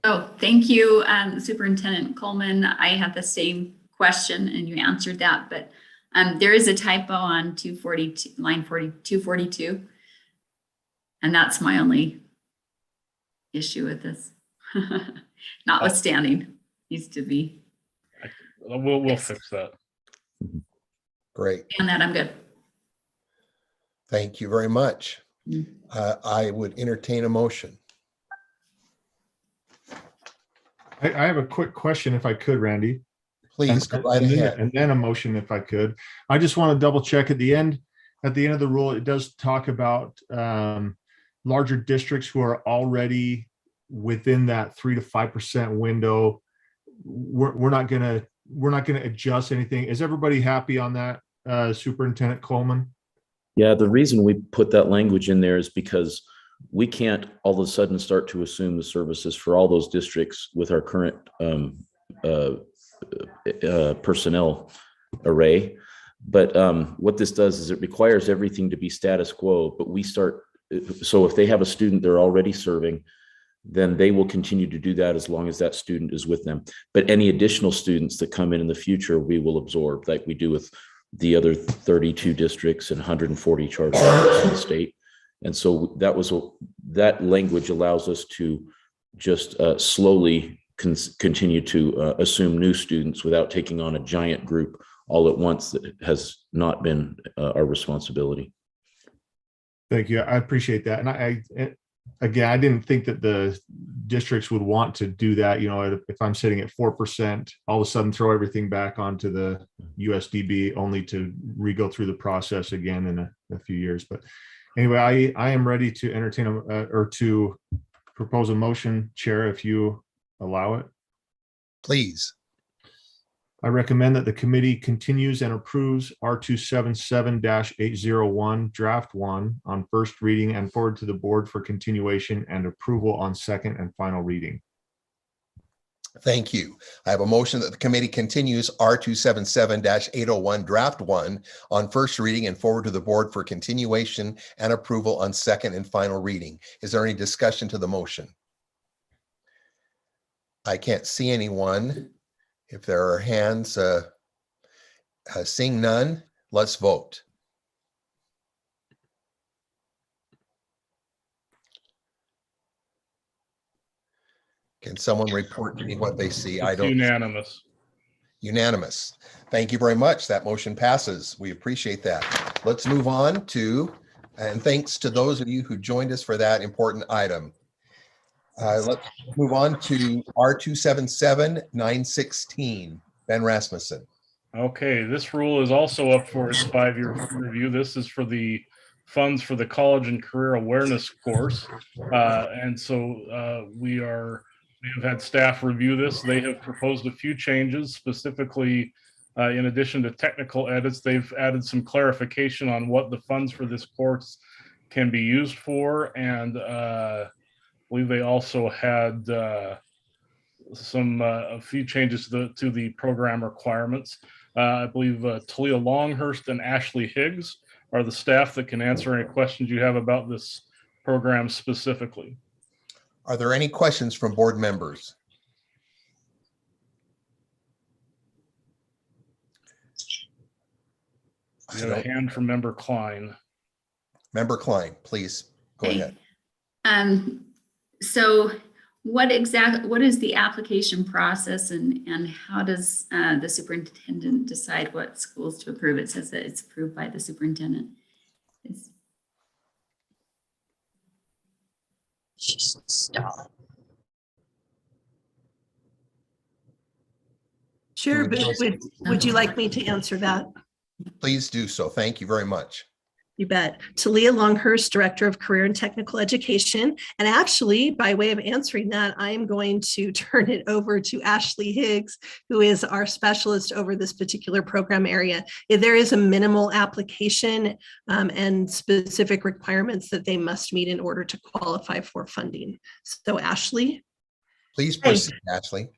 Oh, thank you, Superintendent Coleman. I had the same question and you answered that, but there is a typo on 242, line 242. And that's my only issue with this. Notwithstanding, needs to be. We'll fix that. Great. And that I'm good. Thank you very much. I would entertain a motion. I have a quick question if I could, Randy. Please go right ahead. And then a motion if I could. I just want to double check at the end of the rule, it does talk about larger districts who are already within that 3 to 5% window. We're not gonna adjust anything. Is everybody happy on that, Superintendent Coleman? Yeah, the reason we put that language in there is because we can't all of a sudden start to assume the services for all those districts with our current personnel array. But what this does is it requires everything to be status quo, but we start, so if they have a student they're already serving, then they will continue to do that as long as that student is with them. But any additional students that come in the future, we will absorb, like we do with the other 32 districts and 140 charter schools in the state. And so that language allows us to just slowly continue to assume new students without taking on a giant group all at once. That has not been our responsibility. Thank you. I appreciate that. And again, I didn't think that the districts would want to do that. You know, if I'm sitting at 4%, all of a sudden throw everything back onto the USDB only to re-go through the process again in a few years. But anyway, I am ready to entertain or to propose a motion, Chair, if you allow it. Please. I recommend that the committee continues and approves R277-801 draft 1 on first reading and forward to the board for continuation and approval on second and final reading. Thank you. I have a motion that the committee continues R277-801 Draft 1 on first reading and forward to the board for continuation and approval on second and final reading. Is there any discussion to the motion? I can't see anyone. If there are hands, seeing none, let's vote. Can someone report to me what they see? It's unanimous. Unanimous. Thank you very much. That motion passes. We appreciate that. Let's move on to, and thanks to those of you who joined us for that important item. Let's move on to R277-916. Ben Rasmussen. Okay, this rule is also up for its 5-year review. This is for the funds for the college and career awareness course. And so we have had staff review this. They have proposed a few changes, specifically in addition to technical edits, they've added some clarification on what the funds for this course can be used for. And I believe they also had a few changes to the program requirements. I believe Talia Longhurst and Ashley Higgs are the staff that can answer any questions you have about this program specifically. Are there any questions from board members? We have a hand from Member Klein. Member Klein, please go ahead. So what is the application process, and how does the superintendent decide what schools to approve? It says that it's approved by the superintendent. Stop. Chair, would you like me to answer that? Please do so. Thank you very much. You bet. Talia Longhurst, Director of Career and Technical Education. And actually, by way of answering that, I'm going to turn it over to Ashley Higgs, who is our specialist over this particular program area. If there is a minimal application and specific requirements that they must meet in order to qualify for funding. So Ashley. Please proceed, Ashley.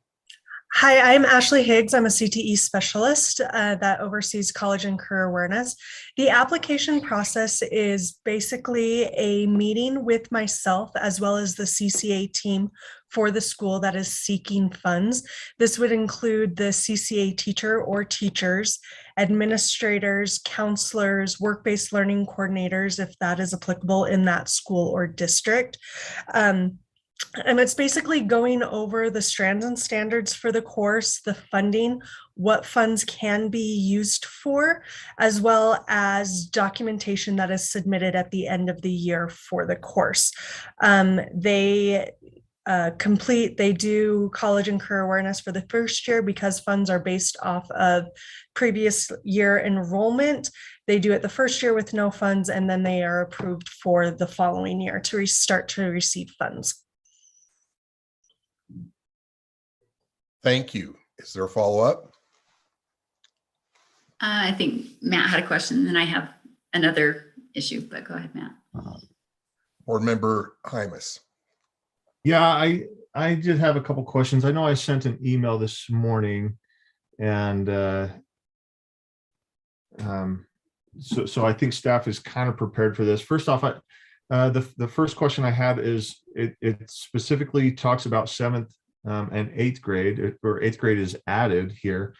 Hi, I'm Ashley Higgs. I'm a CTE specialist that oversees college and career awareness. The application process is basically a meeting with myself as well as the CCA team for the school that is seeking funds. This would include the CCA teacher or teachers, administrators, counselors, work-based learning coordinators, if that is applicable in that school or district. And it's basically going over the strands and standards for the course, the funding, what funds can be used for, as well as documentation that is submitted at the end of the year for the course. They do college and career awareness for the first year because funds are based off of previous year enrollment. They do it the first year with no funds, and then they are approved for the following year to start to receive funds. Thank you. Is there a follow-up? I think Matt had a question, and then I have another issue, but go ahead, Matt. Board Member Hymas. Yeah, I did have a couple questions. I know I sent an email this morning, and so I think staff is kind of prepared for this. First off, the first question I had is it specifically talks about 7th and 8th grade, or 8th grade is added here.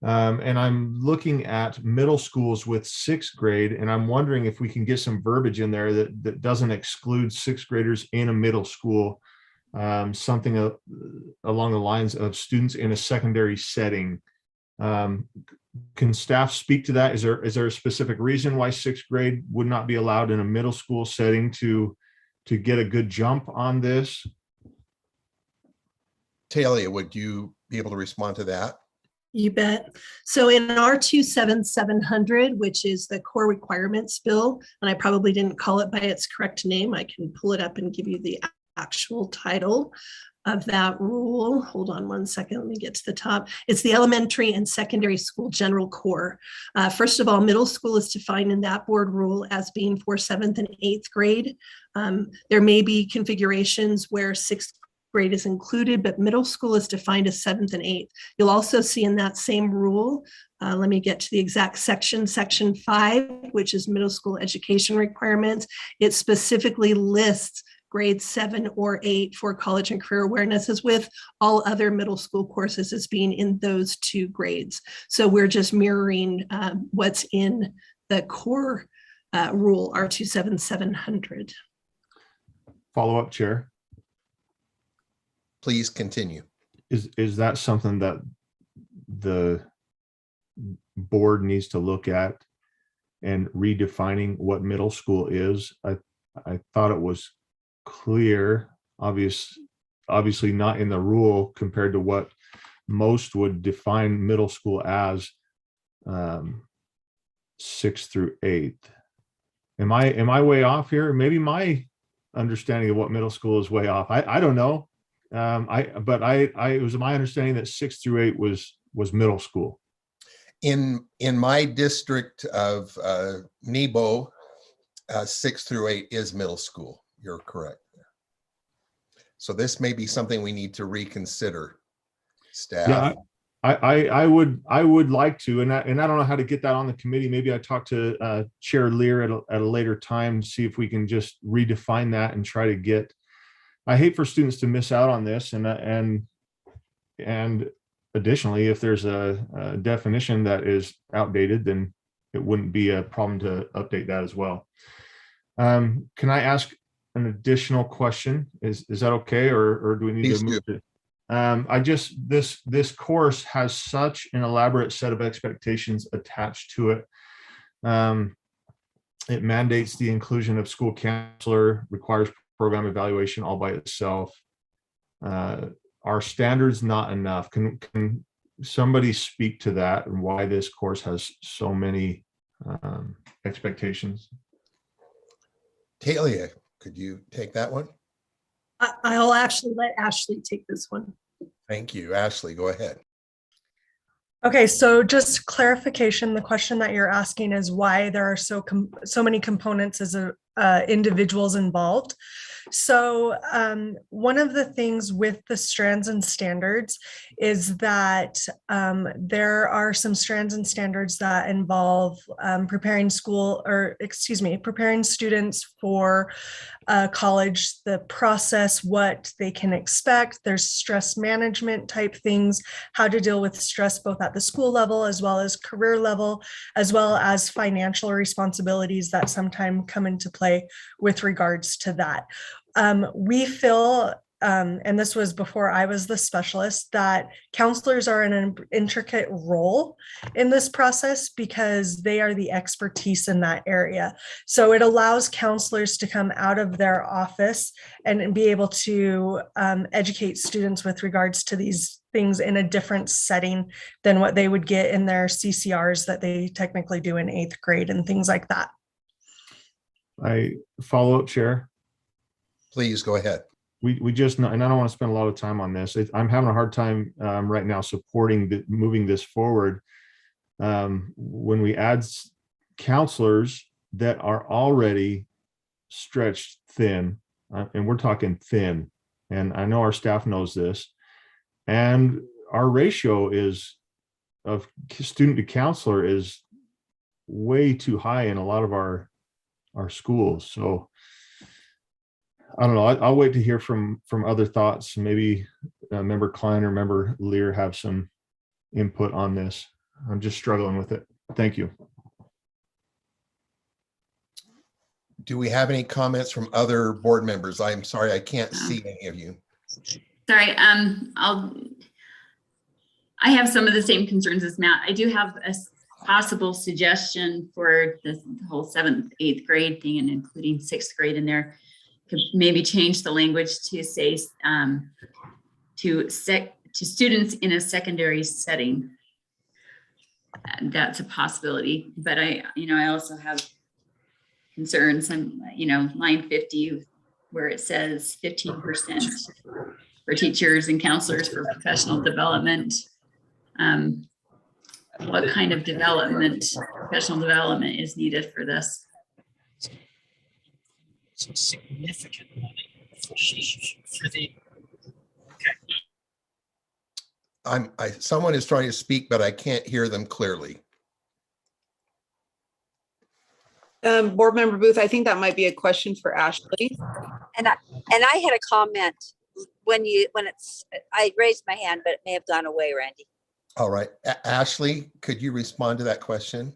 And I'm looking at middle schools with 6th grade, and I'm wondering if we can get some verbiage in there that doesn't exclude 6th graders in a middle school, something along the lines of students in a secondary setting. Can staff speak to that? Is there a specific reason why 6th grade would not be allowed in a middle school setting to get a good jump on this? Talia, would you be able to respond to that? You bet. So in R277-406, which is the core requirements bill, and I probably didn't call it by its correct name, I can pull it up and give you the actual title of that rule. Hold on one second, let me get to the top. It's the Elementary and Secondary School General Core. First of all, middle school is defined in that board rule as being for 7th and 8th grade. There may be configurations where 6th grade is included, but middle school is defined as 7th and 8th. You'll also see in that same rule, let me get to the exact section, section 5, which is middle school education requirements. It specifically lists grade 7 or 8 for college and career awareness, as with all other middle school courses as being in those 2 grades. So we're just mirroring what's in the core rule R277-406. Follow-up, Chair. Please continue. Is that something that the board needs to look at and redefining what middle school is? I thought it was clear, obviously not in the rule compared to what most would define middle school as 6th through 8th. Am I way off here? Maybe my understanding of what middle school is way off. I don't know. It was my understanding that 6th through 8 was middle school. In my district of Nebo, 6 through 8 is middle school. You're correct. So this may be something we need to reconsider, staff. Yeah, I would like to, and I don't know how to get that on the committee. Maybe I talk to Chair Lear at a later time to see if we can just redefine that and try to get. I hate for students to miss out on this, and additionally, if there's a definition that is outdated, then it wouldn't be a problem to update that as well. Can I ask an additional question? Is that okay, or do we need to move it? This course has such an elaborate set of expectations attached to it. It mandates the inclusion of school counselor, requires program evaluation all by itself. Are standards not enough? Can somebody speak to that and why this course has so many expectations? Talia, could you take that one? I'll actually let Ashley take this one. Thank you. Ashley, go ahead. Okay, so just clarification, the question that you're asking is why there are so many components as individuals involved. So one of the things with the strands and standards is that there are some strands and standards that involve preparing students for college, the process, what they can expect. There's stress management type things, how to deal with stress both at the school level as well as career level, as well as financial responsibilities that sometimes come into play with regards to that. We feel, and this was before I was the specialist, that counselors are in an intricate role in this process because they are the expertise in that area. So it allows counselors to come out of their office and be able to educate students with regards to these things in a different setting than what they would get in their CCRs that they technically do in 8th grade and things like that. I follow up, Chair. Please go ahead. We just, and I don't want to spend a lot of time on this. I'm having a hard time right now supporting moving this forward. When we add counselors that are already stretched thin, and we're talking thin, and I know our staff knows this, and our ratio of student to counselor is way too high in a lot of our schools. So I don't know. I'll wait to hear from other thoughts. Maybe Member Klein or Member Lear have some input on this. I'm just struggling with it. Thank you. Do we have any comments from other board members? I'm sorry, I can't see any of you. Sorry, I have some of the same concerns as Matt. I do have a possible suggestion for the whole 7th, 8th grade thing and including 6th grade in there. Could maybe change the language to say to students in a secondary setting. That's a possibility, but I also have concerns on, line 50 where it says 15% for teachers and counselors for professional development. What kind of professional development is needed for this? Some significant money for Someone is trying to speak, but I can't hear them clearly. Board Member Booth, I think that might be a question for Ashley. And I had a comment I raised my hand, but it may have gone away, Randy. All right. Ashley, could you respond to that question?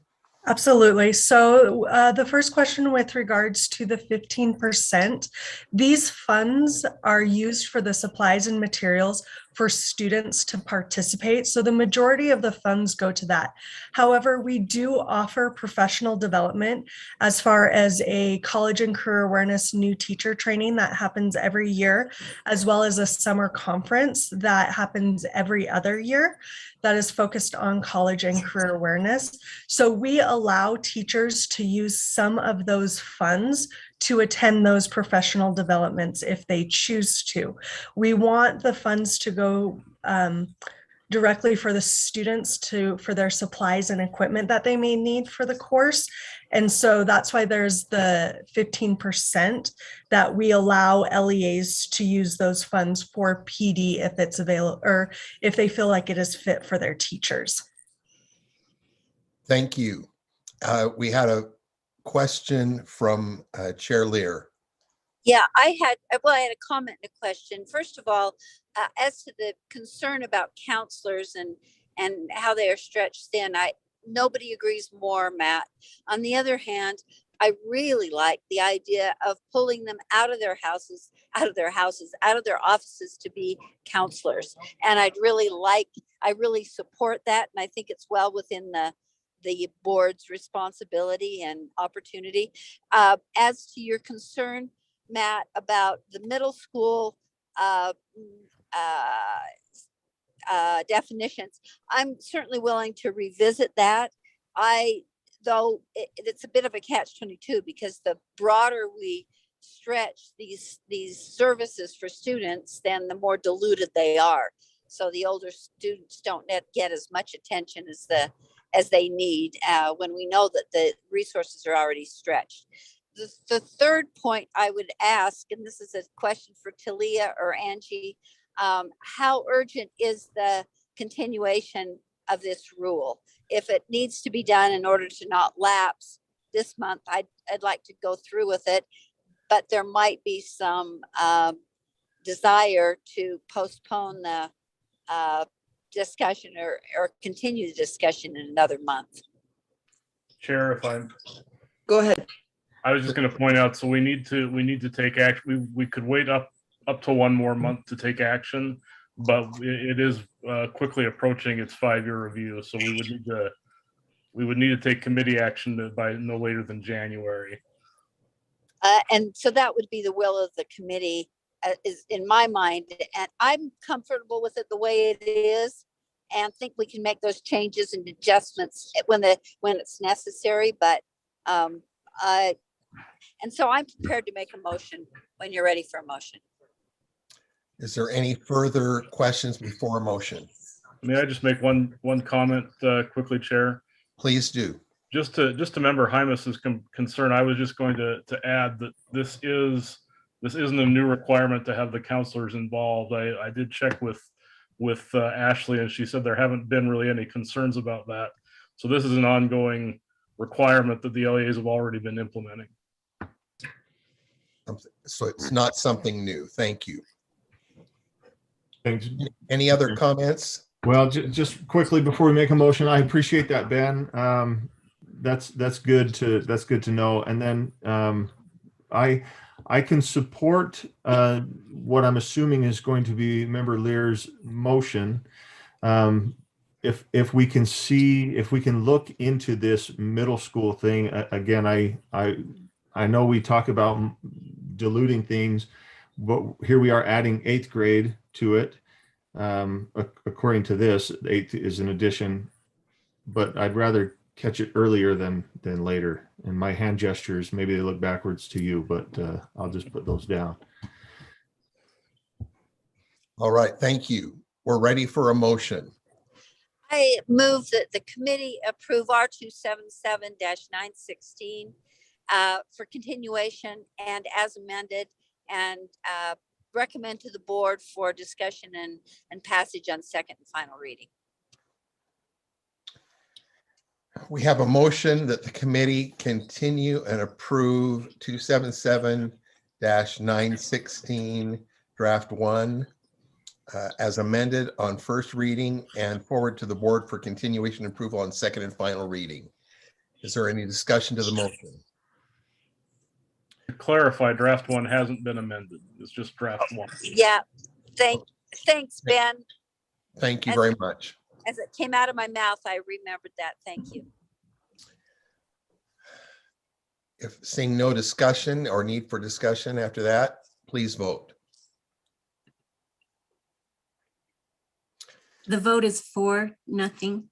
Absolutely. So the first question with regards to the 15%, these funds are used for the supplies and materials for students to participate. So the majority of the funds go to that. However, we do offer professional development as far as a college and career awareness new teacher training that happens every year, as well as a summer conference that happens every other year that is focused on college and career awareness. So we allow teachers to use some of those funds to attend those professional developments if they choose to. We want the funds to go directly for the students for their supplies and equipment that they may need for the course. And so that's why there's the 15% that we allow LEAs to use those funds for PD if it's available, or if they feel like it is fit for their teachers. Thank you. We had a question from Chair Lear. Yeah, I had a comment and a question. First of all, as to the concern about counselors and how they are stretched thin, nobody agrees more, Matt. On the other hand, I really like the idea of pulling them out of their offices to be counselors. And I really support that. And I think it's well within the board's responsibility and opportunity. As to your concern, Matt, about the middle school definitions, I'm certainly willing to revisit that. Though it's a bit of a catch-22, because the broader we stretch these services for students, then the more diluted they are. So the older students don't get as much attention as they need when we know that the resources are already stretched. The third point I would ask, and this is a question for Talia or Angie, how urgent is the continuation of this rule? If it needs to be done in order to not lapse this month, I'd like to go through with it, but there might be some desire to postpone the discussion or continue the discussion in another month. Chair, if I'm Go ahead. I was just going to point out, so we need to take action. We could wait up to one more month to take action, but it is quickly approaching its 5-year review. So we would need to take committee action by no later than January. And so that would be the will of the committee, is in my mind, and I'm comfortable with it the way it is, and think we can make those changes and adjustments when it's necessary. But and so I'm prepared to make a motion when you're ready for a motion. Is there any further questions before a motion? May I just make one comment quickly, Chair? Please do. Just to member Hymas's concern, I was just going to add that this isn't a new requirement to have the counselors involved. I did check with Ashley, and she said there haven't been really any concerns about that. So this is an ongoing requirement that the LEAs have already been implementing. So it's not something new. Thank you. Thanks. Any other comments? Well, just quickly before we make a motion, I appreciate that, Ben. That's good to know. And then I can support what I'm assuming is going to be Member Lear's motion. If we can look into this middle school thing again, I know we talk about diluting things, but here we are adding 8th grade to it. According to this, 8th is an addition, but I'd rather catch it earlier than later. And my hand gestures, maybe they look backwards to you, but I'll just put those down. All right, thank you. We're ready for a motion. I move that the committee approve R277-916 for continuation and as amended, and recommend to the board for discussion and passage on second and final reading. We have a motion that the committee continue and approve 277-916 draft 1 as amended on first reading and forward to the board for continuation and approval on second and final reading. Is there any discussion to the motion? To clarify, draft 1 hasn't been amended. It's just draft 1. Yeah, thanks, Ben. Thank you very much. As it came out of my mouth, I remembered that. Thank you. If seeing no discussion or need for discussion after that, please vote. The vote is 4-0.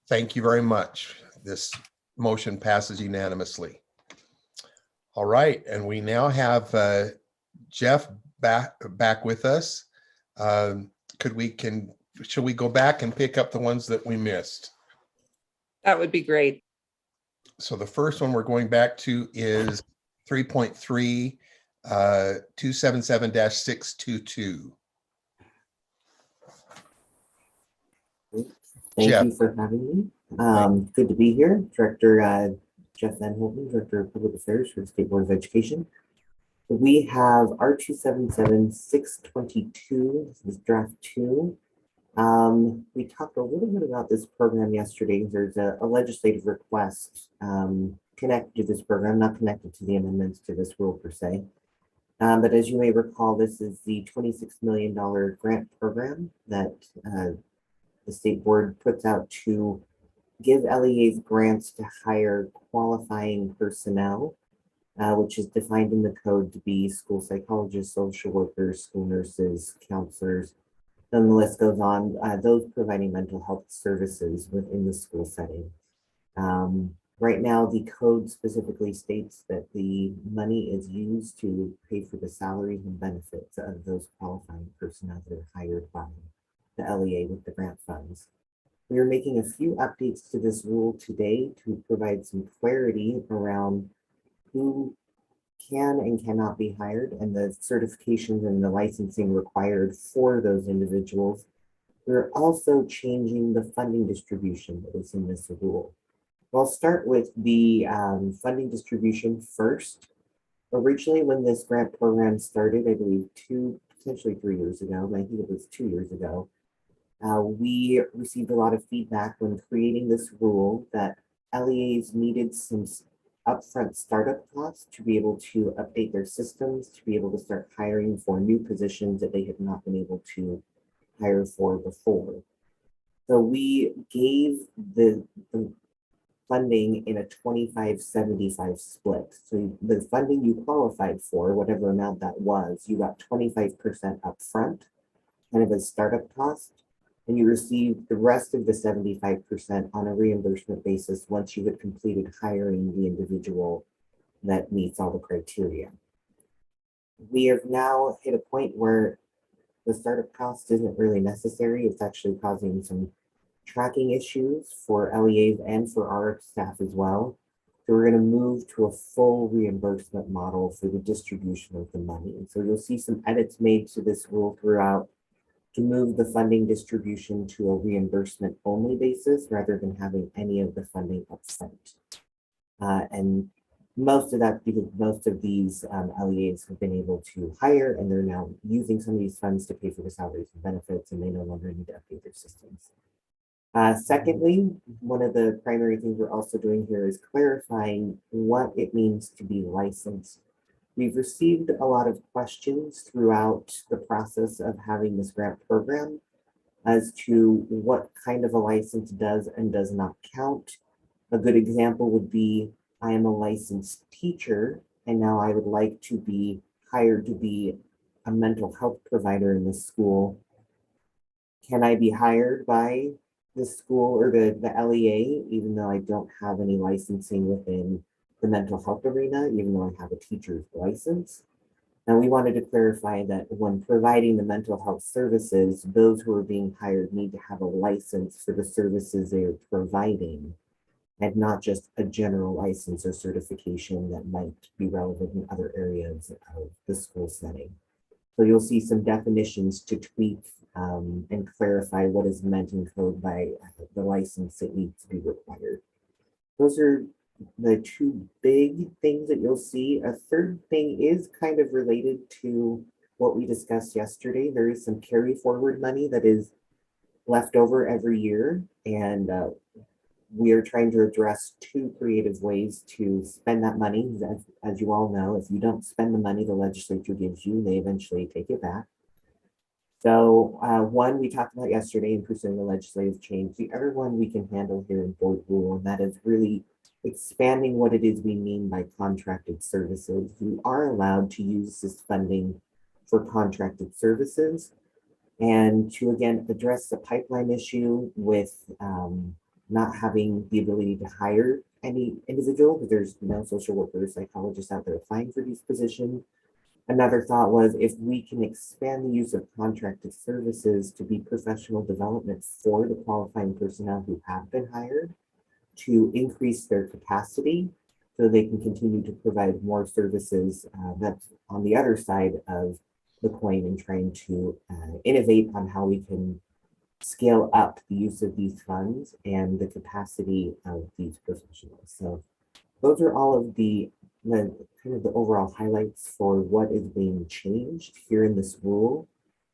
Thank you very much. This motion passes unanimously. All right, and we now have Jeff back with us. Should we go back and pick up the ones that we missed? That would be great. So the first one we're going back to is 3.3, 277-622. Thank Jeff. you for having me. Good to be here. Director Jeff Van Holten, Director of Public Affairs for the State Board of Education. We have R277-622. This is draft 2. We talked a little bit about this program yesterday. There's a legislative request connected to this program, not connected to the amendments to this rule per se. But as you may recall, this is the $26 million grant program that the state board puts out to give LEAs grants to hire qualifying personnel, which is defined in the code to be school psychologists, social workers, school nurses, counselors. Then the list goes on, those providing mental health services within the school setting. Right now, the code specifically states that the money is used to pay for the salaries and benefits of those qualifying personnel that are hired by the LEA with the grant funds. We are making a few updates to this rule today to provide some clarity around who can and cannot be hired and the certifications and the licensing required for those individuals. We're also changing the funding distribution that is in this rule. I'll start with the funding distribution first. Originally, when this grant program started, I believe potentially 3 years ago, I think it was 2 years ago, we received a lot of feedback when creating this rule that LEAs needed some upfront startup costs to be able to update their systems, to be able to start hiring for new positions that they had not been able to hire for before. So we gave the funding in a 25-75 split. So the funding you qualified for, whatever amount that was, you got 25% upfront, kind of a startup cost, and you received the rest of the 75% on a reimbursement basis once you had completed hiring the individual that meets all the criteria. We have now hit a point where the startup cost isn't really necessary. It's actually causing some tracking issues for LEAs and for our staff as well. So we're going to move to a full reimbursement model for the distribution of the money. And so you'll see some edits made to this rule throughout to move the funding distribution to a reimbursement only basis rather than having any of the funding upfront. And most of that because most of these LEAs have been able to hire and they're now using some of these funds to pay for the salaries and benefits and they no longer need to update their systems. Secondly, one of the primary things we're also doing here is clarifying what it means to be licensed. We've received a lot of questions throughout the process of having this grant program as to what kind of a license does and does not count. A good example would be, I am a licensed teacher, and now I would like to be hired to be a mental health provider in the school. Can I be hired by the school or the LEA, even though I don't have any licensing within the mental health arena, even though I have a teacher's license? And we wanted to clarify that when providing the mental health services, those who are being hired need to have a license for the services they are providing, and not just a general license or certification that might be relevant in other areas of the school setting. So you'll see some definitions to tweak and clarify what is meant in code by the license that needs to be required. Those are the two big things that you'll see. A third thing is kind of related to what we discussed yesterday. There is some carry forward money that is left over every year, and we are trying to address two creative ways to spend that money. As you all know, if you don't spend the money the legislature gives you, they eventually take it back. So one we talked about yesterday in pursuing the legislative change. The other one we can handle here in board rule, and that is really expanding what it is we mean by contracted services. You are allowed to use this funding for contracted services, and to again address the pipeline issue with not having the ability to hire any individual, because there's no social workers, psychologists out there applying for these positions. Another thought was if we can expand the use of contracted services to be professional development for the qualifying personnel who have been hired, to increase their capacity so they can continue to provide more services. That's on the other side of the coin, and trying to innovate on how we can scale up the use of these funds and the capacity of these professionals. So those are all of the kind of the overall highlights for what is being changed here in this rule.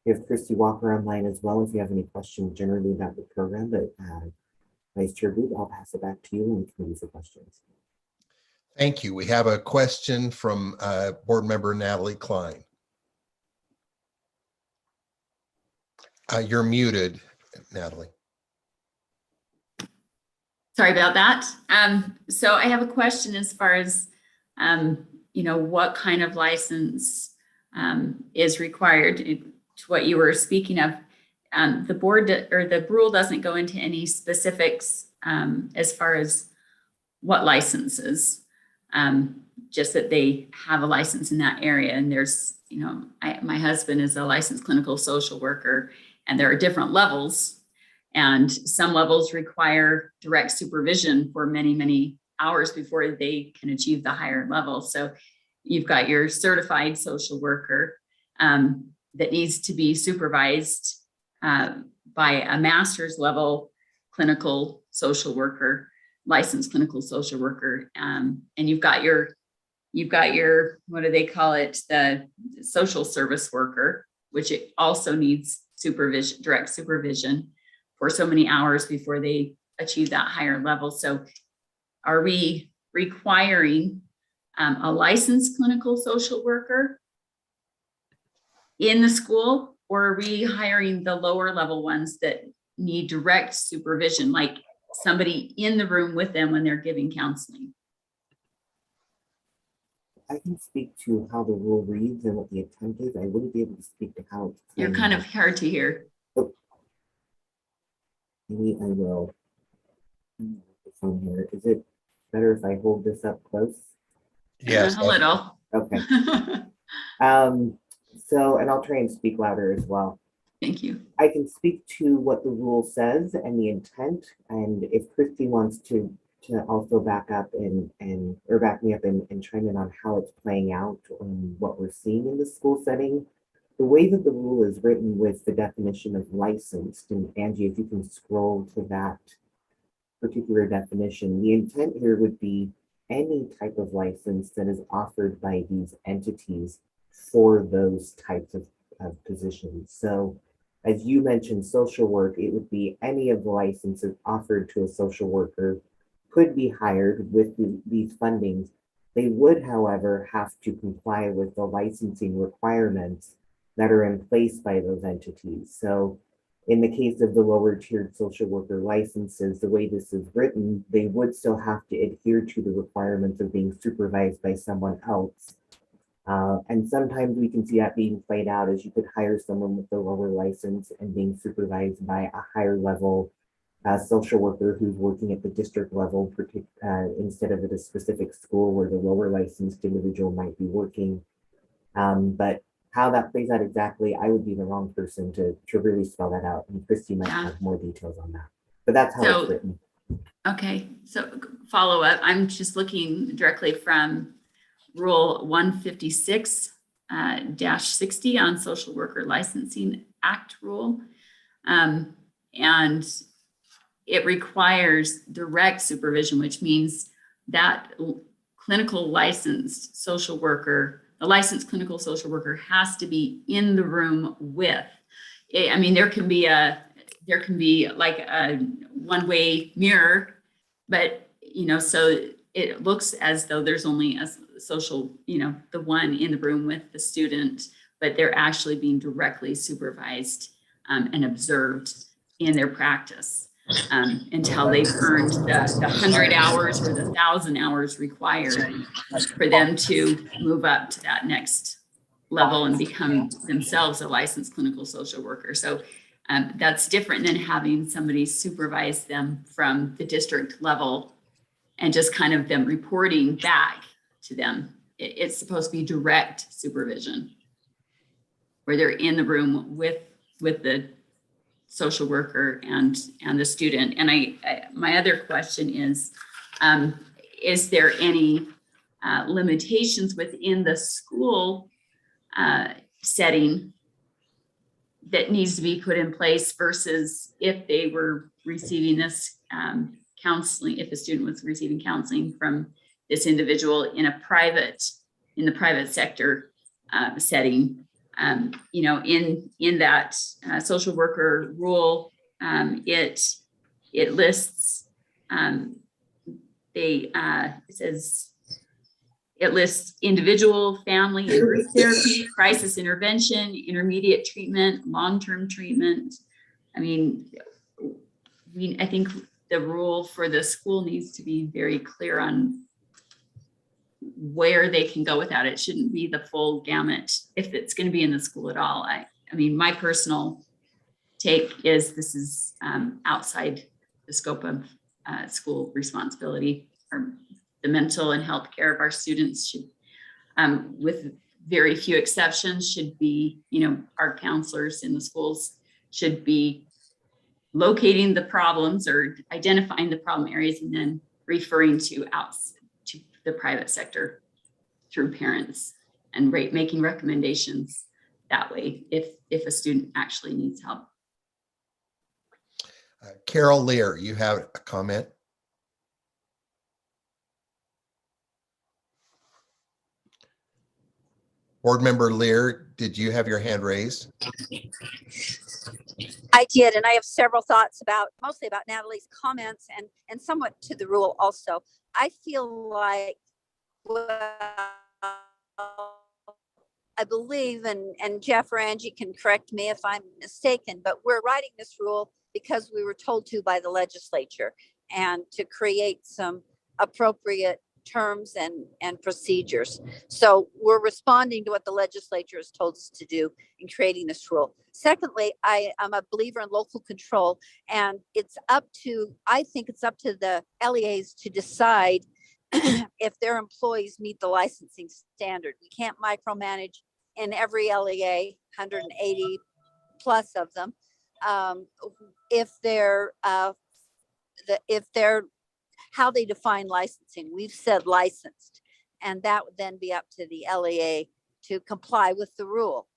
We have Christy Walker online as well if you have any questions generally about the program, but Vice Chair Booth, I'll pass it back to you and we can use the questions. Thank you. We have a question from Board Member Natalie Klein. You're muted, Natalie. Sorry about that. So I have a question as far as, what kind of license is required to what you were speaking of. The board or the rule doesn't go into any specifics as far as what licenses, just that they have a license in that area. And there's, my husband is a licensed clinical social worker, and there are different levels, and some levels require direct supervision for many, many hours before they can achieve the higher level. So you've got your certified social worker that needs to be supervised by a master's level clinical social worker, licensed clinical social worker. And you've got your, what do they call it? The social service worker, which it also needs supervision, direct supervision for so many hours before they achieve that higher level. So are we requiring a licensed clinical social worker in the school, or are we hiring the lower level ones that need direct supervision, like somebody in the room with them when they're giving counseling? I can speak to how the rule reads and what the intent is. I wouldn't be able to speak to how it's. You're kind of hard to hear. Oh. Maybe I will. Phone here. Is it better if I hold this up close? Yes, a little. Okay. So, and I'll try and speak louder as well. Thank you. I can speak to what the rule says and the intent, and if Christy wants to also back up or back me up and chime in on how it's playing out and what we're seeing in the school setting. The way that the rule is written with the definition of licensed, and Angie, if you can scroll to that particular definition, the intent here would be any type of license that is offered by these entities for those types of positions. So as you mentioned, social work, it would be any of the licenses offered to a social worker could be hired with these fundings. They would, however, have to comply with the licensing requirements that are in place by those entities. So in the case of the lower tiered social worker licenses, the way this is written, they would still have to adhere to the requirements of being supervised by someone else. And sometimes we can see that being played out as you could hire someone with the lower license and being supervised by a higher level social worker who's working at the district level, instead of at a specific school where the lower licensed individual might be working. But how that plays out exactly, I would be the wrong person to really spell that out. And Christy might have more details on that. But that's how it's written. Okay, so follow up. I'm just looking directly from Rule 156 60 on Social Worker Licensing Act rule. And it requires direct supervision, which means that clinical licensed social worker, the licensed clinical social worker has to be in the room with. I mean, there can be like a one-way mirror, but so it looks as though there's only a social, the one in the room with the student, but they're actually being directly supervised and observed in their practice until they've earned the 100 hours or the 1,000 hours required for them to move up to that next level and become themselves a licensed clinical social worker. So that's different than having somebody supervise them from the district level and just kind of them reporting back to them. It's supposed to be direct supervision where they're in the room with the social worker and the student. And my other question is there any limitations within the school setting that needs to be put in place versus if they were receiving this counseling, if a student was receiving counseling from this individual in the private sector setting? In that social worker rule, it lists it lists individual, family, and group therapy, crisis intervention, intermediate treatment, long-term treatment. I mean, I think the rule for the school needs to be very clear on where they can go with that. It shouldn't be the full gamut if it's going to be in the school at all. I mean, my personal take is this is outside the scope of school responsibility. Or the mental and health care of our students should, with very few exceptions, should be, our counselors in the schools should be locating the problems or identifying the problem areas and then referring to the private sector through parents and making recommendations that way if a student actually needs help. Carol Lear, you have a comment? Board Member Lear, did you have your hand raised? I did, and I have several thoughts mostly about Natalie's comments and somewhat to the rule also. I feel like, I believe, and Jeff or Angie can correct me if I'm mistaken, but we're writing this rule because we were told to by the legislature and to create some appropriate terms and procedures. So we're responding to what the legislature has told us to do in creating this rule. Secondly, I am a believer in local control, and I think it's up to the LEAs to decide if their employees meet the licensing standard. We can't micromanage in every LEA, 180 plus of them, if they're how they define licensing. We've said licensed, and that would then be up to the LEA to comply with the rule.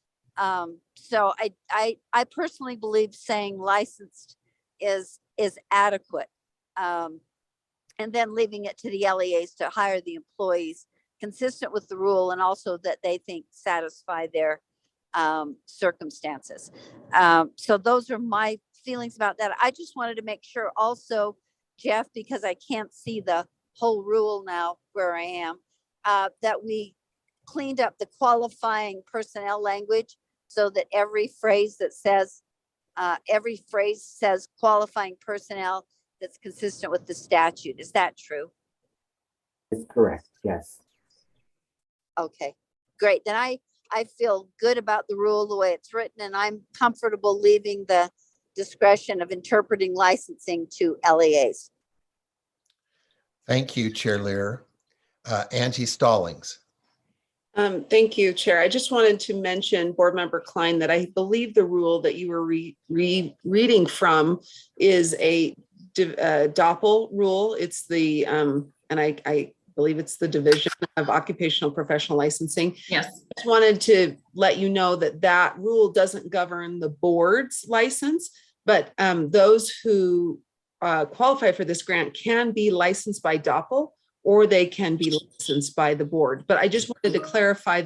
So I personally believe saying licensed is adequate, and then leaving it to the LEAs to hire the employees consistent with the rule and also that they think satisfy their circumstances. So those are my feelings about that. I just wanted to make sure also, Jeff, because I can't see the whole rule now where I am, that we cleaned up the qualifying personnel language so that every phrase says qualifying personnel that's consistent with the statute. Is that true? It's correct, yes. Okay, great. Then I feel good about the rule the way it's written, and I'm comfortable leaving the discretion of interpreting licensing to LEAs. Thank you, Chair Lear. Angie Stallings. Thank you, Chair. I just wanted to mention, Board Member Klein, that I believe the rule that you were reading from is a DOPL rule. It's the, and I believe it's the Division of Occupational Professional Licensing. Yes. Just wanted to let you know that that rule doesn't govern the board's license, but those who qualify for this grant can be licensed by DOPL, or they can be licensed by the board. But I just wanted to clarify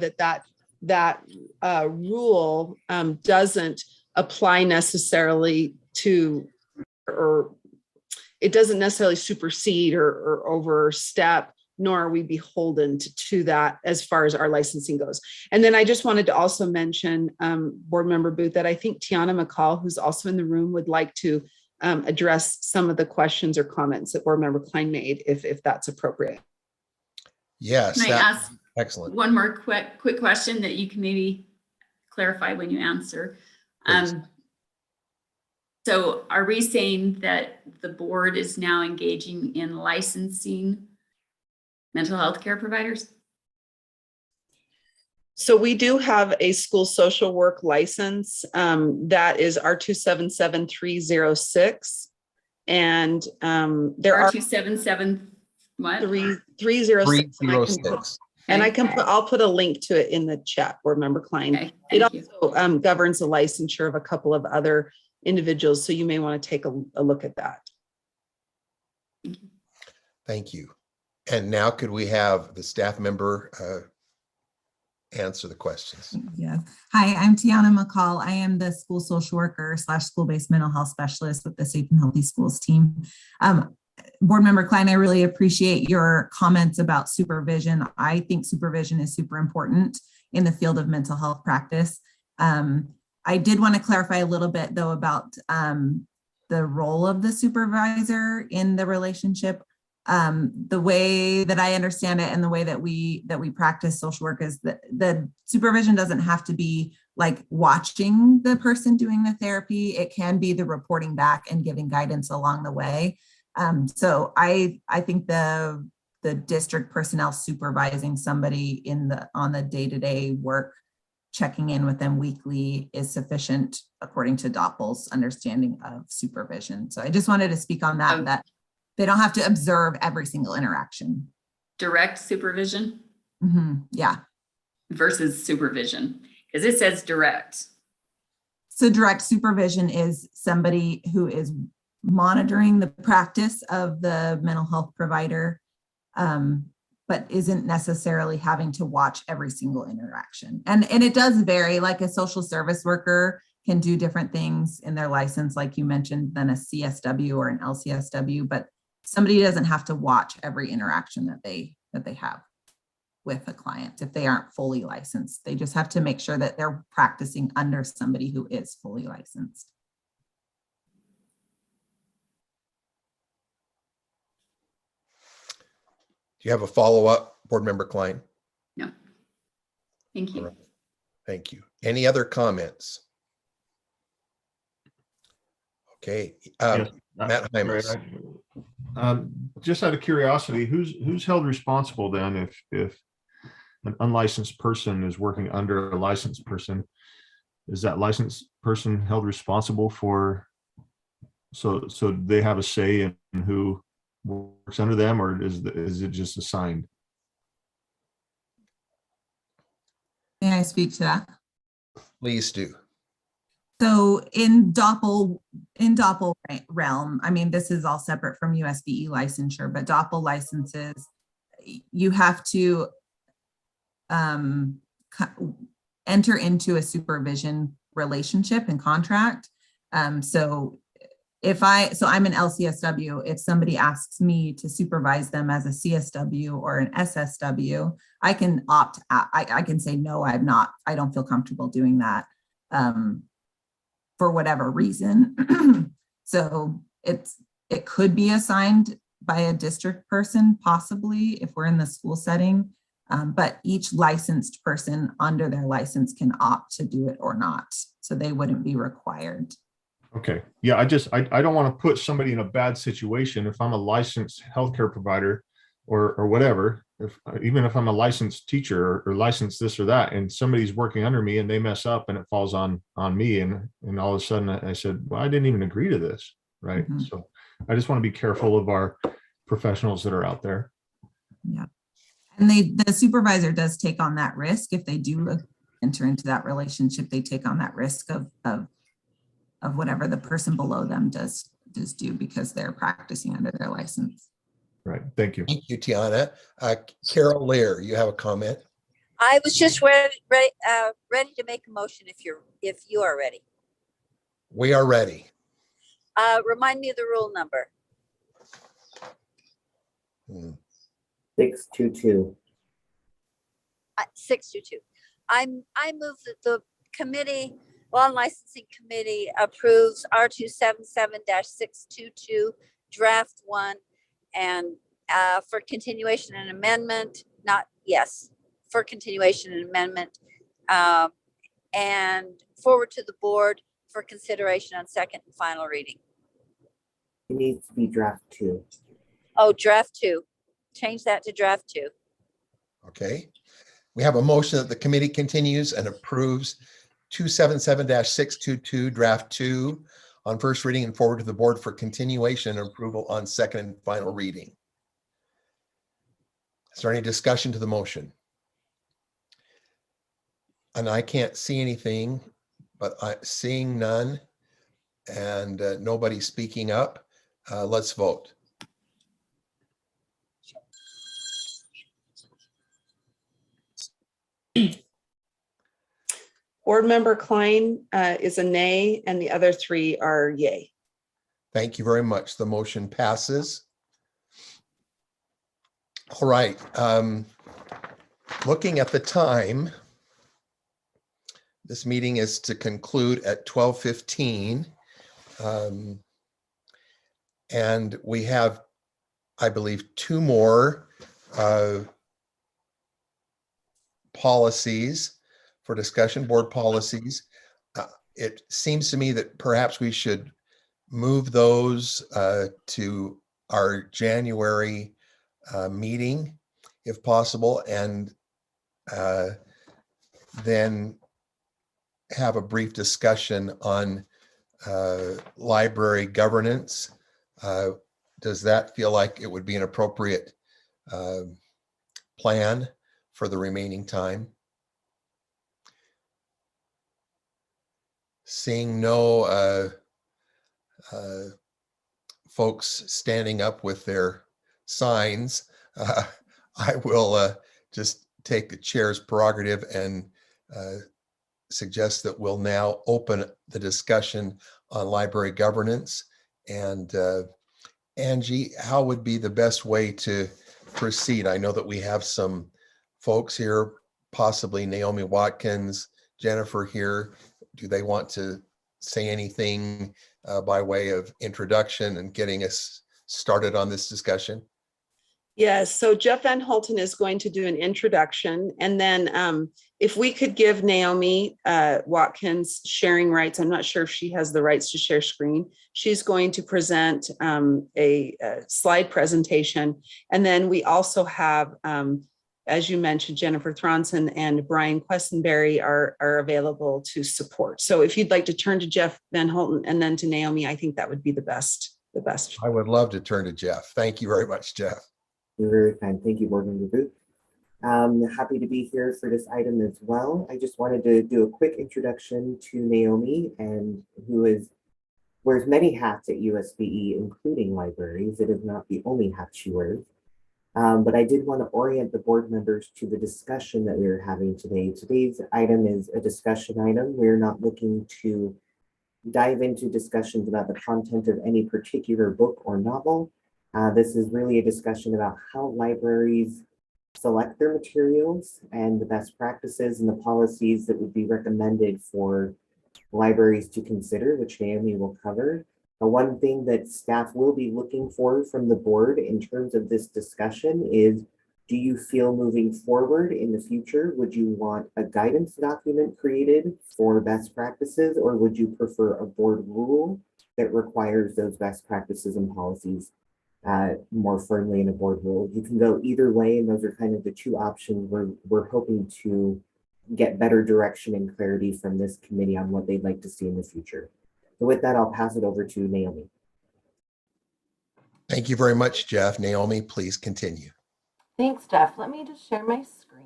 that rule doesn't apply necessarily to, or it doesn't necessarily supersede or overstep, nor are we beholden to that as far as our licensing goes. And then I just wanted to also mention, Board Member Booth, that I think Tiana McCall, who's also in the room, would like to address some of the questions or comments that Board Member Klein made, if that's appropriate. Yes. Can I ask excellent. one more quick question that you can maybe clarify when you answer? So are we saying that the board is now engaging in licensing mental health care providers? So we do have a school social work license that is R277-406. And there are R277 what? 306. And I'll put a link to it in the chat, Board Member Klein. Okay, it also governs the licensure of a couple of other individuals. So you may want to take a look at that. Thank you. And now could we have the staff member answer the questions? Yeah. Hi, I'm Tiana McCall. I am the school social worker / school-based mental health specialist with the Safe and Healthy Schools team. Board Member Klein, I really appreciate your comments about supervision. I think supervision is super important in the field of mental health practice. I did want to clarify a little bit though about the role of the supervisor in the relationship. The way that I understand it and the way that we practice social work is that the supervision doesn't have to be like watching the person doing the therapy. It can be the reporting back and giving guidance along the way. So I think the district personnel supervising somebody on the day-to-day work, checking in with them weekly is sufficient according to DOPL's understanding of supervision. So I just wanted to speak on that, that they don't have to observe every single interaction. Direct supervision? Yeah. Versus supervision, because it says direct. So direct supervision is somebody who is monitoring the practice of the mental health provider, but isn't necessarily having to watch every single interaction. And it does vary, like a social service worker can do different things in their license, like you mentioned, than a CSW or an LCSW, but somebody doesn't have to watch every interaction that they have with a client if they aren't fully licensed. They just have to make sure that they're practicing under somebody who is fully licensed. Do you have a follow-up, Board Member Klein? No. Thank you. Right. Thank you. Any other comments? Okay. Yes, Matt Hymas. Just out of curiosity, who's held responsible then if an unlicensed person is working under a licensed person? Is that licensed person held responsible for, so they have a say in who works under them, or is it just assigned? May I speak to that? Please do. So in DOPL realm, I mean, this is all separate from USBE licensure, but DOPL licenses, you have to enter into a supervision relationship and contract. So I'm an LCSW, if somebody asks me to supervise them as a CSW or an SSW, I can opt out. I can say, no, I don't feel comfortable doing that for whatever reason. So it could be assigned by a district person, possibly if we're in the school setting, but each licensed person under their license can opt to do it or not. So they wouldn't be required. Okay. Yeah, I don't want to put somebody in a bad situation if I'm a licensed healthcare provider or whatever, even if I'm a licensed teacher or licensed this or that, and somebody's working under me and they mess up and it falls on me, and all of a sudden I said, well, I didn't even agree to this, right? So I just want to be careful of our professionals that are out there. Yeah. And the supervisor does take on that risk. If they do enter into that relationship, they take on that risk of whatever the person below them does do because they're practicing under their license. Right. Thank you. Thank you, Tiana. Carol Lear, you have a comment? I was just ready to make a motion if you are ready. We are ready. Remind me of the rule number. 622. 622. I move that the committee, Law and Licensing Committee, approves R277-622 draft 1 and for continuation and amendment, for continuation and amendment, and forward to the board for consideration on second and final reading. It needs to be draft 2. Oh, draft 2. Change that to draft 2. Okay. We have a motion that the committee continues and approves 277-622 draft 2 on first reading and forward to the board for continuation and approval on second and final reading. Is there any discussion to the motion? And I can't see anything, but seeing none and nobody speaking up, let's vote. Board Member Klein is a nay and the other 3 are yay. Thank you very much. The motion passes. All right. Looking at the time, this meeting is to conclude at 12:15. And we have, I believe, 2 more policies for discussion, board policies. It seems to me that perhaps we should move those to our January meeting, if possible, and then have a brief discussion on library governance. Does that feel like it would be an appropriate plan for the remaining time? Seeing no folks standing up with their signs, I will just take the chair's prerogative and suggest that we'll now open the discussion on library governance. And Angie, how would be the best way to proceed? I know that we have some folks here, possibly Naomi Watkins, Jennifer here. Do they want to say anything by way of introduction and getting us started on this discussion? Yes, so Jeff Van Holten is going to do an introduction, and then if we could give Naomi Watkins sharing rights, I'm not sure if she has the rights to share screen. She's going to present a slide presentation, and then we also have, as you mentioned, Jennifer Thronson and Brian Questenberry are available to support. So if you'd like to turn to Jeff Van Holten and then to Naomi, I think that would be the best. I would love to turn to Jeff. Thank you very much, Jeff. You're very kind. Thank you, Board Member Booth. Happy to be here for this item as well. I just wanted to do a quick introduction to Naomi, and wears many hats at USBE, including libraries. It is not the only hat she wears. But I did want to orient the board members to the discussion that we're having today. Today's item is a discussion item. We're not looking to dive into discussions about the content of any particular book or novel. This is really a discussion about how libraries select their materials and the best practices and the policies that would be recommended for libraries to consider, which Naomi will cover. One thing that staff will be looking for from the board in terms of this discussion is, do you feel moving forward in the future, would you want a guidance document created for best practices, or would you prefer a board rule that requires those best practices and policies more firmly in a board rule? You can go either way, and those are kind of the 2 options we're hoping to get better direction and clarity from this committee on what they'd like to see in the future. So with that, I'll pass it over to Naomi. Thank you very much, Jeff. Naomi, please continue. Thanks, Jeff. Let me just share my screen.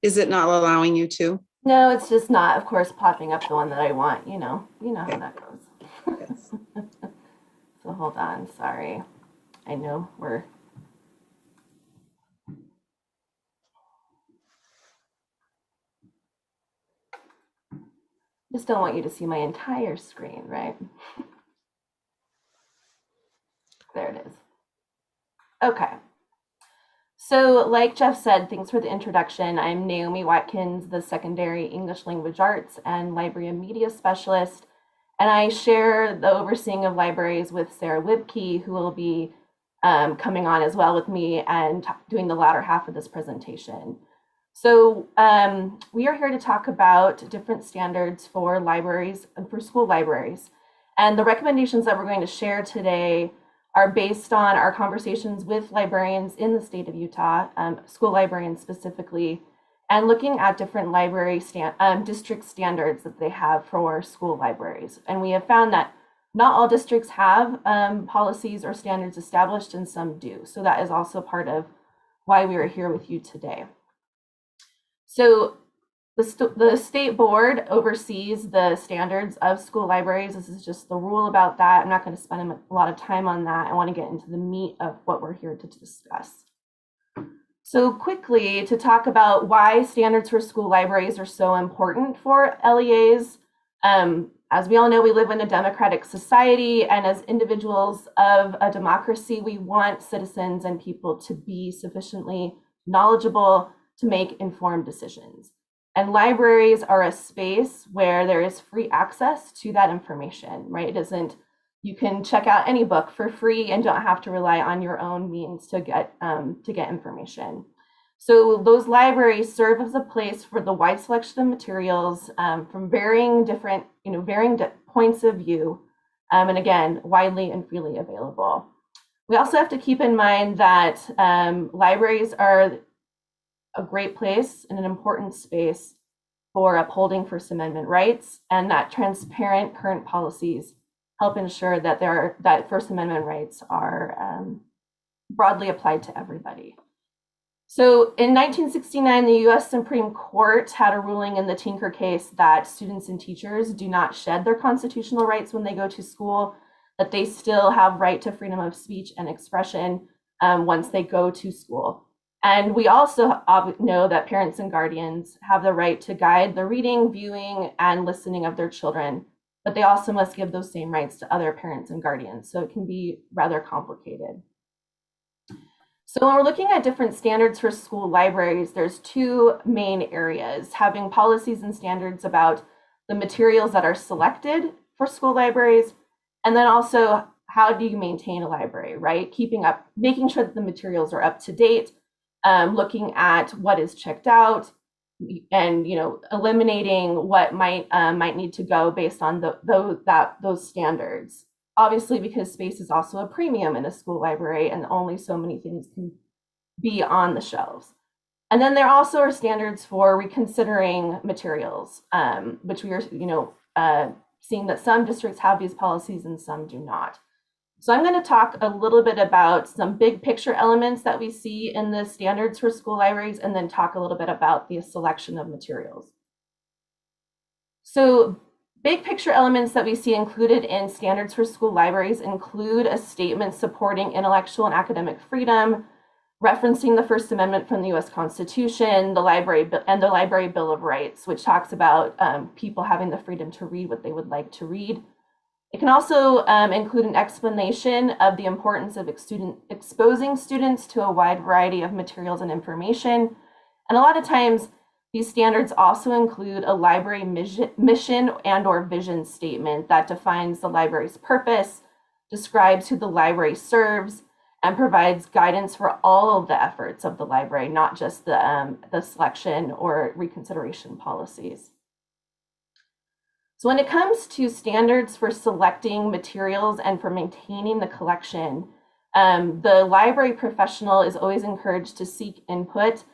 Is it not allowing you to? No, it's just not, of course, popping up the one that I want, you know how that goes. Yes. So hold on, sorry. I know we're just don't want you to see my entire screen, right? There it is. Okay. So like Jeff said, thanks for the introduction. I'm Naomi Watkins, the Secondary English Language Arts and Library and Media Specialist, and I share the overseeing of libraries with Sarah Wibke, who will be coming on as well with me and doing the latter half of this presentation. So we are here to talk about different standards for libraries and for school libraries. And the recommendations that we're going to share today are based on our conversations with librarians in the state of Utah, school librarians specifically, and looking at different library district standards that they have for school libraries. And we have found that not all districts have policies or standards established, and some do. So that is also part of why we are here with you today. So the state board oversees the standards of school libraries. This is just the rule about that. I'm not going to spend a lot of time on that. I want to get into the meat of what we're here to discuss. So quickly, to talk about why standards for school libraries are so important for LEAs. As we all know, we live in a democratic society, and as individuals of a democracy, we want citizens and people to be sufficiently knowledgeable to make informed decisions. And libraries are a space where there is free access to that information, right? It isn't, you can check out any book for free and don't have to rely on your own means to get information. So those libraries serve as a place for the wide selection of materials from varying points of view, and again, widely and freely available. We also have to keep in mind that libraries are a great place and an important space for upholding First Amendment rights, and that transparent current policies help ensure that that First Amendment rights are broadly applied to everybody. So in 1969, the US Supreme Court had a ruling in the Tinker case that students and teachers do not shed their constitutional rights when they go to school, that they still have right to freedom of speech and expression once they go to school. And we also know that parents and guardians have the right to guide the reading, viewing, and listening of their children, but they also must give those same rights to other parents and guardians. So it can be rather complicated. So when we're looking at different standards for school libraries, there's two main areas: having policies and standards about the materials that are selected for school libraries, and then also how do you maintain a library, right? Making sure that the materials are up to date, looking at what is checked out, and eliminating what might need to go based on those standards. Obviously, because space is also a premium in a school library, and only so many things can be on the shelves. And then there also are standards for reconsidering materials, which we are seeing that some districts have these policies and some do not. So I'm going to talk a little bit about some big picture elements that we see in the standards for school libraries, and then talk a little bit about the selection of materials. So big picture elements that we see included in standards for school libraries include a statement supporting intellectual and academic freedom, referencing the First Amendment from the US Constitution, the Library Bill of Rights, which talks about people having the freedom to read what they would like to read. It can also include an explanation of the importance of exposing students to a wide variety of materials and information. And a lot of times, these standards also include a library mission and/or vision statement that defines the library's purpose, describes who the library serves, and provides guidance for all of the efforts of the library, not just the selection or reconsideration policies. So when it comes to standards for selecting materials and for maintaining the collection, the library professional is always encouraged to seek input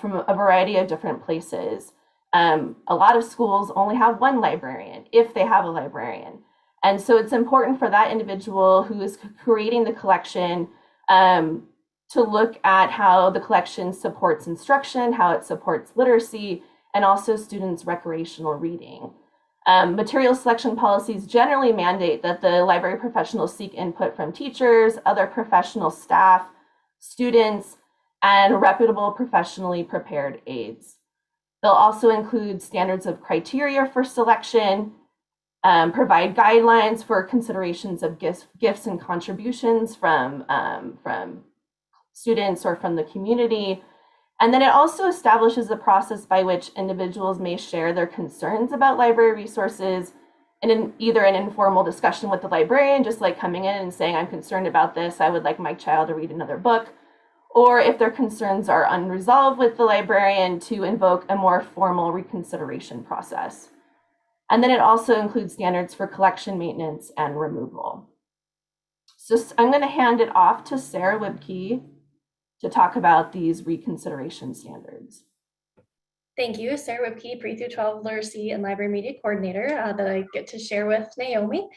from a variety of different places. A lot of schools only have one librarian, if they have a librarian. And so it's important for that individual who is creating the collection to look at how the collection supports instruction, how it supports literacy, and also students' recreational reading. Material selection policies generally mandate that the library professionals seek input from teachers, other professional staff, students, and reputable professionally prepared aides. They'll also include standards of criteria for selection, provide guidelines for considerations of gifts and contributions from students or from the community. And then it also establishes a process by which individuals may share their concerns about library resources in either an informal discussion with the librarian, just like coming in and saying, I'm concerned about this, I would like my child to read another book, or if their concerns are unresolved with the librarian, to invoke a more formal reconsideration process. And then it also includes standards for collection, maintenance, and removal. So I'm going to hand it off to Sarah Wibke to talk about these reconsideration standards. Thank you, Sarah Wibke, pre through 12 literacy and library media coordinator that I get to share with Naomi.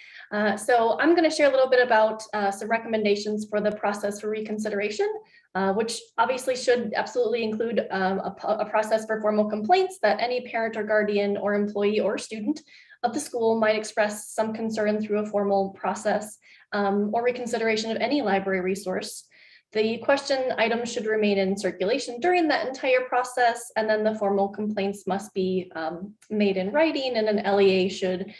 So I'm going to share a little bit about some recommendations for the process for reconsideration, which obviously should absolutely include a process for formal complaints that any parent or guardian or employee or student of the school might express some concern through a formal process or reconsideration of any library resource. The question items should remain in circulation during that entire process, and then the formal complaints must be made in writing, and an LEA should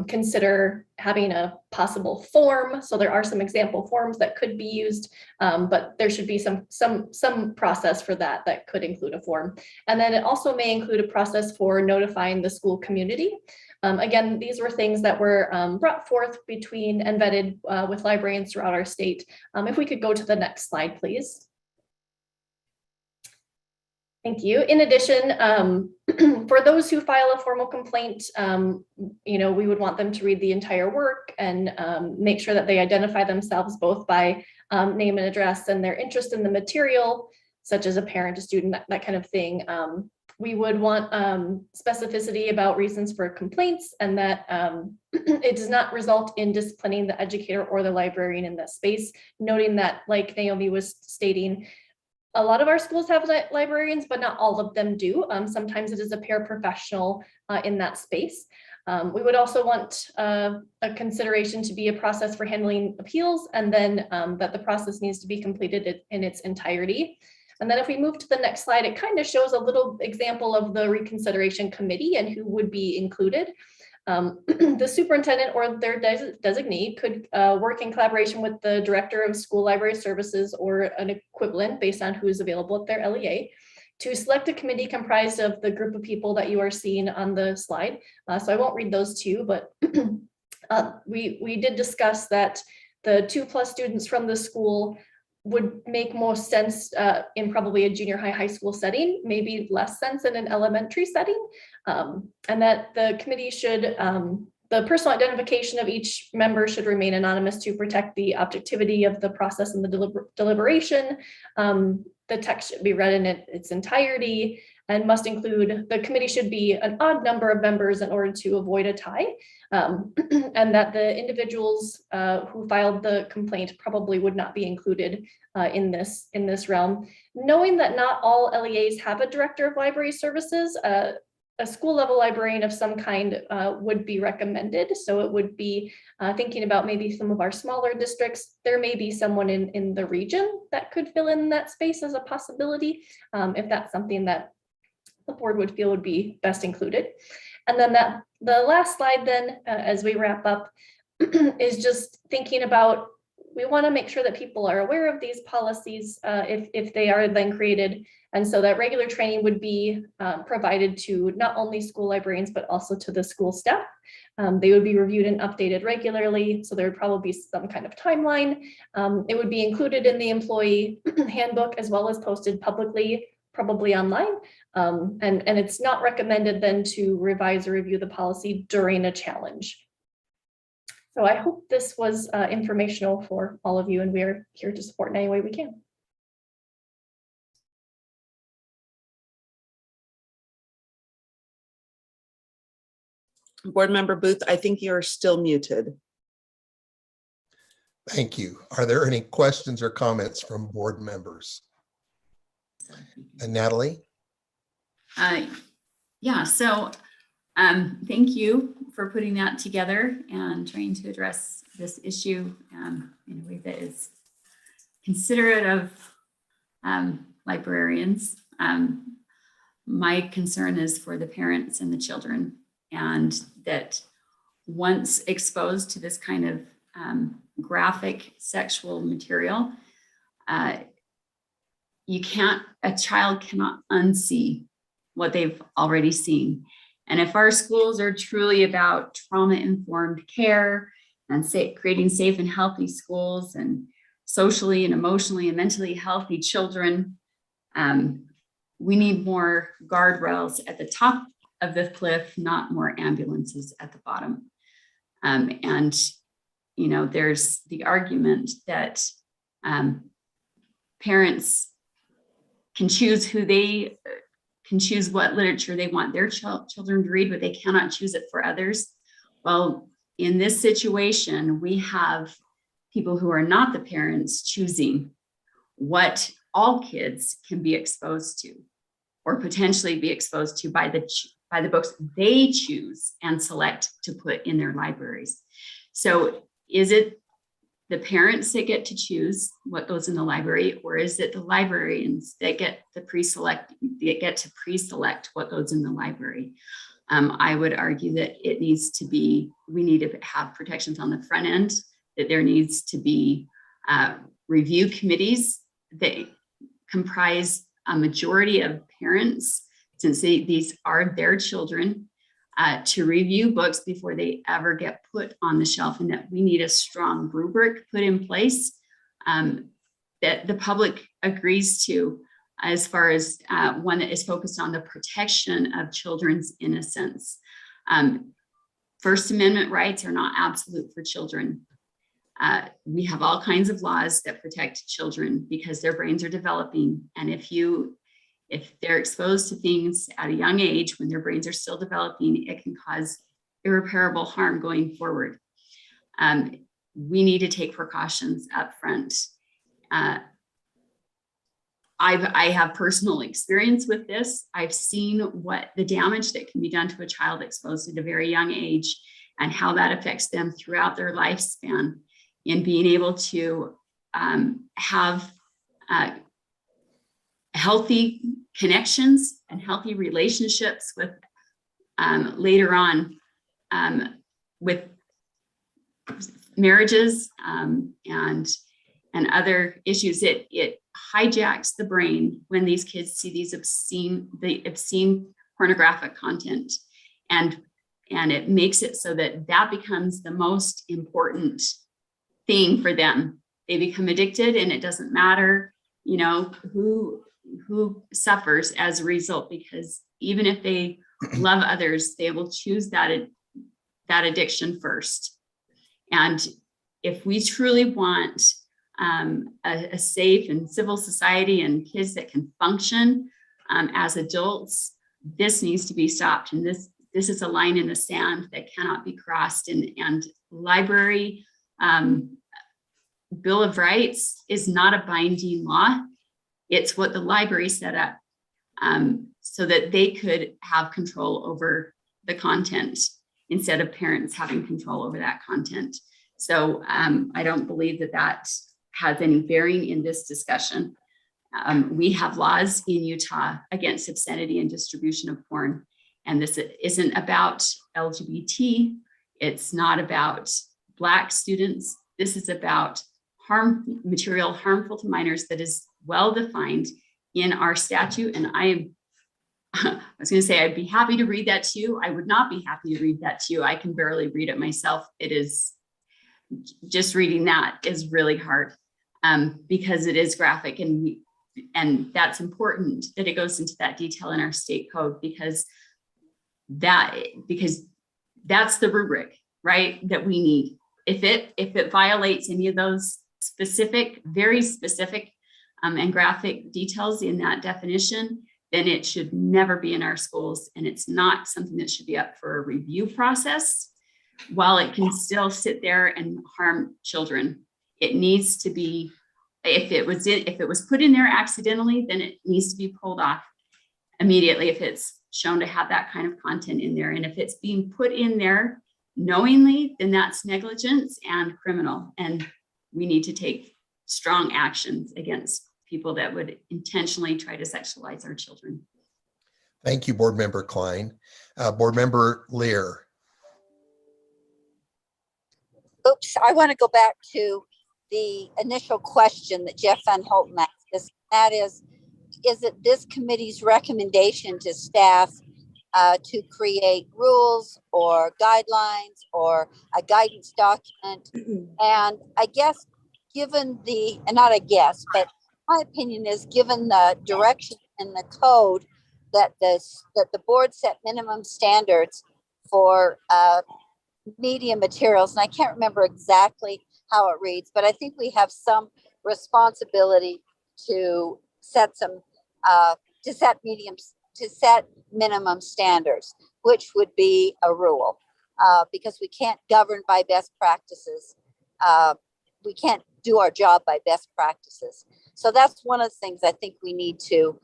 consider having a possible form. So there are some example forms that could be used, but there should be some process for that could include a form. And then it also may include a process for notifying the school community. Again, these were things that were brought forth between and vetted with librarians throughout our state. If we could go to the next slide, please. Thank you. In addition, for those who file a formal complaint, we would want them to read the entire work and make sure that they identify themselves both by name and address and their interest in the material, such as a parent, a student, that kind of thing. We would want specificity about reasons for complaints, and that it does not result in disciplining the educator or the librarian in that space, noting that, like Naomi was stating, a lot of our schools have librarians, but not all of them do. Sometimes it is a paraprofessional in that space. We would also want a consideration to be a process for handling appeals, and then that the process needs to be completed in its entirety. And then if we move to the next slide, it kind of shows a little example of the reconsideration committee and who would be included. The superintendent or their designee could work in collaboration with the director of school library services or an equivalent based on who is available at their LEA to select a committee comprised of the group of people that you are seeing on the slide. So I won't read those two, but we did discuss that the 2+ students from the school would make more sense in probably a junior high school setting, maybe less sense in an elementary setting, and that the committee should, the personal identification of each member should remain anonymous to protect the objectivity of the process and the deliberation. The text should be read in its entirety and must include, the committee should be an odd number of members in order to avoid a tie. And that the individuals who filed the complaint probably would not be included in this realm. Knowing that not all LEAs have a director of library services, a school level librarian of some kind would be recommended. So it would be thinking about maybe some of our smaller districts, there may be someone in the region that could fill in that space as a possibility, if that's something that the board would feel would be best included. And then the last slide then, as we wrap up, is just thinking about, we want to make sure that people are aware of these policies if they are then created. And so that regular training would be provided to not only school librarians, but also to the school staff. They would be reviewed and updated regularly. So there would probably be some kind of timeline. It would be included in the employee handbook as well as posted publicly, probably online. And it's not recommended then to revise or review the policy during a challenge. So I hope this was informational for all of you, and we are here to support in any way we can. Board Member Booth, I think you're still muted. Thank you. Are there any questions or comments from board members? And Natalie? Yeah, so thank you for putting that together and trying to address this issue in a way that is considerate of librarians. My concern is for the parents and the children, and that once exposed to this kind of graphic sexual material, a child cannot unsee what they've already seen. And if our schools are truly about trauma-informed care and creating safe and healthy schools and socially and emotionally and mentally healthy children, we need more guardrails at the top of the cliff, not more ambulances at the bottom. And, you know, there's the argument that parents can choose what literature they want their children to read, but they cannot choose it for others. Well, in this situation, we have people who are not the parents choosing what all kids can be exposed to or potentially be exposed to by the books they choose and select to put in their libraries. So is it the parents that get to choose what goes in the library, or is it the librarians that get to pre-select what goes in the library? I would argue that we need to have protections on the front end, that there needs to be review committees that comprise a majority of parents, since these are their children, to review books before they ever get put on the shelf, and that we need a strong rubric put in place that the public agrees to, as far as one that is focused on the protection of children's innocence. First Amendment rights are not absolute for children. We have all kinds of laws that protect children because their brains are developing. And if they're exposed to things at a young age when their brains are still developing, it can cause irreparable harm going forward. We need to take precautions up front. I have personal experience with this. I've seen what the damage that can be done to a child exposed at a very young age and how that affects them throughout their lifespan, in being able to have healthy connections and healthy relationships with later on with marriages and other issues. It hijacks the brain when these kids see these obscene pornographic content, and it makes it so that becomes the most important thing for them. They become addicted, and it doesn't matter, you know, who suffers as a result, because even if they love others, they will choose that addiction first. And if we truly want a safe and civil society and kids that can function as adults, this needs to be stopped. And this is a line in the sand that cannot be crossed. And library Bill of Rights is not a binding law. It's what the library set up so that they could have control over the content instead of parents having control over that content. So I don't believe that has any bearing in this discussion. We have laws in Utah against obscenity and distribution of porn. And this isn't about LGBT. It's not about Black students. This is about material harmful to minors that is well defined in our statute. And I was going to say, I'd be happy to read that to you. I would not be happy to read that to you. I can barely read it myself. It is just reading that is really hard because it is graphic, and that's important that it goes into that detail in our state code, because that's the rubric, right, that we need. If it violates any of those very specific and graphic details in that definition, then it should never be in our schools. And it's not something that should be up for a review process. While it can still sit there and harm children, it needs to be, if it was put in there accidentally, then it needs to be pulled off immediately if it's shown to have that kind of content in there. And if it's being put in there knowingly, then that's negligence and criminal. And we need to take strong actions against people that would intentionally try to sexualize our children. Thank you, Board Member Klein. Board Member Lear. Oops, I want to go back to the initial question that Jeff Van Holten asked us. That is it this committee's recommendation to staff to create rules or guidelines or a guidance document? And I guess given the, and not I guess, but my opinion is given the direction in the code that the board set minimum standards for media materials, and I can't remember exactly how it reads, but I think we have some responsibility to set some to set minimum standards, which would be a rule, because we can't govern by best practices. We can't do our job by best practices. So that's one of the things I think we need to,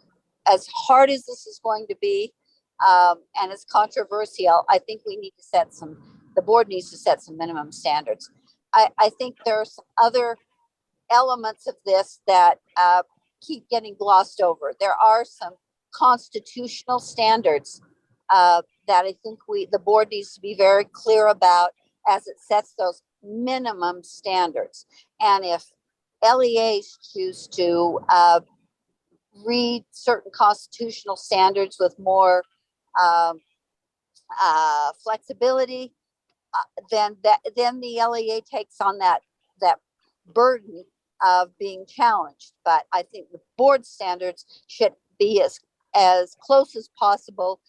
as hard as this is going to be, and as controversial, I think we need to set some, the board needs to set some minimum standards. I think there are some other elements of this that keep getting glossed over. There are some constitutional standards that I think the board needs to be very clear about as it sets those minimum standards. And if LEAs choose to read certain constitutional standards with more flexibility, then the LEA takes on that burden of being challenged. But I think the board standards should be as close as possible,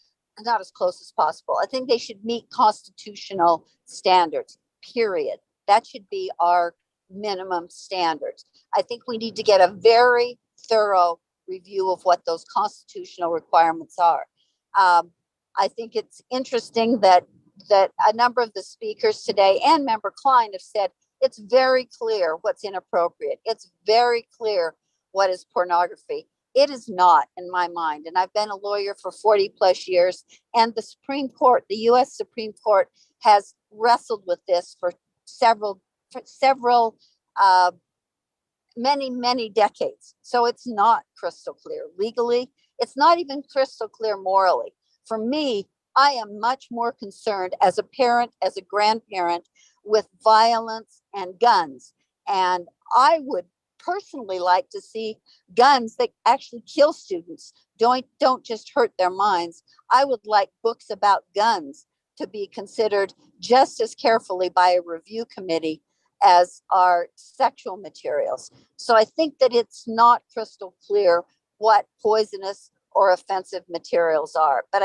not as close as possible. I think they should meet constitutional standards, period. That should be our minimum standards. I think we need to get a very thorough review of what those constitutional requirements are. I think it's interesting that a number of the speakers today and Member Klein have said it's very clear what's inappropriate. It's very clear what is pornography. It is not, in my mind. And I've been a lawyer for 40 plus years, and the Supreme Court, the US Supreme Court, has wrestled with this for many decades. So it's not crystal clear legally. It's not even crystal clear morally. For me, I am much more concerned as a parent, as a grandparent, with violence and guns. And I would personally like to see guns that actually kill students, don't just hurt their minds. I would like books about guns to be considered just as carefully by a review committee as our sexual materials. So I think that it's not crystal clear what poisonous or offensive materials are. But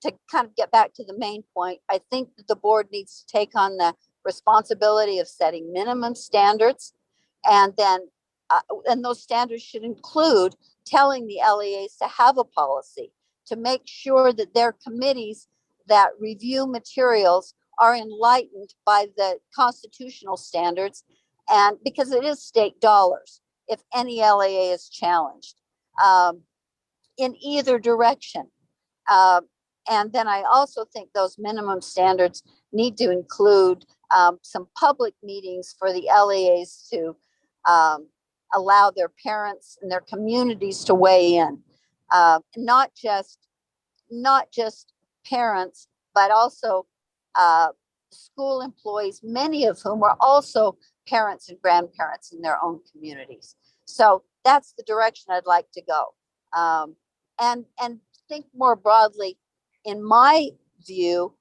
to kind of get back to the main point, I think that the board needs to take on the responsibility of setting minimum standards, and then and those standards should include telling the LEAs to have a policy to make sure that their committees that review materials are enlightened by the constitutional standards, and because it is state dollars if any LEA is challenged in either direction. And then I also think those minimum standards need to include some public meetings for the LEAs to allow their parents and their communities to weigh in. Not just parents, but also school employees, many of whom are also parents and grandparents in their own communities. So that's the direction I'd like to go. And think more broadly, in my view,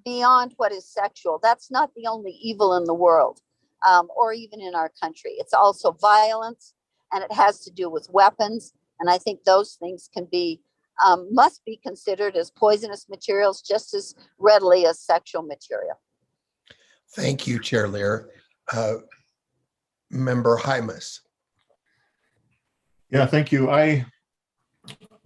beyond what is sexual. That's not the only evil in the world, or even in our country. It's also violence, and it has to do with weapons. And I think those things can be, must be considered as poisonous materials just as readily as sexual material. Thank you, Chair Lear. Member Hymas. Yeah, thank you.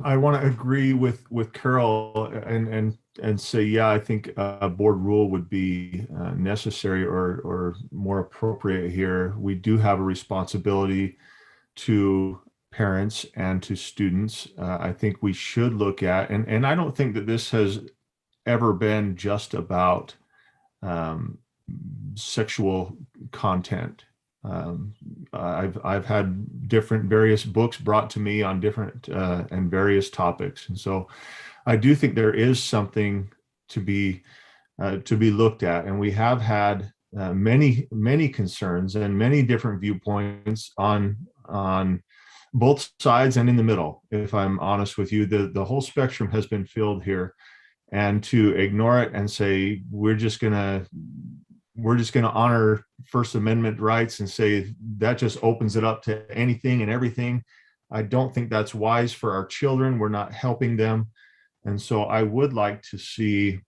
I want to agree with Carol and say, yeah, I think a board rule would be necessary or more appropriate here. We do have a responsibility to parents and to students. I think we should look at, and I don't think that this has ever been just about sexual content. I've had various books brought to me on different and various topics, and so I do think there is something to be looked at, and we have had many concerns and many different viewpoints on both sides and in the middle. If I'm honest with you, the whole spectrum has been filled here, and to ignore it and say we're just gonna honor First Amendment rights and say that just opens it up to anything and everything, I don't think that's wise for our children. We're not helping them. And so I would like to see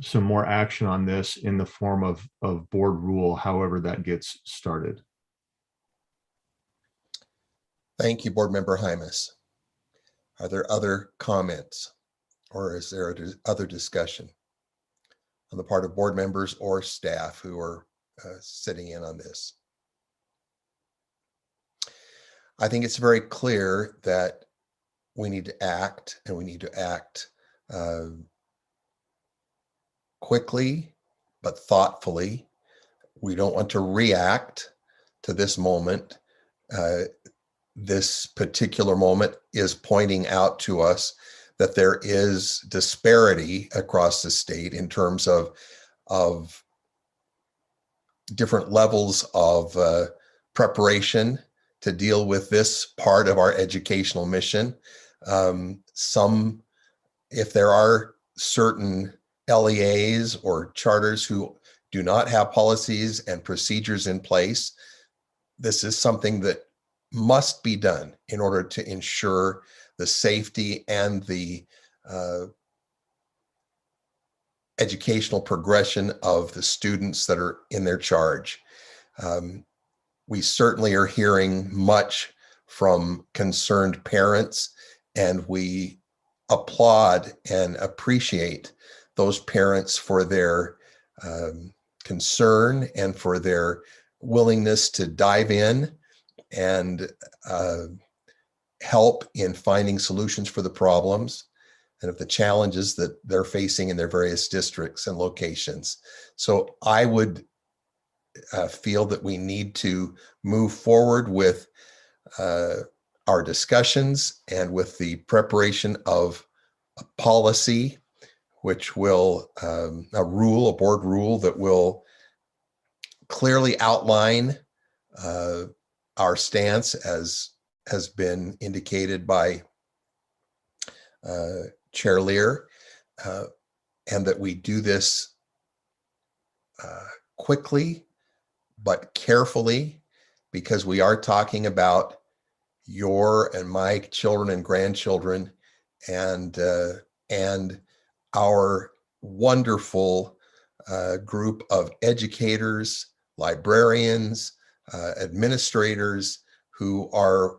some more action on this in the form of board rule, however that gets started. Thank you, Board Member Hymas. Are there other comments, or is there other discussion on the part of board members or staff who are sitting in on this? I think it's very clear that we need to act, and we need to act quickly but thoughtfully. We don't want to react to this moment. This particular moment is pointing out to us that there is disparity across the state in terms of different levels of preparation to deal with this part of our educational mission. If there are certain LEAs or charters who do not have policies and procedures in place, this is something that must be done in order to ensure the safety and the educational progression of the students that are in their charge. We certainly are hearing much from concerned parents, and we applaud and appreciate those parents for their concern and for their willingness to dive in and help in finding solutions for the problems and of the challenges that they're facing in their various districts and locations. So I would feel that we need to move forward with our discussions and with the preparation of a policy, which will, a board rule that will clearly outline our stance, as has been indicated by Chair Lear, and that we do this quickly but carefully, because we are talking about your and my children and grandchildren, and our wonderful group of educators, librarians, administrators who are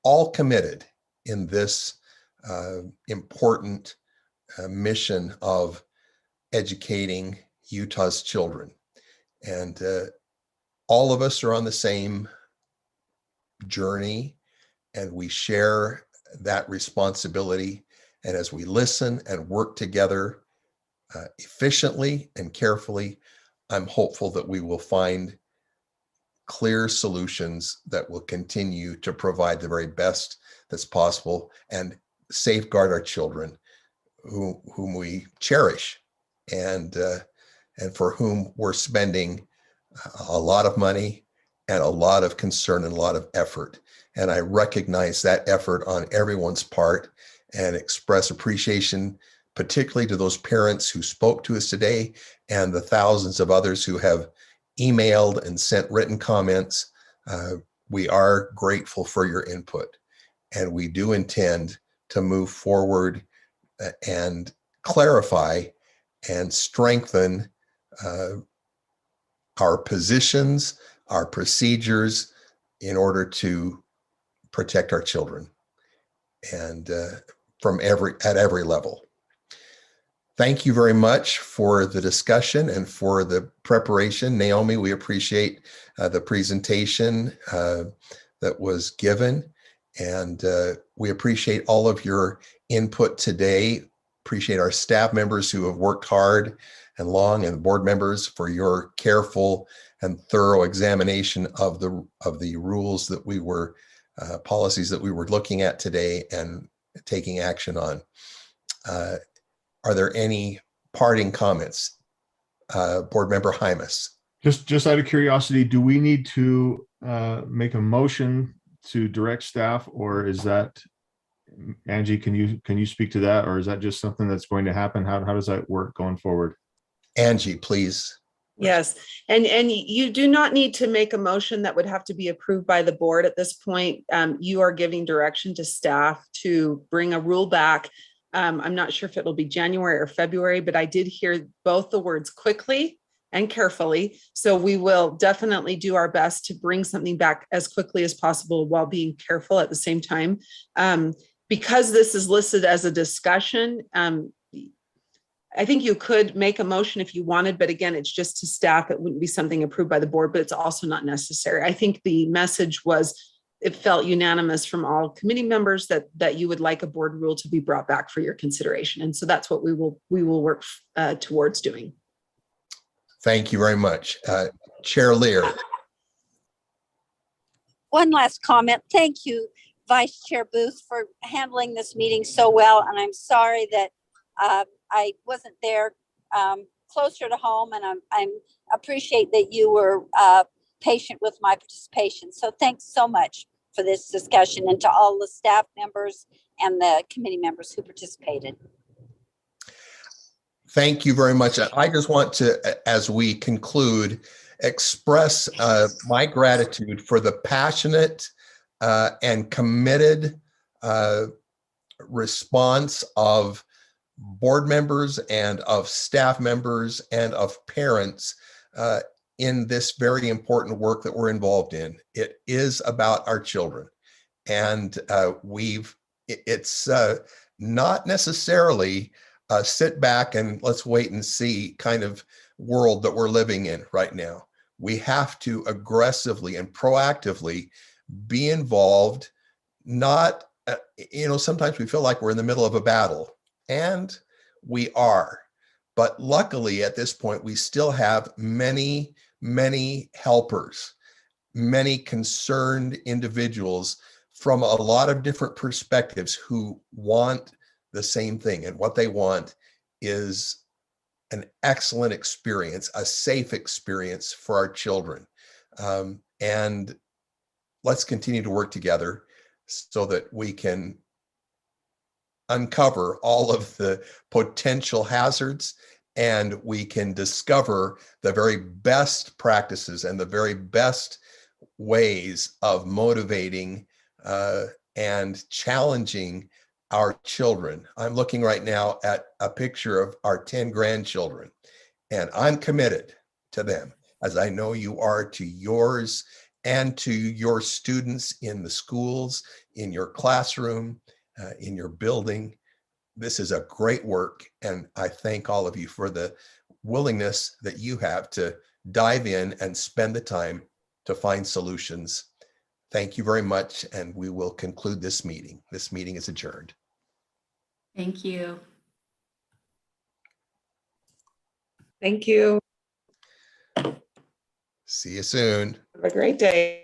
all committed in this important mission of educating Utah's children. And all of us are on the same journey, and we share that responsibility. And as we listen and work together efficiently and carefully, I'm hopeful that we will find clear solutions that will continue to provide the very best that's possible and safeguard our children, whom we cherish, and for whom we're spending a lot of money and a lot of concern and a lot of effort. And I recognize that effort on everyone's part and express appreciation, particularly to those parents who spoke to us today and the thousands of others who have emailed and sent written comments. We are grateful for your input, and we do intend to move forward and clarify and strengthen our positions, our procedures, in order to protect our children. and at every level. Thank you very much for the discussion and for the preparation. Naomi, we appreciate the presentation that was given, and we appreciate all of your input today. Appreciate our staff members who have worked hard and long, and board members for your careful and thorough examination of the rules that we were, policies that we were looking at today and taking action on. Are there any parting comments? Board Member Hymas. Just out of curiosity, do we need to make a motion to direct staff, or is that, Angie, can you speak to that, or is that just something that's going to happen? How does that work going forward? Angie, please. Yes, and you do not need to make a motion that would have to be approved by the board at this point. You are giving direction to staff to bring a rule back. I'm not sure if it'll be January or February, but I did hear both the words quickly and carefully. So we will definitely do our best to bring something back as quickly as possible while being careful at the same time. Because this is listed as a discussion, I think you could make a motion if you wanted, but again, it's just to staff. It wouldn't be something approved by the board, but it's also not necessary. I think the message was, it felt unanimous from all committee members that you would like a board rule to be brought back for your consideration. And so that's what we will work towards doing. Thank you very much. Chair Lear. One last comment. Thank you, Vice Chair Booth, for handling this meeting so well. And I'm sorry that I wasn't there closer to home, and I appreciate that you were patient with my participation. So thanks so much for this discussion, and to all the staff members and the committee members who participated. Thank you very much. I just want to, as we conclude, express my gratitude for the passionate and committed response of board members and of staff members and of parents in this very important work that we're involved in. It is about our children, and it's not necessarily sit back and let's wait and see kind of world that we're living in right now. We have to aggressively and proactively be involved. Not, sometimes we feel like we're in the middle of a battle, and we are. But luckily at this point, we still have many, many helpers, many concerned individuals from a lot of different perspectives who want the same thing. And what they want is an excellent experience, a safe experience for our children. And let's continue to work together so that we can uncover all of the potential hazards, and we can discover the very best practices and the very best ways of motivating and challenging our children. I'm looking right now at a picture of our 10 grandchildren, and I'm committed to them, as I know you are to yours and to your students in the schools, in your classroom, in your building. This is a great work, and I thank all of you for the willingness that you have to dive in and spend the time to find solutions. Thank you very much, and we will conclude this meeting. This meeting is adjourned. Thank you. Thank you. See you soon. Have a great day.